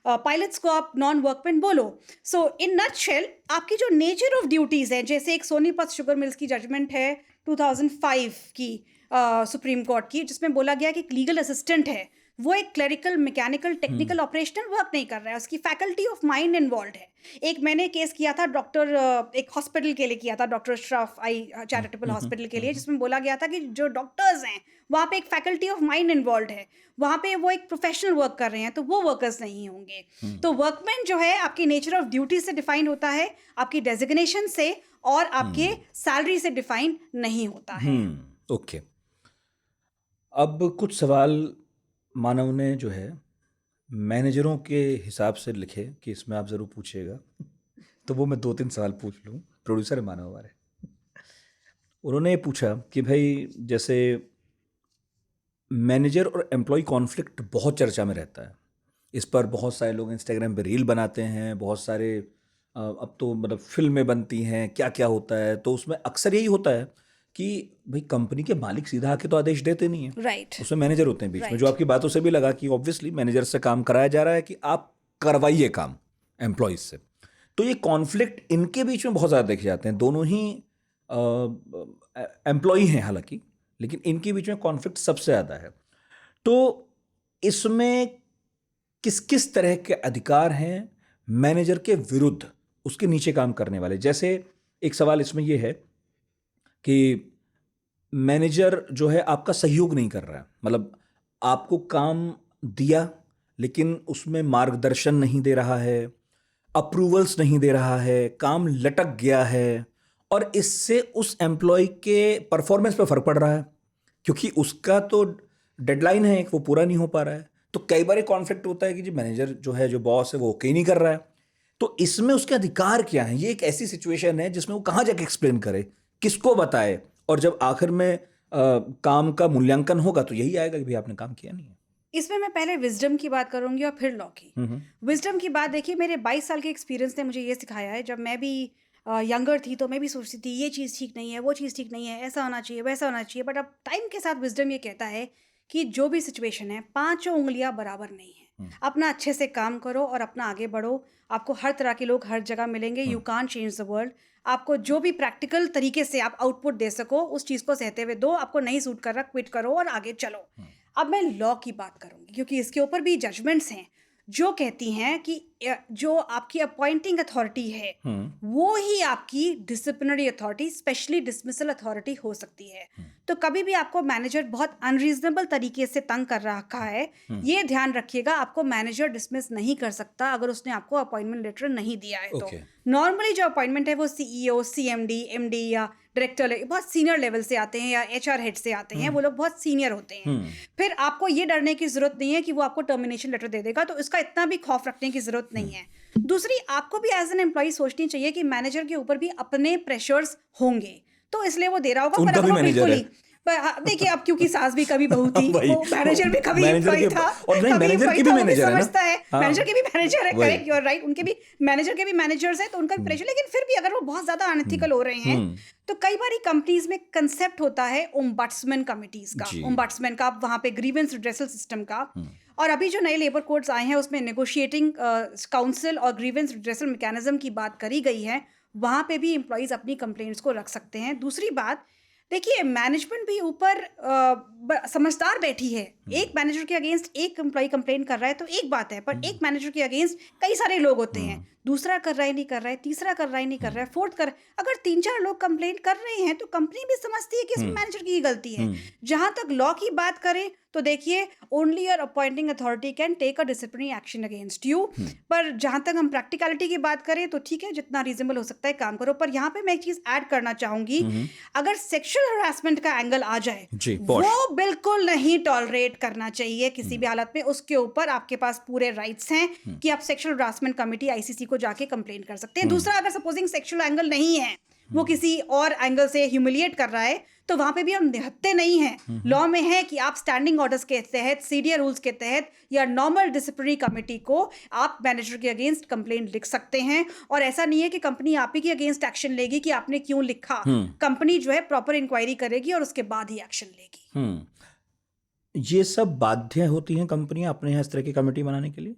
पायलट्स को आप नॉन वर्कमैन बोलो। सो इन नटशेल आपकी जो नेचर ऑफ ड्यूटीज़ है, जैसे एक सोनीपत शुगर मिल्स की जजमेंट है 2005 की सुप्रीम कोर्ट की, जिसमें बोला गया कि एक लीगल असिस्टेंट है, वो एक clerical mechanical technical operational work नहीं कर रहा है, उसकी फैकल्टी ऑफ माइंड इन्वॉल्व है। एक मैंने केस किया था डॉक्टर एक हॉस्पिटल के लिए किया था, डॉक्टर अशरफ आई चैरिटेबल हॉस्पिटल के लिए, जिसमें बोला गया था कि जो डॉक्टर्स हैं वहाँ पे एक फैकल्टी ऑफ माइंड इन्वॉल्व है, वहाँ पे वो एक प्रोफेशनल वर्क कर रहे हैं, तो वो वर्कर्स नहीं होंगे। तो वर्कमैन जो है आपकी नेचर ऑफ ड्यूटी से डिफाइन होता है, आपकी डेजिग्नेशन से और आपके सैलरी से डिफाइन नहीं होता है। ओके। अब कुछ सवाल मानव ने जो है मैनेजरों के हिसाब से लिखे कि इसमें आप ज़रूर पूछिएगा, तो वो मैं 2-3 सवाल पूछ लूँ। प्रोड्यूसर है मानव हमारे। उन्होंने पूछा कि भाई जैसे मैनेजर और एम्प्लॉय कॉन्फ्लिक्ट बहुत चर्चा में रहता है, इस पर बहुत सारे लोग इंस्टाग्राम पे रील बनाते हैं, बहुत सारे अब तो मतलब फिल्में बनती हैं, क्या क्या होता है। तो उसमें अक्सर यही होता है कि भाई कंपनी के मालिक सीधा आके तो आदेश देते नहीं है, राइट। उसमें मैनेजर होते हैं बीच में, Right. जो आपकी बातों से भी लगा कि ऑब्वियसली मैनेजर से काम कराया जा रहा है कि आप करवाइए काम एम्प्लॉयज से। तो ये कॉन्फ्लिक्ट इनके बीच में बहुत ज़्यादा देखे जाते हैं। दोनों ही एम्प्लॉय हैं हालांकि, लेकिन इनके बीच में कॉन्फ्लिक्ट सबसे ज़्यादा है। तो इसमें किस किस तरह के अधिकार हैं मैनेजर के विरुद्ध उसके नीचे काम करने वाले? जैसे एक सवाल इसमें यह है कि मैनेजर जो है आपका सहयोग नहीं कर रहा है, मतलब आपको काम दिया लेकिन उसमें मार्गदर्शन नहीं दे रहा है, अप्रूवल्स नहीं दे रहा है, काम लटक गया है और इससे उस एम्प्लॉय के परफॉर्मेंस पे फर्क पड़ रहा है क्योंकि उसका तो डेडलाइन है, वो पूरा नहीं हो पा रहा है। तो कई बार कॉन्फ्लिक्ट होता है कि जी मैनेजर जो है, जो बॉस है, वो ओके नहीं कर रहा है। तो इसमें उसके अधिकार क्या है? ये एक ऐसी सिचुएशन है जिसमें वो कहाँ जाके एक्सप्लेन करे, किसको बताए, और जब आखिर में काम का मूल्यांकन होगा तो यही आएगा कि भाई आपने काम किया नहीं है। इसमें मैं पहले विजडम की बात करूंगी और फिर लॉ की। विजडम की बात देखिए, मेरे 22 साल के एक्सपीरियंस ने मुझे ये सिखाया है। जब मैं भी यंगर थी तो मैं भी सोचती थी ये चीज़ ठीक नहीं है, वो चीज़ ठीक नहीं है, ऐसा होना चाहिए, वैसा होना चाहिए। बट अब टाइम के साथ विजडम ये कहता है कि जो भी सिचुएशन है, 5 उंगलियां बराबर नहीं है। अपना अच्छे से काम करो और अपना आगे बढ़ो। आपको हर तरह के लोग हर जगह मिलेंगे, you can't change the world. आपको जो भी प्रैक्टिकल तरीके से आप आउटपुट दे सको उस चीज़ को सहते हुए दो। आपको नहीं सूट कर रहा, क्विट करो और आगे चलो। अब मैं लॉ की बात करूंगी क्योंकि इसके ऊपर भी जजमेंट्स हैं जो कहती हैं कि जो आपकी अपॉइंटिंग अथॉरिटी है वो ही आपकी disciplinary authority, specially dismissal authority हो सकती है। तो कभी भी आपको मैनेजर बहुत अनरीजनेबल तरीके से तंग कर रखा है, ये ध्यान रखिएगा, आपको मैनेजर डिसमिस नहीं कर सकता अगर उसने आपको अपॉइंटमेंट लेटर नहीं दिया है। तो नॉर्मली जो अपॉइंटमेंट है वो सीईओ, सीएमडी, एमडी या डायरेक्टर, बहुत सीनियर लेवल से आते हैं, या एचआर हेड से आते हैं, वो लोग बहुत सीनियर होते हैं। फिर आपको ये डरने की जरूरत नहीं है कि वो आपको टर्मिनेशन लेटर दे देगा, तो इसका इतना भी खौफ रखने की जरूरत नहीं है। दूसरी, आपको भी एज एन एम्प्लॉय सोचनी चाहिए कि मैनेजर के ऊपर भी अपने प्रेशर्स होंगे, तो इसलिए वो दे रहा होगा। पर अगर वो बिल्कुल ही पर देखिए, अब क्योंकि सास भी कभी बहू थी, वही, वो मैनेजर भी कभी मैनेजर एम्प्लॉय के- था, और नहीं, कभी मैनेजर एम्प्लॉय की भी था, वो भी मैनेजर है ना। समझता है, हाँ, मैनेजर के भी मैनेजर है, वही। करेक्ट, यू आर राइट, उनके भी मैनेजर के भी मैनेजर्स हैं, तो उनका भी प्रेशर, लेकिन फिर भी अगर वो बहुत ज्यादा अनएथिकल हो रहे हैं, तो कई बार कंपनीज में कंसेप्ट होता है ओम्बड्समैन कमिटीज का, जी। ओम्बड्समैन का, वहां पे ग्रीवेंस रिड्रेसल सिस्टम का, और अभी जो नए लेबर कोड्स आए हैं उसमें नेगोशिएटिंग काउंसिल और ग्रीवेंस रिड्रेसल मैकेनिज्म की बात करी गई है, वहां पे भी एम्प्लॉइज अपनी कंप्लेंट्स को रख सकते हैं। दूसरी बात, देखिए, मैनेजमेंट भी ऊपर समझदार बैठी है, एक मैनेजर के अगेंस्ट एक एम्प्लॉय कंप्लेन कर रहा है तो एक बात है, पर एक मैनेजर के अगेंस्ट कई सारे लोग होते हैं, दूसरा कर रहा है नहीं कर रहा है, तीसरा कर रहा है नहीं कर रहा है, फोर्थ कर, अगर 3-4 लोग कंप्लेंट कर रहे हैं तो कंपनी भी समझती है कि इसमें मैनेजर की ही गलती है। जहां तक लॉ की बात करें तो देखिए, only your appointing authority can take a disciplinary action against you, पर जहां तक हम प्रैक्टिकलिटी की बात करें तो ठीक है, जितना रीजनेबल हो सकता है काम करो। पर यहाँ पे मैं एक चीज ऐड करना चाहूंगी, अगर सेक्सुअल हरासमेंट का एंगल आ जाए, जी, पॉश। वो बिल्कुल नहीं टॉलरेट करना चाहिए किसी भी हालत में। उसके ऊपर आपके पास पूरे राइट्स हैं कि आप सेक्सुअल हरासमेंट कमिटी आईसीसी को जाके कंप्लेन कर सकते हैं। दूसरा, अगर सपोजिंग सेक्सुअल एंगल नहीं है, वो किसी और एंगल से ह्यूमिलिएट कर रहा है, तो वहां पे भी हम निहत्ते नहीं हैं। लॉ में है कि आप स्टैंडिंग ऑर्डर्स के तहत, सीडीए रूल्स के तहत या नॉर्मल डिसिप्लिनरी कमिटी को आप मैनेजर के अगेंस्ट कंप्लेंट लिख सकते हैं, और ऐसा नहीं है कि कंपनी आप ही के अगेंस्ट एक्शन लेगी कि आपने क्यों लिखा। कंपनी जो है प्रॉपर इंक्वायरी करेगी और उसके बाद ही एक्शन लेगी। ये सब बाध्य होती हैं कंपनियां अपने यहाँ इस तरह की कमेटी बनाने के लिए?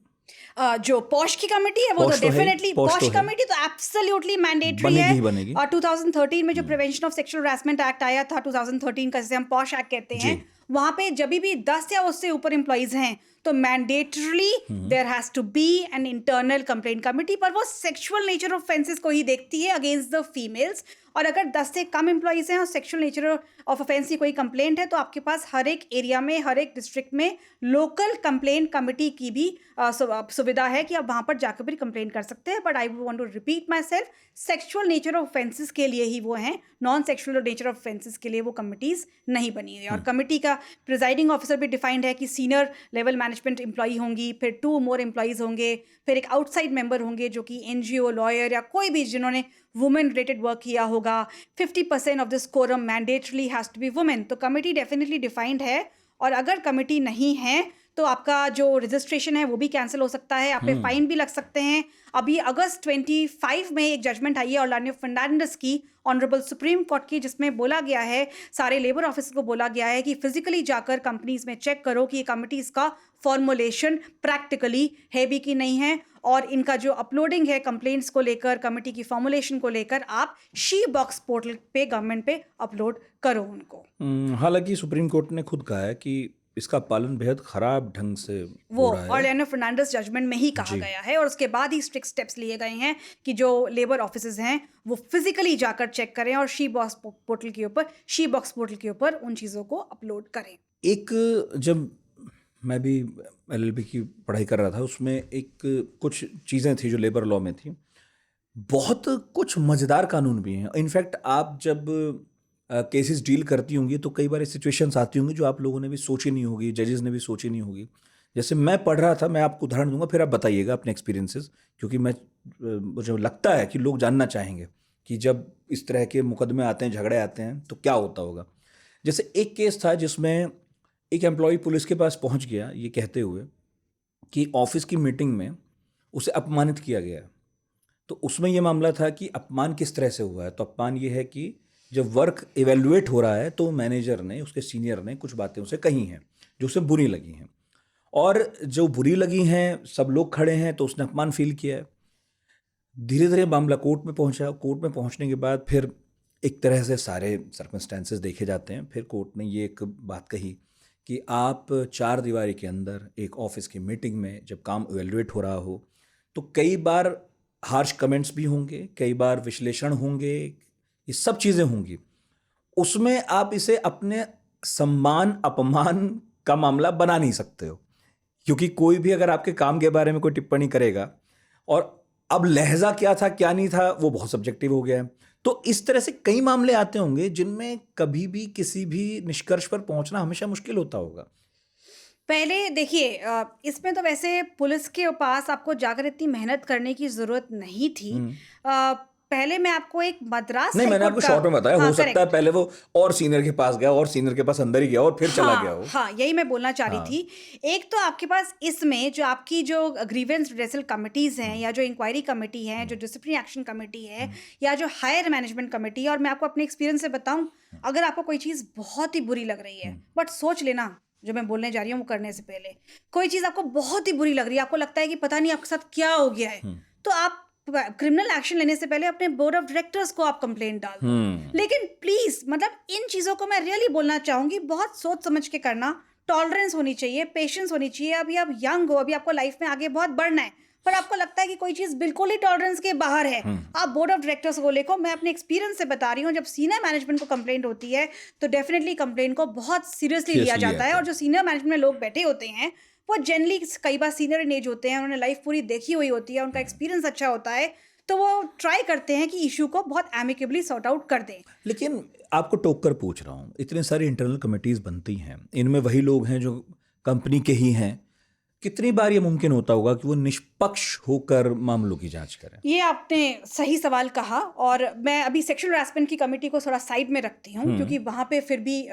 जो पॉश की कमेटी है वो पॉश तो तो है ही, डेफिनेटली, पॉश पॉश तो है। कमेटी तो एब्सोल्युटली मैंडेटरी बनेगी है। ही बनेगी। और 2013 में जो prevention of sexual harassment act आया था 2013 का, जिसे हम पॉश एक्ट कहते हैं, जी। वहां पे जब भी 10 या उससे ऊपर एम्प्लॉइज हैं तो mandatorily there has to be an internal complaint committee, पर वो सेक्सुअल नेचर ऑफ ऑफेंसेस को ही देखती है अगेंस्ट द फीमेल्स। और अगर 10 से कम एम्प्लॉइज हैं और सेक्सुअल नेचर ऑफ ऑफेंस की कोई कंप्लेंट है, तो आपके पास हर एक एरिया में, हर एक डिस्ट्रिक्ट में लोकल कंप्लेंट कमिटी की भी सुविधा है कि आप वहां पर जाकर भी कंप्लेंट कर सकते हैं। But I would want to repeat myself, sexual nature of offences के लिए ही वो हैं, non sexual nature of offences के लिए वो कमिटीज नहीं बनी है। और कमिटी का प्रिजाइडिंग ऑफिसर भी डिफाइंड है कि सीनियर लेवल मैनेजमेंट एम्प्लॉई होंगी, फिर 2 मोर एम्प्लॉइज होंगे, फिर एक आउटसाइड मेंबर होंगे जो कि एनजीओ, लॉयर या कोई भी जिन्होंने वुमेन रिलेटेड वर्क किया होगा। 50% of this quorum mandatorily has to be women. तो कमिटी डेफिनेटली डिफाइंड है, और अगर कमिटी नहीं है तो आपका जो रजिस्ट्रेशन है वो भी कैंसिल हो सकता है, आप पे फाइन भी लग सकते हैं। अभी अगस्त 25 में एक जजमेंट आई है ऑर्लानियो फर्नांडिस की, ऑनरेबल सुप्रीम कोर्ट की, जिसमें बोला गया है, सारे लेबर ऑफिसर को बोला गया है कि फिजिकली जाकर कंपनीज में चेक करो कि ये कमिटीज का फॉर्मुलेशन प्रैक्टिकली है भी कि नहीं है, और इनका जो अपलोडिंग है कंप्लेंट्स को लेकर, कमिटी की फॉर्मुलेशन को लेकर, आप शी बॉक्स पोर्टल पे, गवर्नमेंट पे अपलोड करो उनको। हालांकि सुप्रीम कोर्ट ने खुद कहा है कि इसका पालन बेहद खराब ढंग से वो हो रहा है। ऑर्लानियो फर्नांडिस जजमेंट में ही कहा गया है, और उसके बाद ही स्ट्रिक्ट स्टेप्स लिए गए हैं कि जो लेबर ऑफिसेज हैं वो फिजिकली जाकर चेक करें और शी बॉक्स पोर्टल के ऊपर उन चीज़ों को अपलोड करें। एक, जब मैं भी एलएलबी की पढ़ाई कर रहा था, उसमें एक कुछ चीज़ें थी जो लेबर लॉ में थी, बहुत कुछ मज़ेदार कानून भी हैं। इनफैक्ट आप जब केसेस डील करती होंगी तो कई बार सिचुएशंस आती होंगी जो आप लोगों ने भी सोची नहीं होगी, जजेस ने भी सोची नहीं होगी। जैसे मैं पढ़ रहा था, मैं आपको उदाहरण दूंगा, फिर आप बताइएगा अपने एक्सपीरियंसेस, क्योंकि मुझे लगता है कि लोग जानना चाहेंगे कि जब इस तरह के मुकदमे आते हैं, झगड़े आते हैं, तो क्या होता होगा। जैसे एक केस था जिसमें एक एम्प्लॉय पुलिस के पास पहुंच गया ये कहते हुए कि ऑफिस की मीटिंग में उसे अपमानित किया गया। तो उसमें यह मामला था कि अपमान किस तरह से हुआ है। तो अपमान ये है कि जब वर्क इवेल्युएट हो रहा है तो मैनेजर ने, उसके सीनियर ने कुछ बातें उसे कही हैं जो उसे बुरी लगी हैं, और जो बुरी लगी हैं, सब लोग खड़े हैं, तो उसने अपमान फील किया है। धीरे धीरे मामला कोर्ट में पहुंचा। कोर्ट में पहुंचने के बाद फिर एक तरह से सारे सर्कमस्टेंसेस देखे जाते हैं। फिर कोर्ट ने ये एक बात कही कि आप 4 दीवारी के अंदर एक ऑफिस की मीटिंग में जब काम इवेल्युएट हो रहा हो तो कई बार हार्श कमेंट्स भी होंगे, कई बार विश्लेषण होंगे, ये सब चीज़ें होंगी। उसमें आप इसे अपने सम्मान अपमान का मामला बना नहीं सकते हो, क्योंकि कोई भी अगर आपके काम के बारे में कोई टिप्पणी करेगा, और अब लहजा क्या था क्या नहीं था वो बहुत सब्जेक्टिव हो गया है। तो इस तरह से कई मामले आते होंगे जिनमें कभी भी किसी भी निष्कर्ष पर पहुंचना हमेशा मुश्किल होता होगा। पहले देखिए, इसमें तो वैसे पुलिस के पास आपको जाकर इतनी मेहनत करने की ज़रूरत नहीं थी। पहले मैं आपको एक मद्रास नहीं, मैंने हाईकोर्ट आपको का शॉर्ट में बताया, हाँ, हो सकता correct. है पहले वो और सीनियर के पास गया और सीनियर के पास अंदर ही गया और फिर चला गया हो। हाँ, यही मैं बोलना चाह रही हाँ। थी। एक तो आपके पास इसमें जो आपकी जो ग्रीवेंस रिड्रेसल कमिटीज़ हैं या जो इंक्वायरी कमिटी है, जो डिसिप्लिनरी एक्शन कमिटी है या जो हायर मैनेजमेंट कमिटी है, और मैं आपको अपने एक्सपीरियंस से बताऊँ, अगर आपको कोई चीज़ बहुत ही बुरी लग रही है, बट सोच लेना जो मैं बोलने जा रही हूँ वो करने से पहले, कोई चीज़ आपको बहुत ही बुरी लग रही है, आपको लगता है कि पता नहीं आपके साथ क्या हो गया है, तो आप क्रिमिनल एक्शन लेने से पहले अपने बोर्ड ऑफ डायरेक्टर्स को आप कंप्लेंट डाल दो। लेकिन प्लीज, मतलब इन चीजों को मैं रियली बोलना चाहूंगी, बहुत सोच समझ के करना, टॉलरेंस होनी चाहिए, पेशेंस होनी चाहिए। अभी आप यंग हो, अभी आपको लाइफ में आगे बहुत बढ़ना है, पर आपको लगता है कि कोई चीज बिल्कुल ही टॉलरेंस के बाहर है, आप बोर्ड ऑफ डायरेक्टर्स को लेको। मैं अपने एक्सपीरियंस से बता रही हूँ, जब सीनियर मैनेजमेंट को कंप्लेंट होती है तो डेफिनेटली कंप्लेंट को बहुत सीरियसली लिया जाता है। और जो सीनियर मैनेजमेंट में लोग बैठे होते हैं वो जनरली कई बार सीनियर इन एज होते हैं, उन्होंने लाइफ पूरी देखी हुई होती है, उनका एक्सपीरियंस अच्छा होता है, तो वो ट्राई करते हैं कि इशू को बहुत एमिकेबली सॉर्ट आउट कर दें। लेकिन आपको टोक कर पूछ रहा हूँ, इतने सारी इंटरनल कमिटीज बनती हैं, इनमें वही लोग हैं जो कंपनी के ही हैं, कितनी बार ये मुमकिन होता होगा कि वो निष्पक्ष होकर मामलों की जांच करें? ये आपने सही सवाल कहा, और मैं अभी सेक्सुअल हरासमेंट की कमेटी को थोड़ा साइड में रखती हूँ, क्योंकि वहाँ पे फिर भी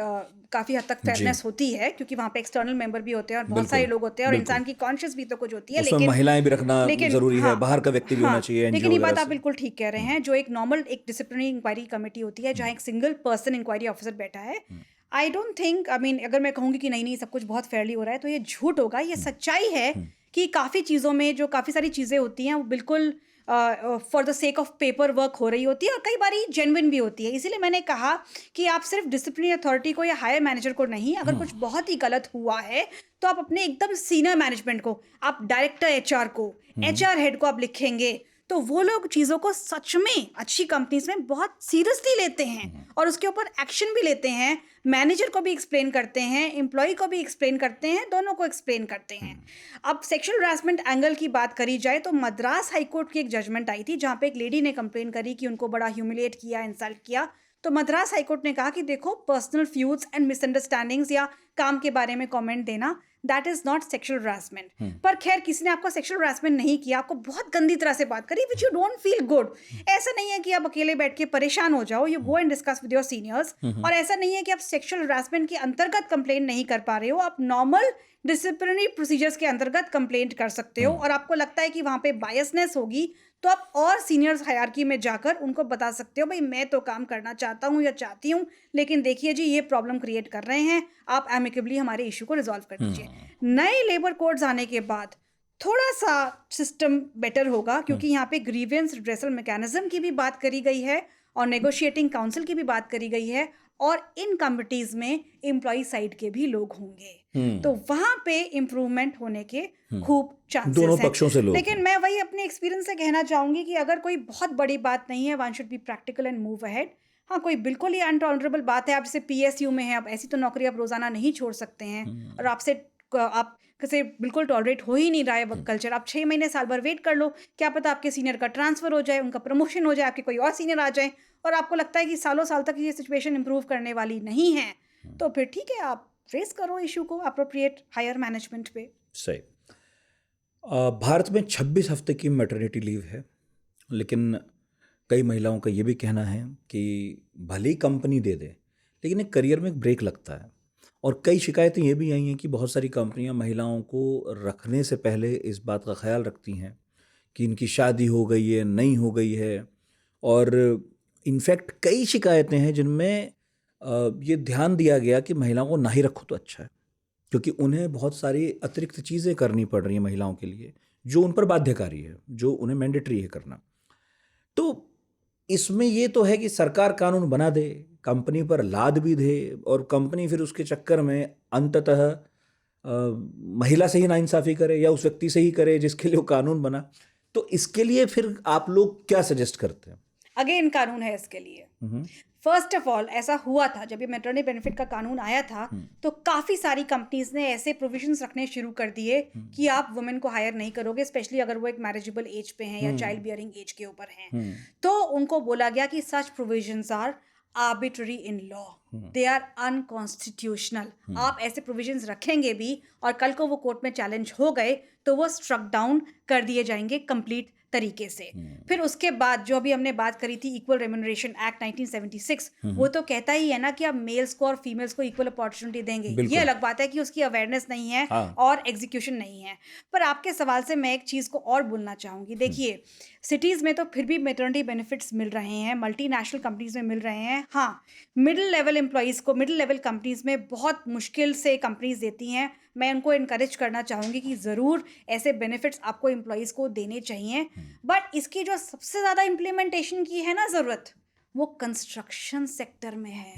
काफ़ी हद तक फेयरनेस होती है, क्योंकि वहाँ पे एक्सटर्नल मेंबर भी होते हैं और बहुत सारे लोग होते हैं, और इंसान की कॉन्शियस भी तो कुछ होती है। उसमें लेकिन महिलाएं भी रखना जरूरी है, हाँ, बाहर का व्यक्ति भी होना चाहिए, लेकिन एनजीओ ये बात वगैरह आप से। बिल्कुल ठीक कह रहे हैं। जो एक नॉर्मल एक डिसिप्लिनरी इंक्वायरी कमेटी होती है, जहाँ एक सिंगल पर्सन इंक्वायरी ऑफिसर बैठा है, I don't think, I mean, अगर मैं कहूँगी कि नहीं नहीं सब कुछ बहुत फेयरली हो रहा है, तो ये झूठ होगा। ये सच्चाई है कि काफ़ी चीज़ों में जो काफ़ी सारी चीज़ें होती हैं वो बिल्कुल for the sake of paper work हो रही होती है, और कई बारी जेन्युइन भी होती है। इसीलिए मैंने कहा कि आप सिर्फ डिसिप्लिनरी अथॉरिटी को या हायर मैनेजर को नहीं, अगर कुछ बहुत ही गलत हुआ है तो आप अपने एकदम सीनियर मैनेजमेंट को, आप डायरेक्टर एचआर को, एचआर हेड को आप लिखेंगे, तो वो लोग चीज़ों को सच में अच्छी कंपनीज में बहुत सीरियसली लेते हैं और उसके ऊपर एक्शन भी लेते हैं। मैनेजर को भी एक्सप्लेन करते हैं, एम्प्लॉय को भी एक्सप्लेन करते हैं, दोनों को एक्सप्लेन करते हैं। अब सेक्सुअल हरासमेंट एंगल की बात करी जाए तो मद्रास हाईकोर्ट की एक जजमेंट आई थी, जहाँ पे एक लेडी ने कंप्लेन करी कि उनको बड़ा ह्यूमिलेट किया, इंसल्ट किया। तो मद्रास हाईकोर्ट ने कहा कि देखो, पर्सनल फ्यूड्स एंड मिसअंडरस्टैंडिंग्स या काम के बारे में कमेंट देना, that is not sexual harassment. पर खैर, किसी ने आपको सेक्सुअल हरासमेंट नहीं किया, आपको बहुत गंदी तरह से बात करी, which you don't feel good. ऐसा नहीं है कि आप अकेले बैठ के परेशान हो जाओ, you go and discuss with your seniors. और ऐसा नहीं है कि आप सेक्सुअल हरासमेंट के अंतर्गत कंप्लेंट नहीं कर पा रहे हो, आप नॉर्मल डिसिप्लिनरी प्रोसीजर्स के अंतर्गत कंप्लेंट कर सकते हो। और आपको लगता है कि वहाँ पे बायसनेस होगी, तो आप और सीनियर्स हायरार्की में जाकर उनको बता सकते हो, भाई मैं तो काम करना चाहता हूँ या चाहती हूँ, लेकिन देखिए जी, ये प्रॉब्लम क्रिएट कर रहे हैं, आप एमिकेबली हमारे इशू को रिजॉल्व कर दीजिए। नए लेबर कोड्स आने के बाद थोड़ा सा सिस्टम बेटर होगा, क्योंकि यहाँ पे ग्रीवेंस रिड्रेसल मैकेनिज्म की भी बात करी गई है और नेगोशिएटिंग काउंसिल की भी बात करी गई है, और इन कमिटीज में एम्प्लॉय साइड के भी लोग होंगे, तो वहां पे इम्प्रूवमेंट होने के खूब चांसेस दोनों हैं। पक्षों से लोग। लेकिन मैं वही अपने एक्सपीरियंस से कहना चाहूंगी कि अगर कोई बहुत बड़ी बात नहीं है, one should be practical and move ahead. हाँ, कोई बिल्कुल ही अनटॉलरेबल बात है, आप जैसे पीएसयू में है, अब ऐसी तो नौकरी आप रोजाना नहीं छोड़ सकते हैं, और आप से बिल्कुल टॉलरेट हो ही नहीं रहा है वर्क कल्चर, आप 6 महीने साल भर वेट कर लो, क्या पता आपके सीनियर का ट्रांसफर हो जाए, उनका प्रमोशन हो जाए, आपके कोई और सीनियर आ जाए, और आपको लगता है कि सालों साल तक ये सिचुएशन इंप्रूव करने वाली नहीं है, तो फिर ठीक है, आप रेस करो इशू को अप्रोप्रिएट हायर मैनेजमेंट पे। सही। भारत में 26 हफ्ते की मैटरनिटी लीव है, लेकिन कई महिलाओं का ये भी कहना है कि भले ही कंपनी दे दे, लेकिन एक करियर में एक ब्रेक लगता है। और कई शिकायतें ये भी आई हैं कि बहुत सारी कंपनियां महिलाओं को रखने से पहले इस बात का ख्याल रखती हैं कि इनकी शादी हो गई है, नहीं हो गई है, और इनफैक्ट कई शिकायतें हैं जिनमें ये ध्यान दिया गया कि महिलाओं को ना ही रखो तो अच्छा है, क्योंकि उन्हें बहुत सारी अतिरिक्त चीज़ें करनी पड़ रही हैं महिलाओं के लिए, जो उन पर बाध्यकारी है, जो उन्हें मैंडेटरी है करना। तो इसमें ये तो है कि सरकार कानून बना दे, कंपनी पर लाद भी दे, और कंपनी फिर उसके चक्कर में अंततः महिला से ही नाइंसाफ़ी करे या उस व्यक्ति से ही करे जिसके लिए वो कानून बना। तो इसके लिए फिर आप लोग क्या सजेस्ट करते हैं? अगेन कानून है इसके लिए। फर्स्ट ऑफ ऑल, ऐसा हुआ था जब ये मैटरनिटी बेनिफिट का कानून आया था, तो काफ़ी सारी कंपनीज ने ऐसे प्रोविजंस रखने शुरू कर दिए कि आप वुमेन को हायर नहीं करोगे, स्पेशली अगर वो एक मैरिजेबल एज पे हैं या चाइल्ड बियरिंग एज के ऊपर हैं। तो उनको बोला गया कि such provisions are arbitrary in law, they are unconstitutional. आप ऐसे प्रोविजंस रखेंगे भी और कल को वो कोर्ट में चैलेंज हो गए तो वो स्ट्रक डाउन कर दिए जाएंगे कंप्लीट तरीके से। फिर उसके बाद जो अभी हमने बात करी थी इक्वल रेम्यूनरेशन एक्ट 1976, वो तो कहता ही है ना कि आप मेल्स को और फीमेल्स को इक्वल अपॉर्चुनिटी देंगे। बिल्कुल। ये अलग बात है कि उसकी अवेयरनेस नहीं है हाँ। और एग्जीक्यूशन नहीं है। पर आपके सवाल से मैं एक चीज़ को और बोलना चाहूँगी। देखिए, सिटीज़ में तो फिर भी मैटरनिटी बेनिफिट्स मिल रहे हैं, मल्टीनेशनल कंपनीज में मिल रहे हैं। हाँ, मिडिल लेवल एम्प्लॉयज़ को मिडिल लेवल कंपनीज में बहुत मुश्किल से कंपनीज देती हैं। मैं उनको इनकरेज करना चाहूँगी कि ज़रूर ऐसे बेनिफिट्स आपको एम्प्लॉयज़ को देने चाहिए। बट इसकी जो सबसे ज़्यादा इम्प्लीमेंटेशन की है ना ज़रूरत, वो कंस्ट्रक्शन सेक्टर में है।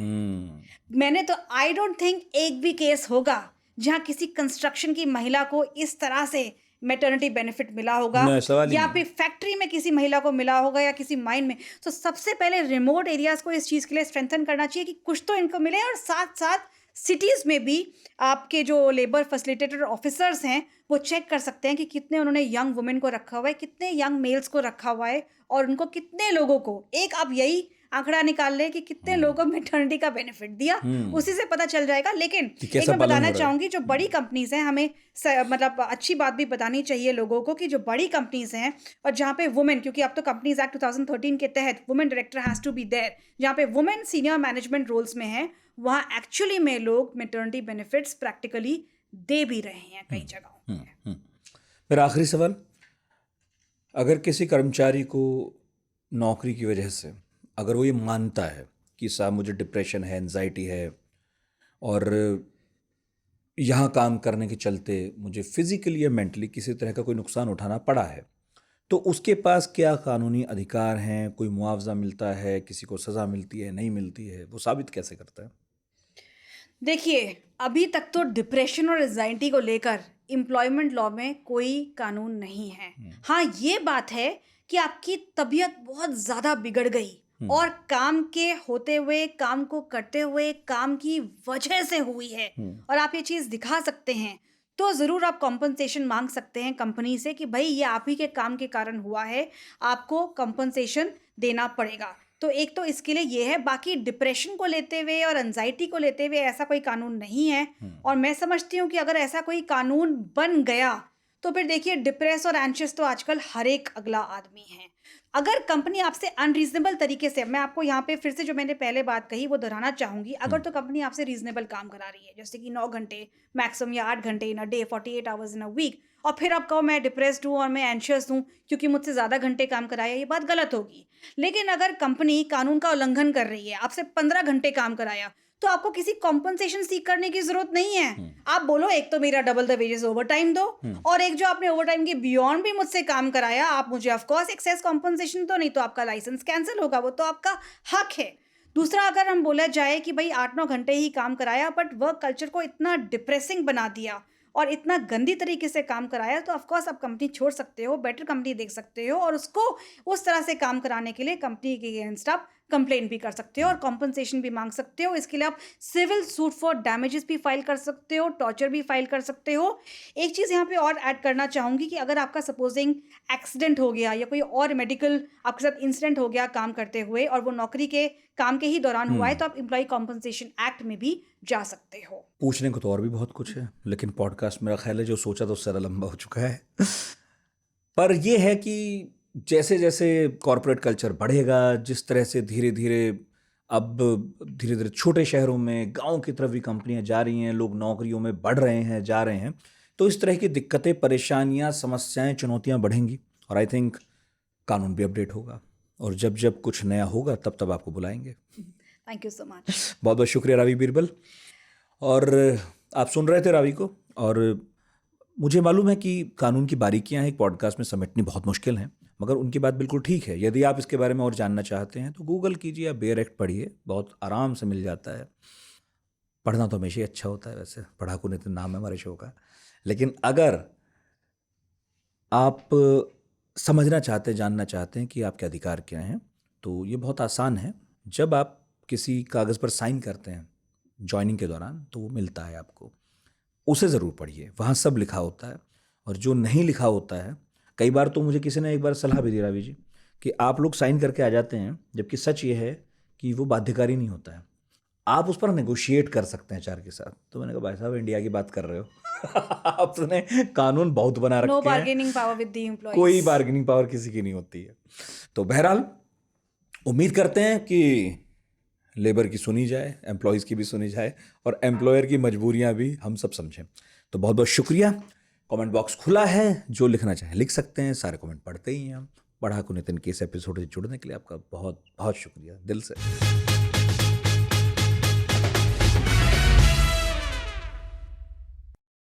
मैंने तो आई डोंट थिंक एक भी केस होगा जहाँ किसी कंस्ट्रक्शन की महिला को इस तरह से मैटरनिटी बेनिफिट मिला होगा, नहीं, सवाल ही या नहीं। फिर फैक्ट्री में किसी महिला को मिला होगा, या किसी माइन में। तो सबसे पहले रिमोट एरियाज को इस चीज़ के लिए स्ट्रेंथन करना चाहिए कि कुछ तो इनको मिले, और साथ साथ सिटीज़ में भी आपके जो लेबर फैसिलिटेटर ऑफिसर्स हैं वो चेक कर सकते हैं कि कितने उन्होंने यंग वुमेन को रखा हुआ है, कितने यंग मेल्स को रखा हुआ है, और उनको कितने लोगों को, एक आप यही आंकड़ा निकाल ले कि कितने लोगों को मैटरनिटी का बेनिफिट दिया, उसी से पता चल जाएगा। लेकिन एक कैसा मैं पालन हो बताना रहा है। चाहूंगी, जो बड़ी कंपनीज हैं, हमें मतलब अच्छी बात भी बतानी चाहिए लोगों को कि जो बड़ी कंपनीज हैं और जहाँ पे वुमेन, क्योंकि अब तो कंपनीज एक्ट 2013 के तहत women director has to be there, जहाँ पे वुमेन सीनियर मैनेजमेंट रोल्स में है, वहाँ एक्चुअली में लोग मैटरनिटी बेनिफिट्स प्रैक्टिकली दे भी रहे हैं कई जगहों पे। मेरा आखिरी सवाल, अगर किसी कर्मचारी को नौकरी की वजह से, अगर वो ये मानता है कि साहब मुझे डिप्रेशन है, एंजाइटी है, और यहाँ काम करने के चलते मुझे फिजिकली या मेंटली किसी तरह का कोई नुकसान उठाना पड़ा है, तो उसके पास क्या कानूनी अधिकार हैं? कोई मुआवजा मिलता है, किसी को सज़ा मिलती है, नहीं मिलती है? वो साबित कैसे करता है? देखिए, अभी तक तो डिप्रेशन और एंजाइटी को लेकर एम्प्लॉयमेंट लॉ में कोई कानून नहीं है। हाँ, ये बात है कि आपकी तबीयत बहुत ज़्यादा बिगड़ गई और काम के होते हुए, काम को करते हुए, काम की वजह से हुई है, और आप ये चीज़ दिखा सकते हैं, तो ज़रूर आप कॉम्पनसेशन मांग सकते हैं कंपनी से कि भाई ये आप ही के काम के कारण हुआ है, आपको कॉम्पनसेशन देना पड़ेगा। तो एक तो इसके लिए ये है। बाकी डिप्रेशन को लेते हुए और एंजाइटी को लेते हुए ऐसा कोई कानून नहीं है, और मैं समझती हूँ कि अगर ऐसा कोई कानून बन गया तो फिर देखिए, डिप्रेस और एंशियस तो आजकल हर एक अगला आदमी है। अगर कंपनी आपसे अनरीजनेबल तरीके से, मैं आपको यहाँ पे फिर से जो मैंने पहले बात कही वो दोहराना चाहूँगी, अगर तो कंपनी आपसे रीजनेबल काम करा रही है, जैसे कि 9 घंटे मैक्सिमम या 8 घंटे in a day, 48 hours in a week, और फिर आप कहो मैं डिप्रेस्ड हूँ और मैं एंशियस हूँ क्योंकि मुझसे ज़्यादा घंटे काम कराया, ये बात गलत होगी। लेकिन अगर कंपनी कानून का उल्लंघन कर रही है, आपसे 15 घंटे काम कराया, तो आपको किसी कॉम्पनसेशन सीख करने की जरूरत नहीं है। आप बोलो एक तो मेरा double the wages over time दो, और एक जो आपने ओवर टाइम के बियॉन्ड भी मुझसे काम कराया, आप मुझे ऑफ कोर्स एक्सेस कॉम्पनसेशन तो नहीं, तो आपका लाइसेंस कैंसिल होगा, वो तो आपका हक है। दूसरा, अगर हम बोला जाए कि भाई 8-9 घंटे ही काम कराया बट वर्क कल्चर को इतना डिप्रेसिंग बना दिया और इतना गंदी तरीके से काम कराया, तो ऑफ कोर्स आप कंपनी छोड़ सकते हो, बेटर कंपनी देख सकते हो, और उसको उस तरह से काम कराने के लिए कंपनी के अगेंस्ट आप कंप्लेंट भी कर सकते हो और कॉम्पनसेशन भी मांग सकते हो। इसके लिए आप सिविल सूट फॉर डैमेजेस भी फाइल कर सकते हो, टॉर्चर भी फाइल कर सकते हो। एक चीज़ यहाँ पे और ऐड करना चाहूँगी कि अगर आपका सपोजिंग एक्सीडेंट हो गया या कोई और मेडिकल आपके साथ इंसिडेंट हो गया काम करते हुए, और वो नौकरी के काम के ही दौरान हुआ है, तो आप एम्प्लॉय कॉम्पनसेशन एक्ट में भी जा सकते हो। पूछने को तो और भी बहुत कुछ है, लेकिन पॉडकास्ट मेरा ख्याल है जो सोचा तो उससे ज़्यादा लंबा हो चुका है। पर यह है कि जैसे जैसे कॉरपोरेट कल्चर बढ़ेगा, जिस तरह से धीरे धीरे छोटे शहरों में, गांव की तरफ भी कंपनियां जा रही हैं, लोग नौकरियों में बढ़ रहे हैं, जा रहे हैं, तो इस तरह की दिक्कतें, परेशानियां, समस्याएं, चुनौतियां बढ़ेंगी, और आई थिंक कानून भी अपडेट होगा, और जब जब कुछ नया होगा तब तब आपको बुलाएंगे। Thank you so much. बहुत बहुत शुक्रिया रावी बीरबल। और आप सुन रहे थे रावी को, और मुझे मालूम है कि कानून की बारीकियां एक पॉडकास्ट में समेटनी बहुत मुश्किल हैं, मगर उनकी बात बिल्कुल ठीक है। यदि आप इसके बारे में और जानना चाहते हैं तो गूगल कीजिए या बेयर एक्ट पढ़िए, बहुत आराम से मिल जाता है। पढ़ना तो हमेशा ही अच्छा होता है, वैसे पढ़ाकू नितिन नाम है हमारे शो का। लेकिन अगर आप समझना चाहते हैं, जानना चाहते हैं कि आपके अधिकार क्या हैं, तो ये बहुत आसान है। जब आप किसी कागज़ पर साइन करते हैं ज्वाइनिंग के दौरान, तो वो मिलता है आपको, उसे ज़रूर पढ़िए, वहाँ सब लिखा होता है। और जो नहीं लिखा होता है, कई बार तो मुझे किसी ने एक बार सलाह भी दी रावी जी कि आप लोग साइन करके आ जाते हैं, जबकि सच ये है कि वो बाध्यकारी नहीं होता है, आप उस पर नेगोशिएट कर सकते हैं एचआर के साथ। तो मैंने कहा भाई साहब इंडिया की बात कर रहे हो आपने कानून बहुत बना नो रखे हैं, bargaining power with the employees. कोई बार्गेनिंग पावर किसी की नहीं होती है। तो बहरहाल उम्मीद करते हैं कि लेबर की सुनी जाए, एम्प्लॉयज़ की भी सुनी जाए, और एम्प्लॉयर की मजबूरियां भी हम सब समझें। तो बहुत बहुत शुक्रिया। कमेंट बॉक्स खुला है, जो लिखना चाहे लिख सकते हैं, सारे कमेंट पढ़ते ही हैं हम। पढ़ाकू नितिन के इस एपिसोड से जुड़ने के लिए आपका बहुत बहुत शुक्रिया दिल से।